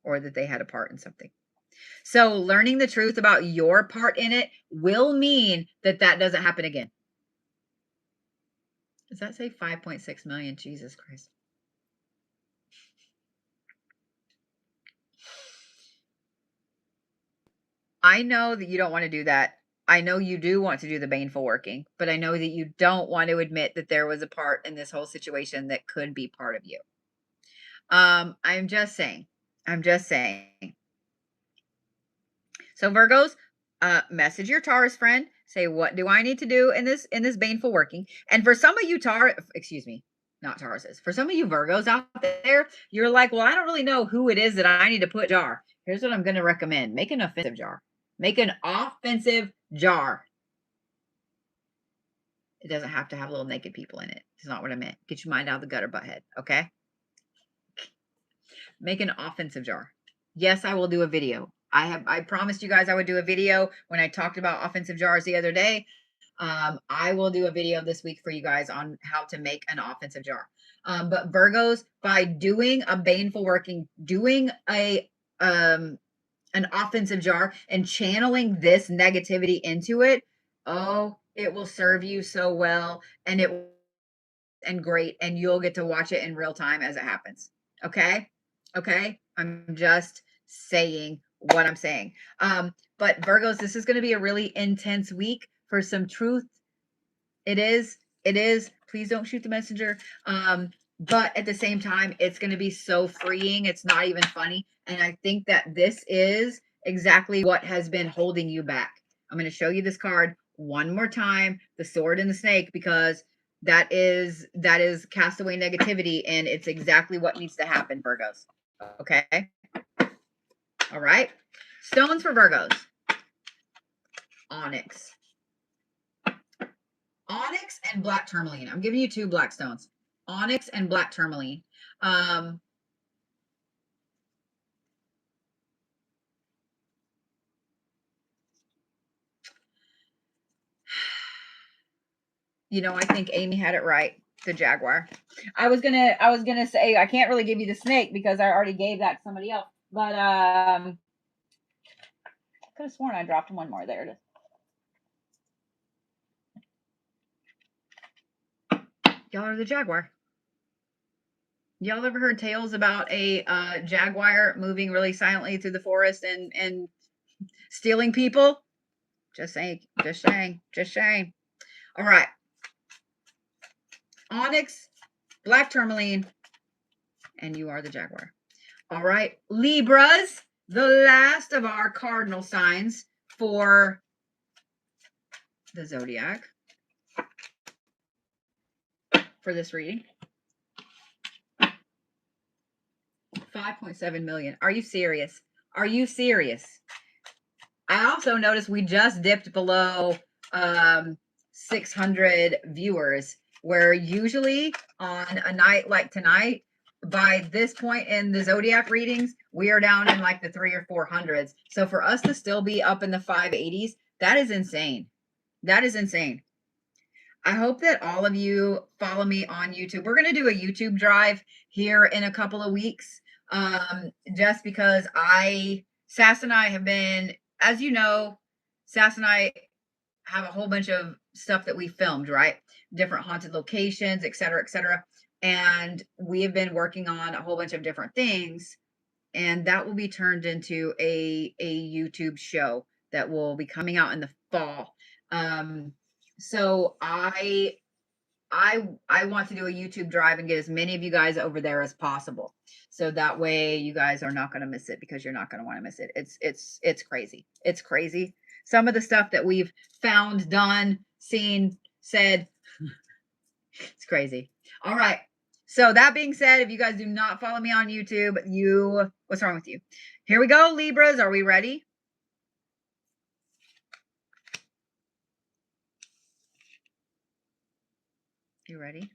Or that they had a part in something. So learning the truth about your part in it will mean that that doesn't happen again. Does that say 5.6 million? Jesus Christ. I know that you don't want to do that. I know you do want to do the baneful working, but I know that you don't want to admit that there was a part in this whole situation that could be part of you. I'm just saying. So Virgos, message your Taurus friend. Say, what do I need to do in this baneful working? And for some of you not Tauruses. For some of you Virgos out there, you're like, well, I don't really know who it is that I need to put jar. Here's what I'm going to recommend. Make an offensive jar. Make an offensive jar. It doesn't have to have little naked people in it. It's not what I meant. Get your mind out of the gutter, butthead. Okay? Make an offensive jar. Yes, I will do a video. I promised you guys I would do a video when I talked about offensive jars the other day. I will do a video this week for you guys on how to make an offensive jar. But Virgos, by doing a baneful working, doing an offensive jar and channeling this negativity into it, oh, it will serve you so well and great, and you'll get to watch it in real time as it happens. Okay? I'm just saying what I'm saying. But Virgos, this is going to be a really intense week for some truth. It is. Please don't shoot the messenger. But at the same time, it's going to be so freeing. It's not even funny. And I think that this is exactly what has been holding you back. I'm going to show you this card one more time, the sword and the snake, because that is castaway negativity, and it's exactly what needs to happen, Virgos. Okay? All right? Stones for Virgos. Onyx. Onyx and black tourmaline. I'm giving you 2 black stones. Onyx and black tourmaline. I think Amy had it right. The jaguar. I was gonna say I can't really give you the snake because I already gave that to somebody else. But I could have sworn I dropped one more. There it is. Y'all are the Jaguar. Y'all ever heard tales about a jaguar moving really silently through the forest and stealing people? Just saying, just saying, just saying. All right. Onyx, black tourmaline, and you are the Jaguar. All right. Libras, the last of our cardinal signs for the zodiac for this reading. 5.7 million. Are you serious? Are you serious? I also noticed we just dipped below 600 viewers, where usually on a night like tonight, by this point in the zodiac readings, we are down in like the 300 or 400s. So for us to still be up in the 580s, that is insane. That is insane. I hope that all of you follow me on YouTube. We're going to do a YouTube drive here in a couple of weeks. Just because Sass and I have been, as you know, Sass and I have a whole bunch of stuff that we filmed, right? Different haunted locations, et cetera, et cetera. And we have been working on a whole bunch of different things. And that will be turned into a YouTube show that will be coming out in the fall. So I want to do a YouTube drive and get as many of you guys over there as possible. So that way you guys are not going to miss it, because you're not going to want to miss it. It's crazy. It's crazy. Some of the stuff that we've found, done, seen, said, it's crazy. All right. So that being said, if you guys do not follow me on YouTube, what's wrong with you? Here we go, Libras. Are we ready? You ready?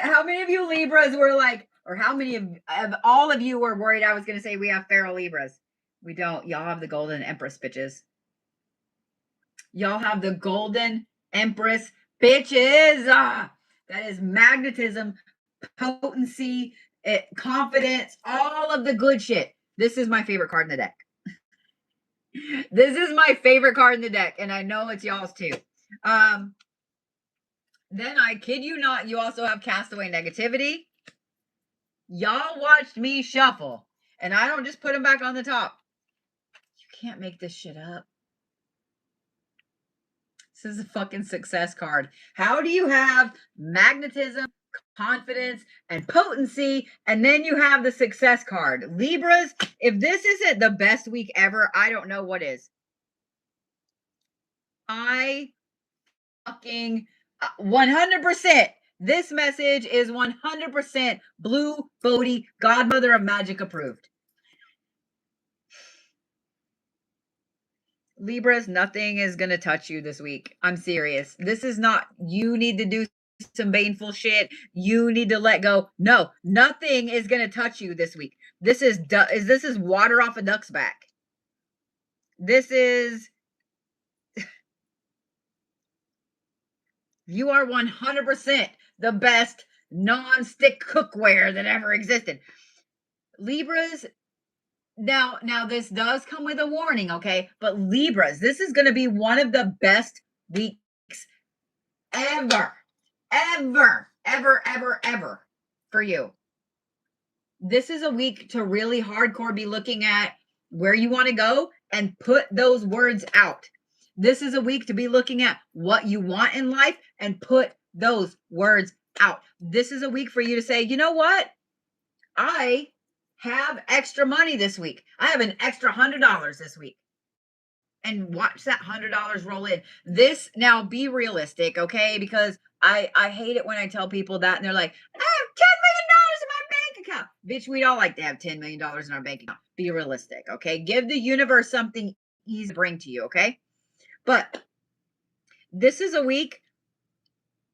How many of you Libras were like, or how many of all of you were worried I was going to say we have feral Libras? We don't. Y'all have the golden Empress, bitches. Y'all have the golden Empress, bitches. That is magnetism, potency, confidence, all of the good shit. This is my favorite card in the deck. This is my favorite card in the deck, and I know it's y'all's too. Then I kid you not, you also have Castaway Negativity. Y'all watched me shuffle, and I don't just put them back on the top. You can't make this shit up. This is a fucking success card. How do you have magnetism, confidence, and potency, and then you have the success card? Libras, if this isn't the best week ever, I don't know what is. I fucking 100%. This message is 100% Blue Bodhi Godmother of Magic approved. Libras, nothing is going to touch you this week. I'm serious. This is not, you need to do some baneful shit. You need to let go. No, nothing is going to touch you this week. This is water off a duck's back. This is, you are 100% the best non-stick cookware that ever existed. Libras, now this does come with a warning, okay? But Libras, this is going to be one of the best weeks ever for you. This is a week to really hardcore be looking at where you want to go and put those words out. This is a week to be looking at what you want in life and put those words out. This is a week for you to say, you know what? I have extra money this week. I have an extra $100 this week. And watch that $100 roll in. This, now be realistic, okay? Because I hate it when I tell people that and they're like, I have $10 million in my bank account. Bitch, we'd all like to have $10 million in our bank account. Be realistic, okay? Give the universe something easy to bring to you, okay? But this is a week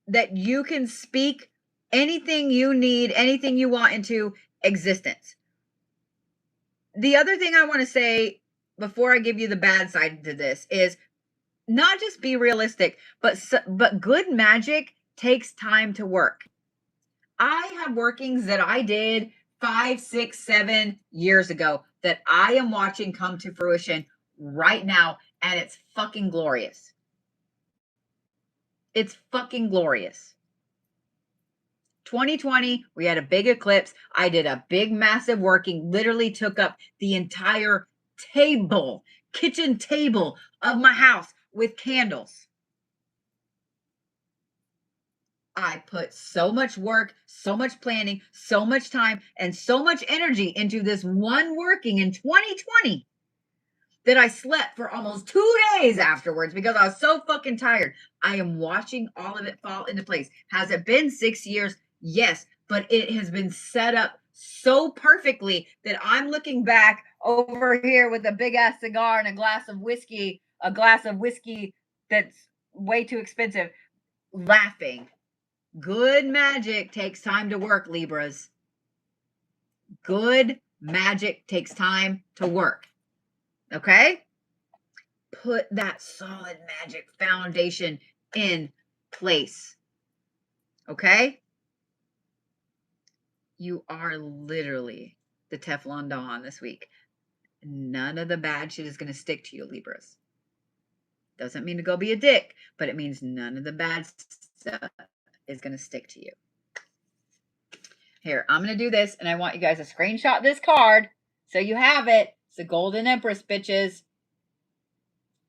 that you can speak anything you need, anything you want into existence. The other thing I want to say before I give you the bad side to this is not just be realistic, but good magic takes time to work. I have workings that I did 5, 6, 7 years ago. that I am watching come to fruition right now, and it's fucking glorious. It's fucking glorious. 2020, we had a big eclipse. I did a big, massive working, literally took up the entire table, kitchen table of my house with candles. I put so much work, so much planning, so much time, and so much energy into this one working in 2020 that I slept for almost 2 days afterwards because I was so fucking tired. I am watching all of it fall into place. Has it been 6 years? Yes, but it has been set up so perfectly that I'm looking back over here with a big ass cigar and a glass of whiskey that's way too expensive, laughing. Good magic takes time to work, Libras. Good magic takes time to work. Okay? Put that solid magic foundation in place. Okay? You are literally the Teflon Don this week. None of the bad shit is going to stick to you, Libras. Doesn't mean to go be a dick, but it means none of the bad stuff is going to stick to you. Here, I'm going to do this, and I want you guys to screenshot this card so you have it. It's the Golden Empress, bitches.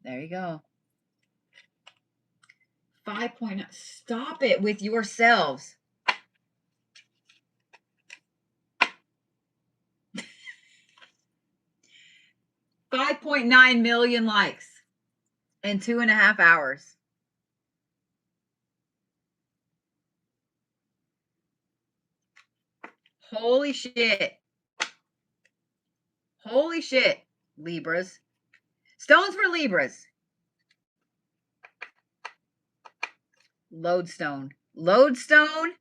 There you go. 5.9. Stop it with yourselves. $5.9 million likes in 2.5 hours. Holy shit. Holy shit, Libras. Stones for Libras. Lodestone. Lodestone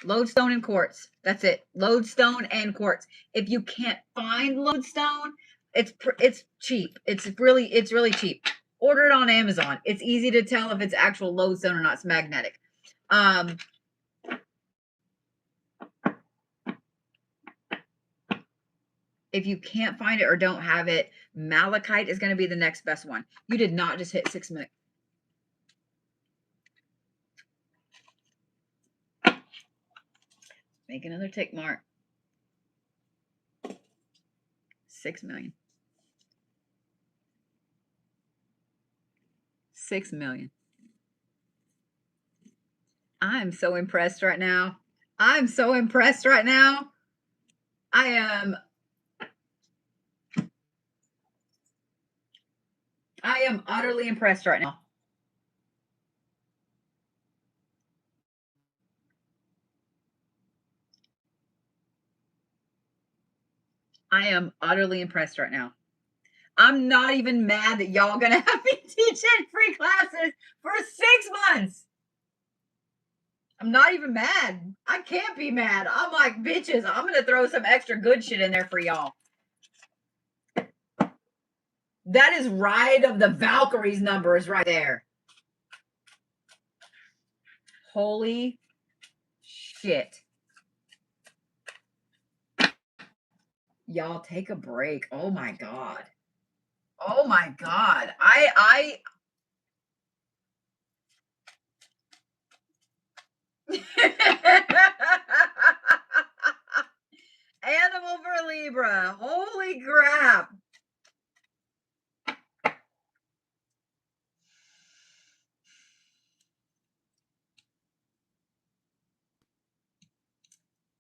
and quartz. That's it. Lodestone and quartz. If you can't find lodestone, it's cheap. It's really cheap. Order it on Amazon. It's easy to tell if it's actual lodestone or not. It's magnetic. If you can't find it or don't have it, malachite is going to be the next best one. You did not just hit 6 million. Make another tick mark. 6 million. 6 million. I'm so impressed right now. I'm so impressed right now. I am utterly impressed right now. I am utterly impressed right now. I'm not even mad that y'all gonna have me teaching free classes for 6 months. I'm not even mad. I can't be mad. I'm like, bitches, I'm gonna throw some extra good shit in there for y'all. That is Ride of the Valkyries numbers right there. Holy shit. Y'all take a break. Oh my God. Oh my God. Animal for Libra. Holy crap.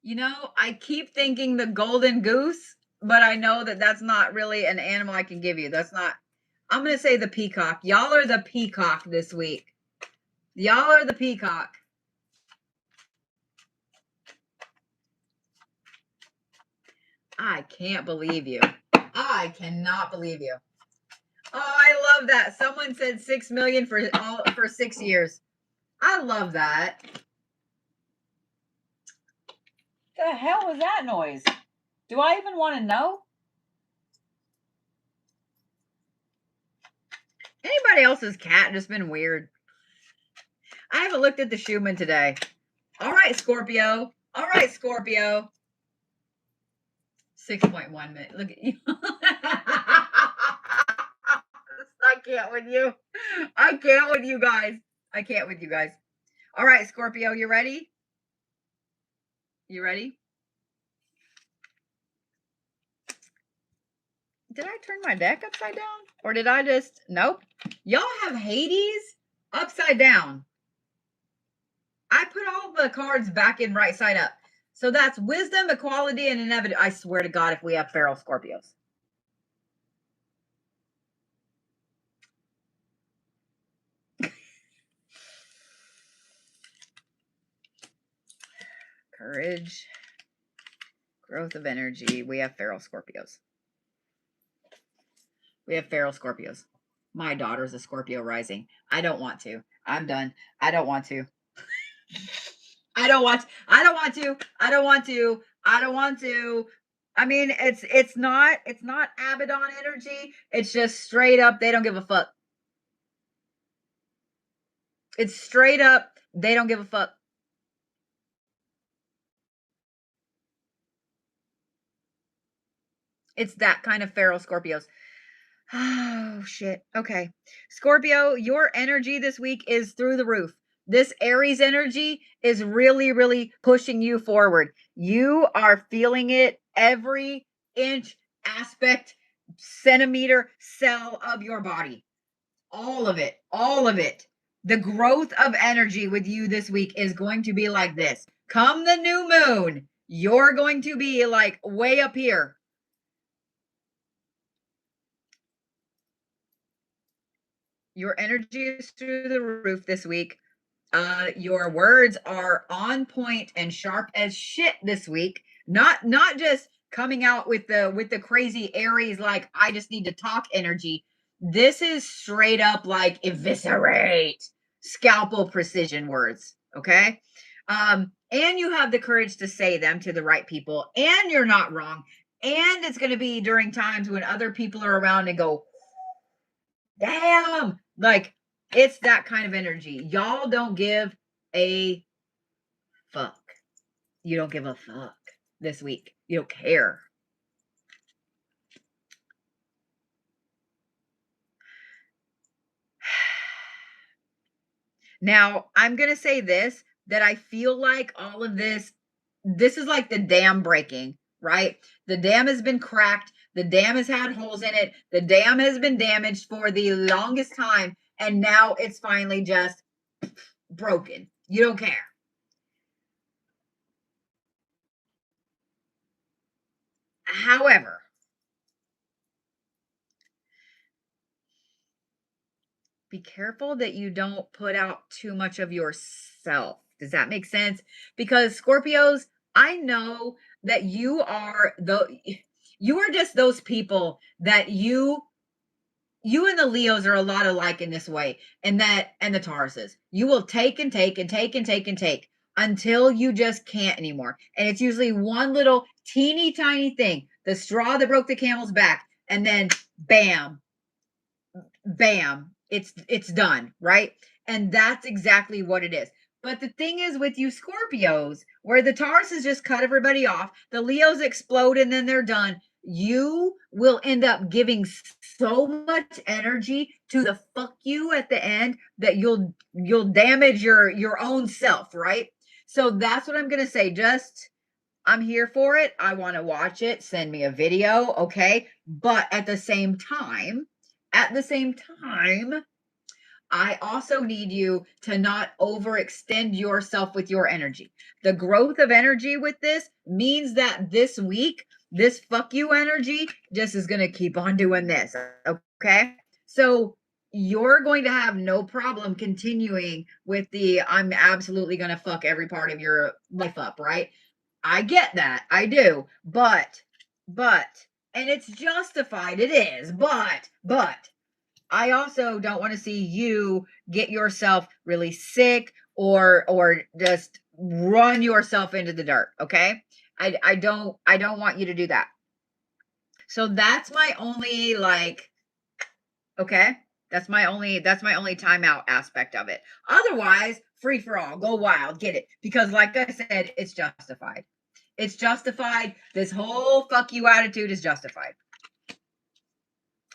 You know, I keep thinking the golden goose, but I know that that's not really an animal I can give you. That's not. I'm going to say the peacock. Y'all are the peacock this week. Y'all are the peacock. I can't believe you. I cannot believe you. Oh, I love that. Someone said 6 million for 6 years. I love that. The hell was that noise? Do I even want to know? Anybody else's cat just been weird? I haven't looked at the Schumann today. All right, Scorpio. All right, Scorpio. 6.1 minutes. Look at you. I can't with you. I can't with you guys. I can't with you guys. All right, Scorpio, you ready? You ready? Did I turn my deck upside down? Or did I just... Nope. Y'all have Hades upside down. I put all the cards back in right side up. So that's wisdom, equality, and inevitability. I swear to God, if we have feral Scorpios. Courage. Growth of energy. We have feral Scorpios. We have feral Scorpios. My daughter's a Scorpio rising. I don't want to. I'm done. I don't want to. I don't want to. I mean, it's not Abaddon energy. It's just straight up, they don't give a fuck. It's straight up, they don't give a fuck. It's that kind of feral Scorpios. Oh, shit. Okay. Scorpio, your energy this week is through the roof. This Aries energy is really, really pushing you forward. You are feeling it every inch, aspect, centimeter, cell of your body. All of it. All of it. The growth of energy with you this week is going to be like this. Come the new moon, you're going to be like way up here. Your energy is through the roof this week. Your words are on point and sharp as shit this week. Not just coming out with the crazy Aries, like I just need to talk energy. This is straight up like eviscerate, scalpel precision words. Okay. And you have the courage to say them to the right people, and you're not wrong. And it's going to be during times when other people are around and go, damn, like it's that kind of energy. Y'all don't give a fuck. You don't give a fuck this week. You don't care. Now, I'm going to say this, that I feel like all of this is like the dam breaking, right? The dam has been cracked. The dam has had holes in it. The dam has been damaged for the longest time. And now it's finally just broken. You don't care. However, be careful that you don't put out too much of yourself. Does that make sense? Because Scorpios, I know that you are just those people that you and the Leos are a lot alike in this way, and the Tauruses. You will take and take and take and take and take until you just can't anymore. And it's usually one little teeny tiny thing, the straw that broke the camel's back, and then bam, bam, it's done, right? And that's exactly what it is. But the thing is with you Scorpios, where the Tauruses just cut everybody off, the Leos explode and then they're done, you will end up giving so much energy to the fuck you at the end that you'll damage your own self, right? So that's what I'm going to say. Just, I'm here for it. I want to watch it. Send me a video, okay? But at the same time, I also need you to not overextend yourself with your energy. The growth of energy with this means that this week, this fuck you energy just is going to keep on doing this. Okay. So you're going to have no problem continuing with the, I'm absolutely going to fuck every part of your life up, right? I get that. I do. But, and it's justified. It is. But, I also don't want to see you get yourself really sick or just run yourself into the dirt. Okay. I don't want you to do that. So that's my only okay. That's my only timeout aspect of it. Otherwise, free for all, go wild, get it. Because like I said, it's justified. It's justified. This whole fuck you attitude is justified.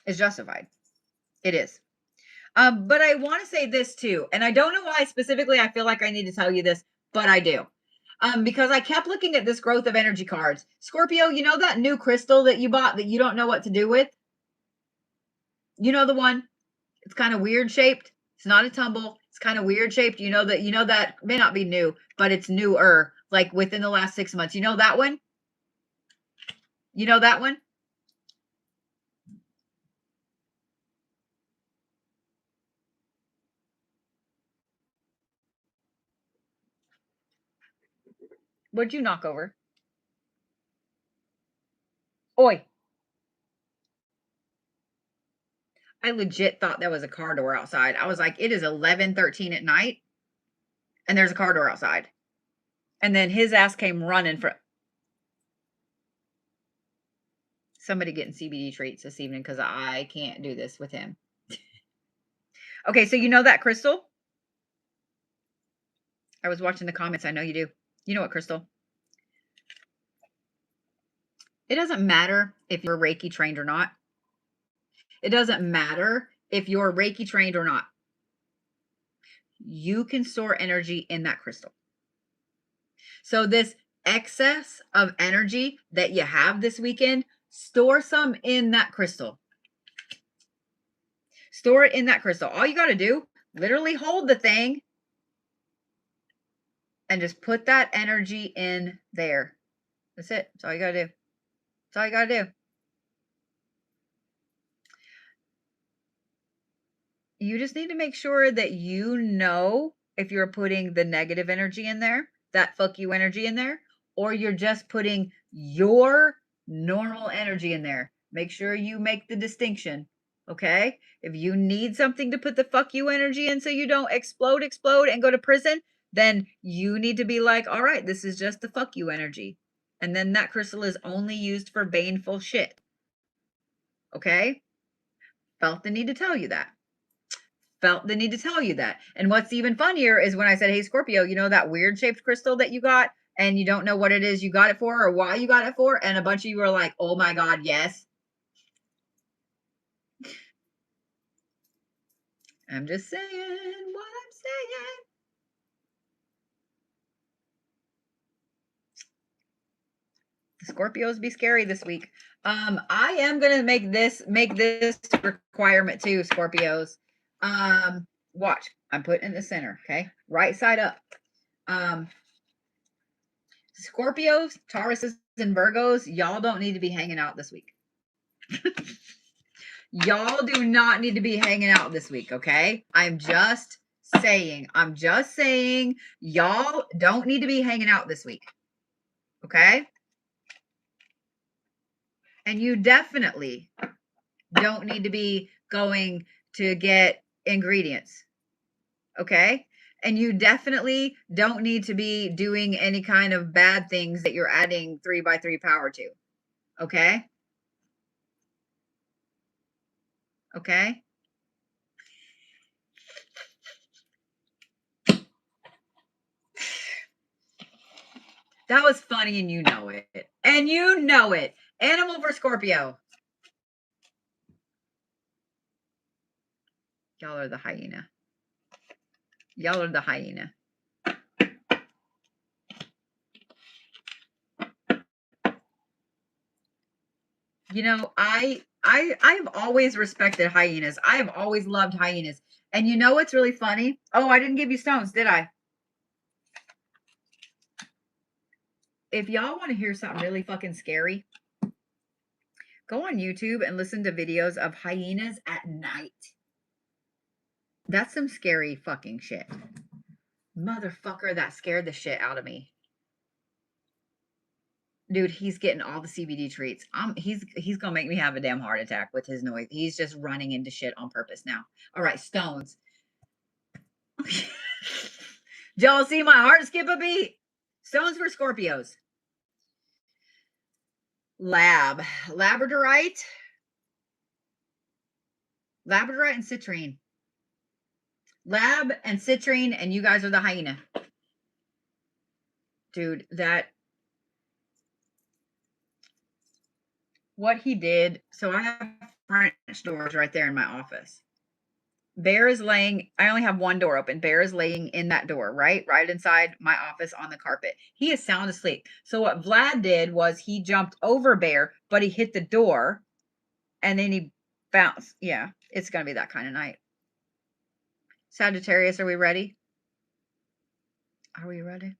It's justified. It is. But I want to say this too, and I don't know why specifically I feel like I need to tell you this, but I do. Because I kept looking at this growth of energy cards. Scorpio, you know that new crystal that you bought that you don't know what to do with? You know the one? It's kind of weird shaped. It's not a tumble. It's kind of weird shaped. You know that may not be new, but it's newer, like within the last 6 months. You know that one? You know that one? What'd you knock over? Oi. I legit thought that was a car door outside. I was like, it is 11:13 at night, and there's a car door outside. And then his ass came running for somebody getting CBD treats this evening because I can't do this with him. Okay, so you know that crystal? I was watching the comments. I know you do. You know what crystal? It doesn't matter if you're Reiki trained or not. It doesn't matter if you're Reiki trained or not. You can store energy in that crystal. So this excess of energy that you have this weekend, store some in that crystal. Store it in that crystal. All you got to do, literally hold the thing and just put that energy in there. That's it. That's all you got to do. That's all you got to do. You just need to make sure that you know if you're putting the negative energy in there, that fuck you energy in there, or you're just putting your normal energy in there. Make sure you make the distinction. Okay? If you need something to put the fuck you energy in so you don't explode and go to prison, then you need to be like, all right, this is just the fuck you energy. And then that crystal is only used for baneful shit. Okay? Felt the need to tell you that. Felt the need to tell you that. And what's even funnier is when I said, hey, Scorpio, you know that weird shaped crystal that you got and you don't know what it is you got it for or why you got it for? And a bunch of you were like, oh my God, yes. I'm just saying what I'm saying. The Scorpios be scary this week. I am gonna make this requirement too, Scorpios. Watch. I'm putting it in the center, okay? Right side up. Scorpios, Tauruses, and Virgos, y'all don't need to be hanging out this week. Y'all do not need to be hanging out this week, okay? I'm just saying, y'all don't need to be hanging out this week, okay? And you definitely don't need to be going to get ingredients, okay? And you definitely don't need to be doing any kind of bad things that you're adding 3x3 power to, okay? Okay? That was funny and you know it. And you know it. Animal for Scorpio. Y'all are the hyena. Y'all are the hyena. You know, I've always respected hyenas. I've always loved hyenas. And you know what's really funny? Oh, I didn't give you stones, did I? If y'all want to hear something really fucking scary, go on YouTube and listen to videos of hyenas at night. That's some scary fucking shit. Motherfucker, that scared the shit out of me. Dude, he's getting all the CBD treats. He's gonna make me have a damn heart attack with his noise. He's just running into shit on purpose now. All right, stones. Did y'all see my heart skip a beat? Stones for Scorpios. Labradorite and citrine. Lab and citrine, and you guys are the hyena. Dude, that what he did, so I have French doors right there in my office. Bear is laying, I only have one door open. Bear is laying in that door, right? Right inside my office on the carpet. He is sound asleep. So what Vlad did was he jumped over Bear, but he hit the door and then he bounced. Yeah, it's going to be that kind of night. Sagittarius, are we ready? Are we ready?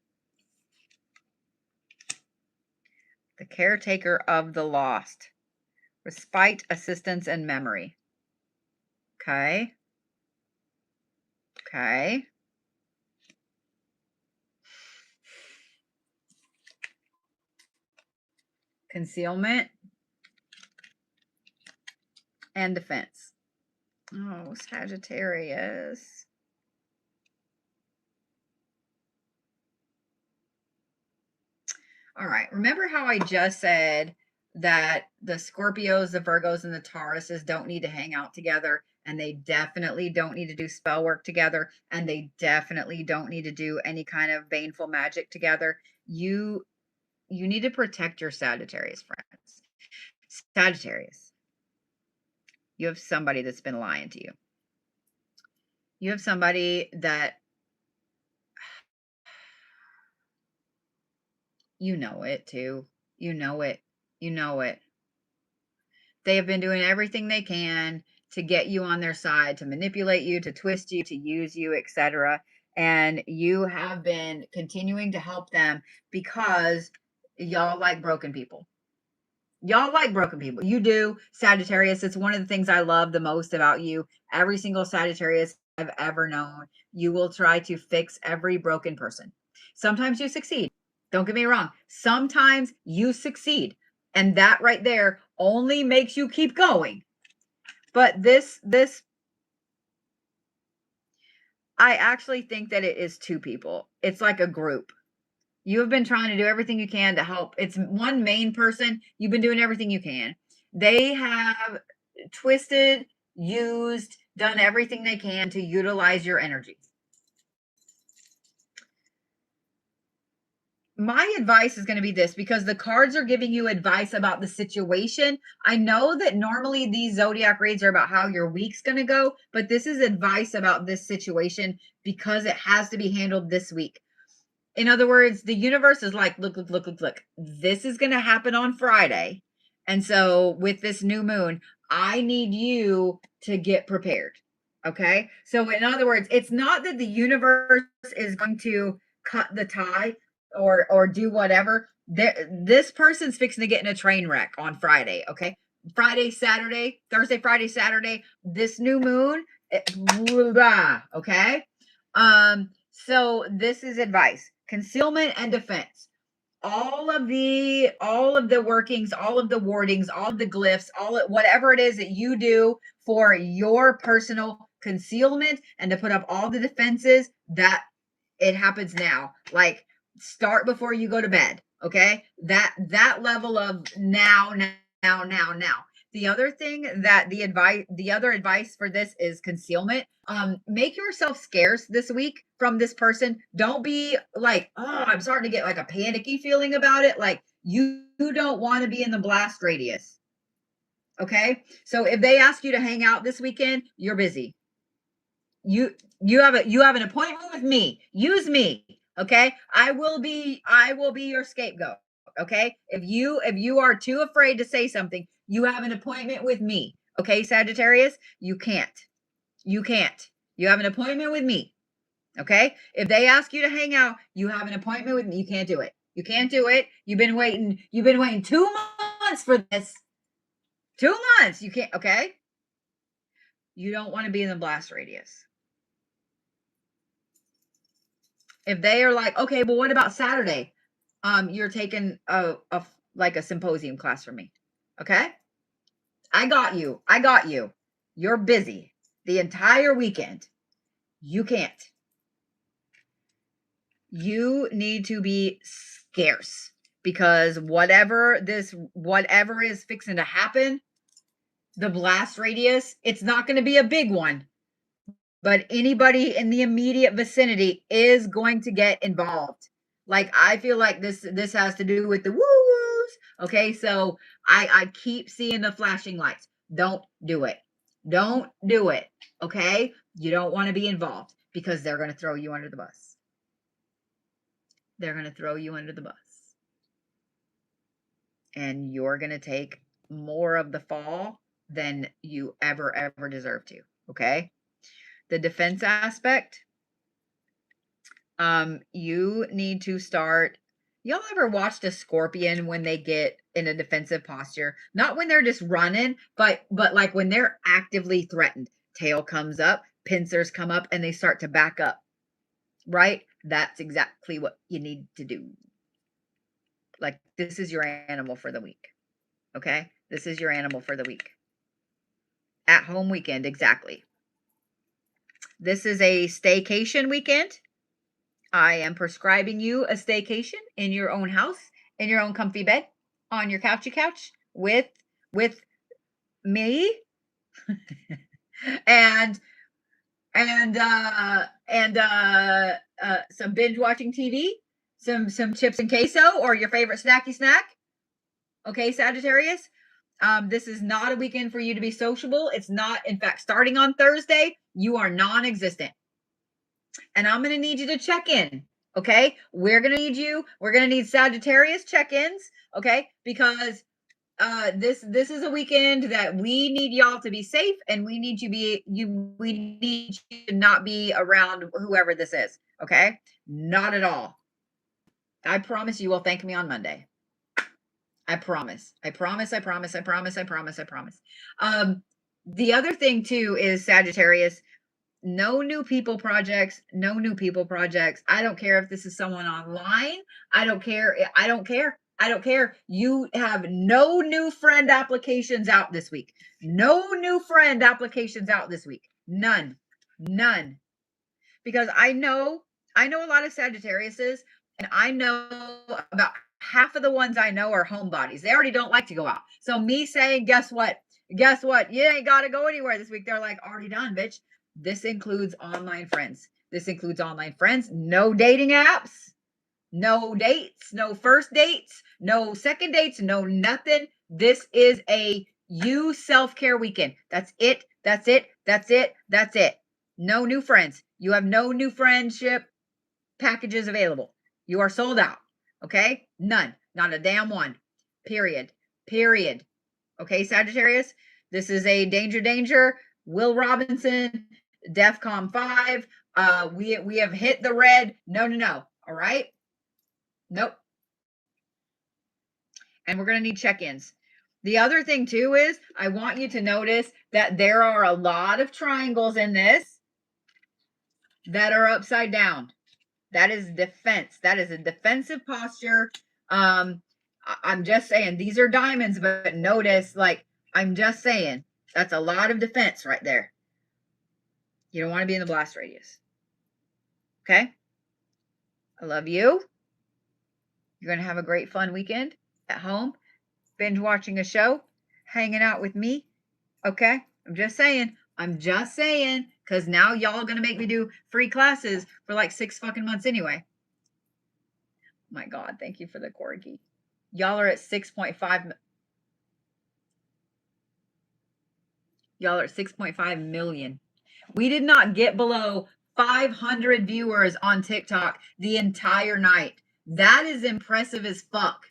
The caretaker of the lost. Respite, assistance, and memory. Okay. Okay. Concealment and defense. Oh, Sagittarius. All right. Remember how I just said that the Scorpios, the Virgos, and the Tauruses don't need to hang out together, and they definitely don't need to do spell work together, and they definitely don't need to do any kind of baneful magic together. You need to protect your Sagittarius friends. Sagittarius, you have somebody that's been lying to you. You have somebody that you know it too. You know it. You know it. They have been doing everything they can to get you on their side, to manipulate you, to twist you, to use you, etc. And you have been continuing to help them because y'all like broken people. Y'all like broken people. You do, Sagittarius. It's one of the things I love the most about you. Every single Sagittarius I've ever known, you will try to fix every broken person. Sometimes you succeed. Don't get me wrong. Sometimes you succeed. And that right there only makes you keep going. But this, I actually think that it is two people. It's like a group. You have been trying to do everything you can to help. It's one main person. You've been doing everything you can. They have twisted, used, done everything they can to utilize your energy. My advice is going to be this, because the cards are giving you advice about the situation. I know that normally these zodiac reads are about how your week's going to go, but this is advice about this situation because it has to be handled this week. In other words, the universe is like, look. This is going to happen on Friday. And so with this new moon, I need you to get prepared. Okay. So in other words, it's not that the universe is going to cut the tie or do whatever. This person's fixing to get in a train wreck on Friday. Okay. Friday, Saturday, Thursday, Friday, Saturday, this new moon. Okay. So this is advice: concealment and defense. All of the workings, all of the wardings, all of the glyphs, whatever it is that you do for your personal concealment and to put up all the defenses, that it happens now. Like, start before you go to bed. Okay. That level of now. The other thing that the other advice for this is concealment. Make yourself scarce this week from this person. Don't be like, oh, I'm starting to get like a panicky feeling about it. Like, you don't want to be in the blast radius. Okay. So if they ask you to hang out this weekend, you're busy. You have an appointment with me. Use me. Okay. I will be your scapegoat. Okay. If you are too afraid to say something, you have an appointment with me. Okay, Sagittarius, you can't. You have an appointment with me. Okay. If they ask you to hang out, you have an appointment with me. You can't do it. You can't do it. You've been waiting 2 months for this. 2 months. You can't. Okay. You don't want to be in the blast radius. If they are like, okay, well, what about Saturday? You're taking a symposium class from me. Okay. I got you. You're busy the entire weekend. You can't. You need to be scarce, because whatever is fixing to happen, the blast radius, it's not going to be a big one, but anybody in the immediate vicinity is going to get involved. Like, I feel like this has to do with the woo-woos. Okay, so I keep seeing the flashing lights. Don't do it. Don't do it. Okay? You don't want to be involved because they're going to throw you under the bus. They're going to throw you under the bus. And you're going to take more of the fall than you ever deserve to. Okay? The defense aspect, you need to start. Y'all ever watched a scorpion when they get in a defensive posture? Not when they're just running, but like when they're actively threatened. Tail comes up, pincers come up, and they start to back up. Right? That's exactly what you need to do. Like, this is your animal for the week. Okay? This is your animal for the week. At home weekend, exactly. This is a staycation weekend. I am prescribing you a staycation in your own house, in your own comfy bed, on your couch with me, and some binge watching TV, some chips and queso, or your favorite snacky snack. Okay, Sagittarius. This is not a weekend for you to be sociable. It's not. In fact, starting on Thursday, you are non-existent. And I'm going to need you to check in. Okay. We're going to need Sagittarius check-ins. Okay. Because, this is a weekend that we need y'all to be safe, and we need we need you to not be around whoever this is. Okay. Not at all. I promise you will thank me on Monday. I promise. I promise. I promise. I promise. I promise. I promise. The other thing too is Sagittarius. No new people projects. No new people projects. I don't care if this is someone online. I don't care. I don't care. I don't care. You have no new friend applications out this week. No new friend applications out this week. None. None. Because I know a lot of Sagittariuses, and I know about half of the ones I know are homebodies. They already don't like to go out. So me saying, guess what? Guess what? You ain't got to go anywhere this week. They're like, already done, bitch. This includes online friends. This includes online friends. No dating apps. No dates. No first dates. No second dates. No nothing. This is a you self-care weekend. That's it. That's it. That's it. That's it. No new friends. You have no new friendship packages available. You are sold out. Okay? None. Not a damn one. Period. Period. Okay, Sagittarius? This is a danger. Will Robinson, DEFCON 5. We have hit the red. No. All right? Nope. And we're going to need check-ins. The other thing too is I want you to notice that there are a lot of triangles in this that are upside down. That is defense. That is a defensive posture. I'm just saying these are diamonds, but notice, like, I'm just saying that's a lot of defense right there. You don't want to be in the blast radius. Okay? I love you. You're going to have a great fun weekend at home, binge watching a show, hanging out with me. Okay? I'm just saying, because now y'all going to make me do free classes for like 6 fucking months anyway. My God, thank you for the corgi. Y'all are at 6.5. Y'all are at 6.5 million. We did not get below 500 viewers on TikTok the entire night. That is impressive as fuck.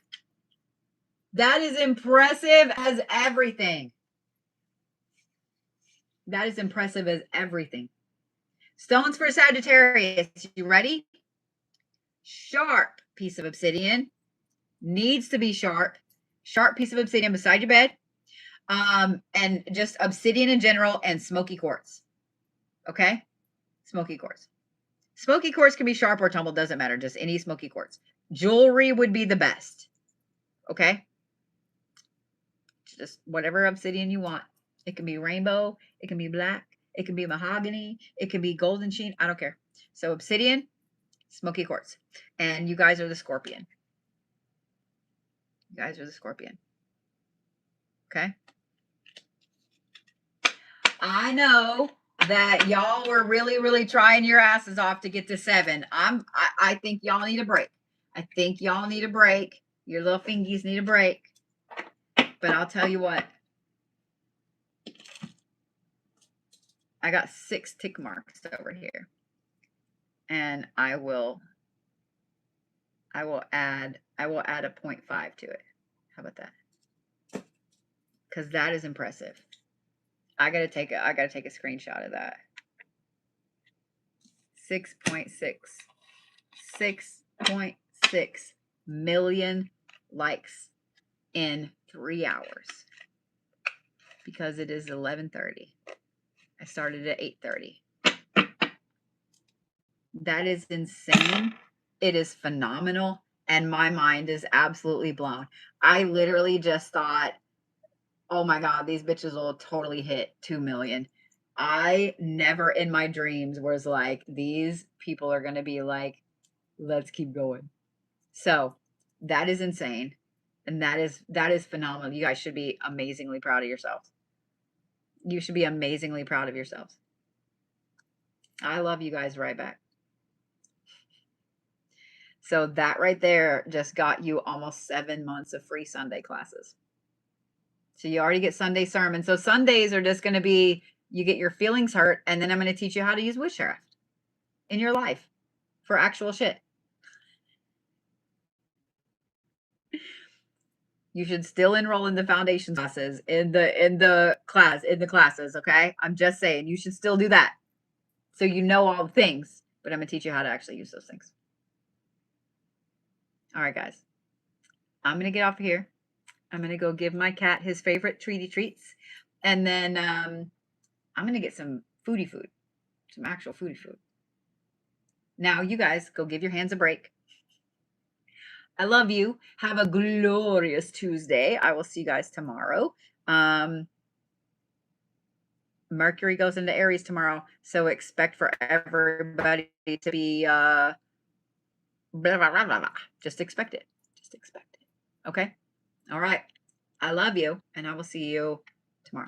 That is impressive as everything. That is impressive as everything. Stones for Sagittarius. You ready? Sharp piece of obsidian. Needs to be sharp. Sharp piece of obsidian beside your bed. And just obsidian in general, and smoky quartz. Okay? Smoky quartz. Smoky quartz can be sharp or tumbled, doesn't matter. Just any smoky quartz. Jewelry would be the best. Okay? Just whatever obsidian you want. It can be rainbow. It can be black. It can be mahogany. It can be golden sheen. I don't care. So obsidian, smoky quartz. And you guys are the scorpion. You guys are the scorpion. Okay? I know that y'all were really trying your asses off to get to 7. I think y'all need a break. I think y'all need a break. Your little fingies need a break. But I'll tell you what. I got 6 tick marks over here. And I will add a 0.5 to it. How about that? Because that is impressive. I gotta take a screenshot of that. 6.6. 6.6 million likes in 3 hours. Because it is 11:30. I started at 8:30. That is insane. It is phenomenal. And my mind is absolutely blown. I literally just thought, oh my God, these bitches will totally hit 2 million. I never in my dreams was like, these people are going to be like, let's keep going. So that is insane. And that is phenomenal. You guys should be amazingly proud of yourselves. You should be amazingly proud of yourselves. I love you guys right back. So that right there just got you almost 7 months of free Sunday classes. So you already get Sunday sermons. So Sundays are just going to be, you get your feelings hurt, and then I'm going to teach you how to use witchcraft in your life for actual shit. You should still enroll in the foundation classes, in the classes, okay? I'm just saying, you should still do that. So you know all the things, but I'm going to teach you how to actually use those things. All right, guys. I'm going to get off of here. I'm going to go give my cat his favorite treats. And then I'm going to get some foodie food, some actual foodie food. Now, you guys, go give your hands a break. I love you. Have a glorious Tuesday. I will see you guys tomorrow. Mercury goes into Aries tomorrow, so expect for everybody to be blah, blah, blah, blah, blah. Just expect it. Just expect it. Okay? All right. I love you, and I will see you tomorrow.